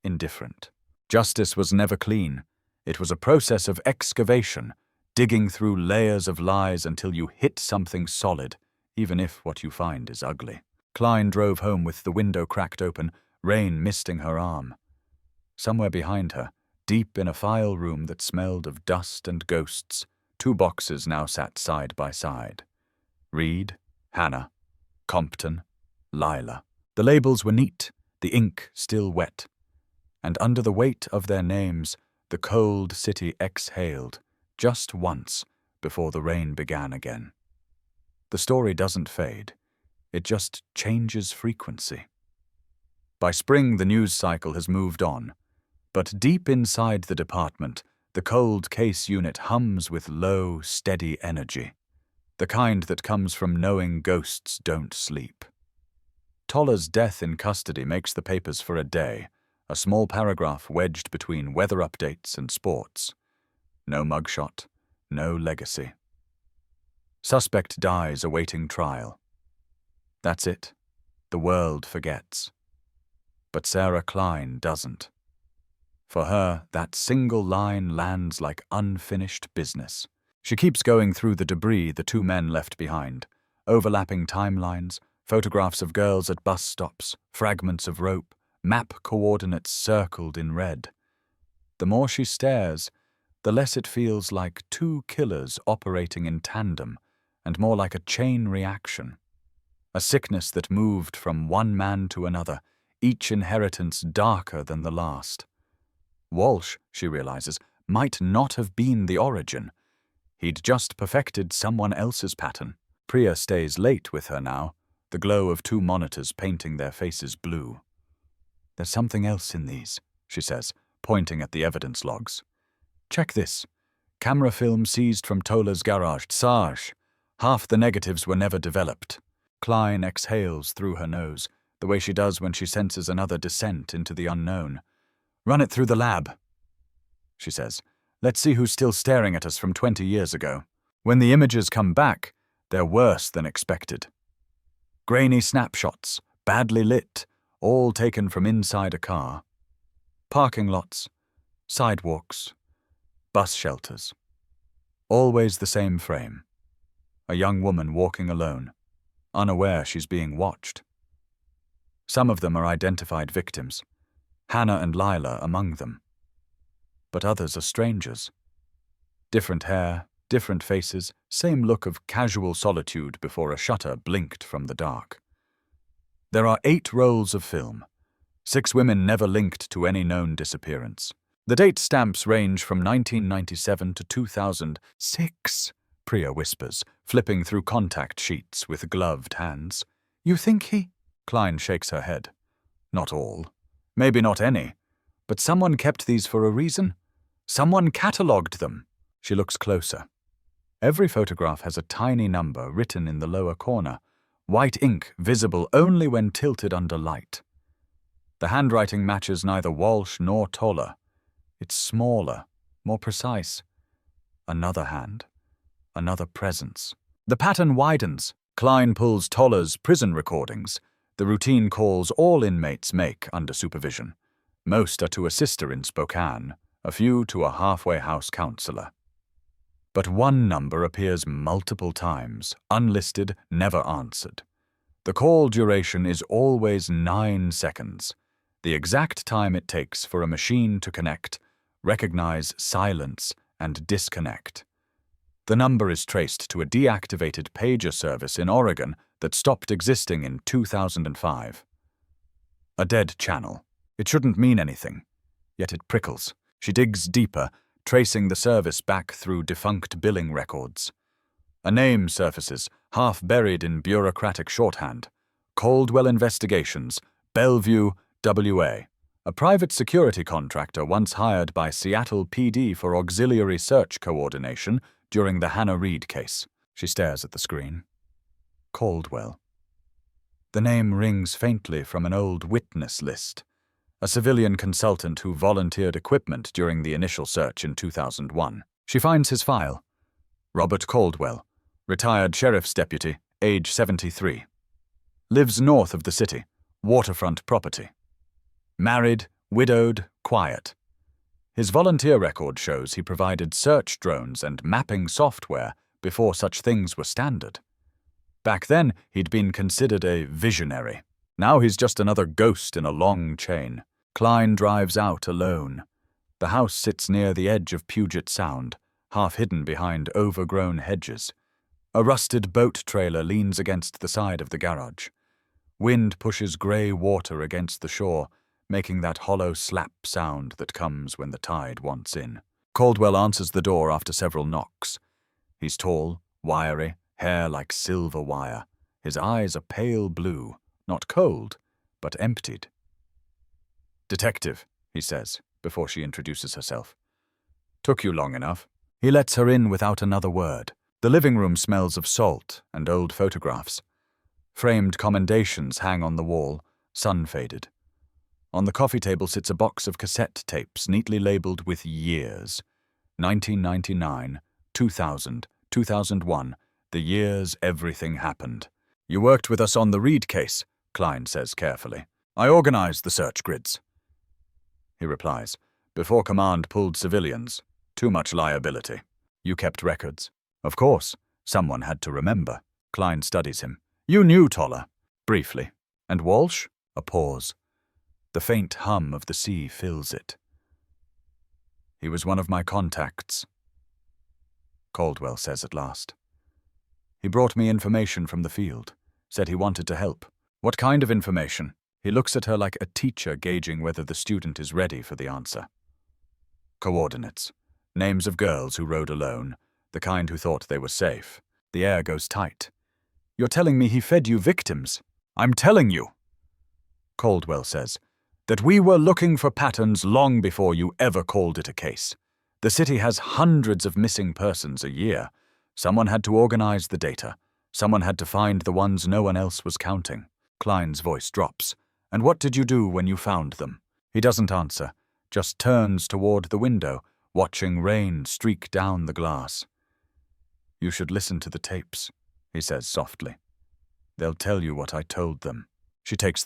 indifferent. Justice was never clean. It was a process of excavation, digging through layers of lies until you hit something solid, even if what you find is ugly. Klein drove home with the window cracked open, rain misting her arm. Somewhere behind her, deep in a file room that smelled of dust and ghosts, 2 boxes now sat side by side. Reed, Hannah, Compton, Lila. The labels were neat, the ink still wet. And under the weight of their names, the cold city exhaled, just once, before the rain began again. The story doesn't fade. It just changes frequency. By spring, the news cycle has moved on. But deep inside the department, the cold case unit hums with low, steady energy. The kind that comes from knowing ghosts don't sleep. Toller's death in custody makes the papers for a day, a small paragraph wedged between weather updates and sports. No mugshot, no legacy. Suspect dies awaiting trial. That's it. The world forgets. But Sarah Klein doesn't. For her, that single line lands like unfinished business. She keeps going through the debris the two men left behind, overlapping timelines, photographs of girls at bus stops, fragments of rope, map coordinates circled in red. The more she stares, the less it feels like two killers operating in tandem, and more like a chain reaction. A sickness that moved from one man to another, each inheritance darker than the last. Walsh, she realizes, might not have been the origin. He'd just perfected someone else's pattern. Priya stays late with her now, the glow of two monitors painting their faces blue. There's something else in these, she says, pointing at the evidence logs. Check this. Camera film seized from Tola's garage. Sarge. Half the negatives were never developed. Klein exhales through her nose, the way she does when she senses another descent into the unknown. Run it through the lab, she says. Let's see who's still staring at us from 20 years ago. When the images come back, they're worse than expected. Grainy snapshots, badly lit, all taken from inside a car. Parking lots, sidewalks, bus shelters. Always the same frame. A young woman walking alone, unaware she's being watched. Some of them are identified victims, Hannah and Lila among them. But others are strangers. Different hair, different faces, same look of casual solitude before a shutter blinked from the dark. There are 8 rolls of film, 6 women never linked to any known disappearance. The date stamps range from 1997 to 2006, Priya whispers, flipping through contact sheets with gloved hands. You think he? Klein shakes her head. Not all. Maybe not any. But someone kept these for a reason. Someone catalogued them. She looks closer. Every photograph has a tiny number written in the lower corner, white ink visible only when tilted under light. The handwriting matches neither Walsh nor Tola. It's smaller, more precise. Another hand. Another presence. The pattern widens. Klein pulls Tola's prison recordings, the routine calls all inmates make under supervision. Most are to a sister in Spokane, a few to a halfway house counselor. But one number appears multiple times, unlisted, never answered. The call duration is always 9 seconds, the exact time it takes for a machine to connect, recognize silence, and disconnect. The number is traced to a deactivated pager service in Oregon that stopped existing in 2005. A dead channel. It shouldn't mean anything, yet it prickles. She digs deeper, tracing the service back through defunct billing records. A name surfaces, half buried in bureaucratic shorthand. Caldwell Investigations, Bellevue, WA. A private security contractor once hired by Seattle PD for auxiliary search coordination during the Hannah Reid case. She stares at the screen. Caldwell. The name rings faintly from an old witness list. A civilian consultant who volunteered equipment during the initial search in 2001. She finds his file. Robert Caldwell, retired sheriff's deputy, age 73. Lives north of the city, waterfront property. Married, widowed, quiet. His volunteer record shows he provided search drones and mapping software before such things were standard. Back then, he'd been considered a visionary. Now he's just another ghost in a long chain. Klein drives out alone. The house sits near the edge of Puget Sound, half hidden behind overgrown hedges. A rusted boat trailer leans against the side of the garage. Wind pushes grey water against the shore, making that hollow slap sound that comes when the tide wants in. Caldwell answers the door after several knocks. He's tall, wiry, hair like silver wire. His eyes are pale blue, not cold, but emptied. Detective, he says, before she introduces herself. Took you long enough. He lets her in without another word. The living room smells of salt and old photographs. Framed commendations hang on the wall, sun-faded. On the coffee table sits a box of cassette tapes neatly labeled with years. 1999, 2000, 2001, the years everything happened. You worked with us on the Reed case, Klein says carefully. I organized the search grids. He replies, before command pulled civilians. Too much liability. You kept records. Of course, someone had to remember. Klein studies him. You knew Toller. Briefly. And Walsh? A pause. The faint hum of the sea fills it. He was one of my contacts, Caldwell says at last. He brought me information from the field, said he wanted to help. What kind of information? He looks at her like a teacher gauging whether the student is ready for the answer. Coordinates. Names of girls who rode alone, the kind who thought they were safe. The air goes tight. You're telling me he fed you victims? I'm telling you, Caldwell says, that we were looking for patterns long before you ever called it a case. The city has hundreds of missing persons a year. Someone had to organize the data. Someone had to find the ones no one else was counting. Klein's voice drops. And what did you do when you found them? He doesn't answer, just turns toward the window, watching rain streak down the glass. You should listen to the tapes, he says softly. They'll tell you what I told them. She takes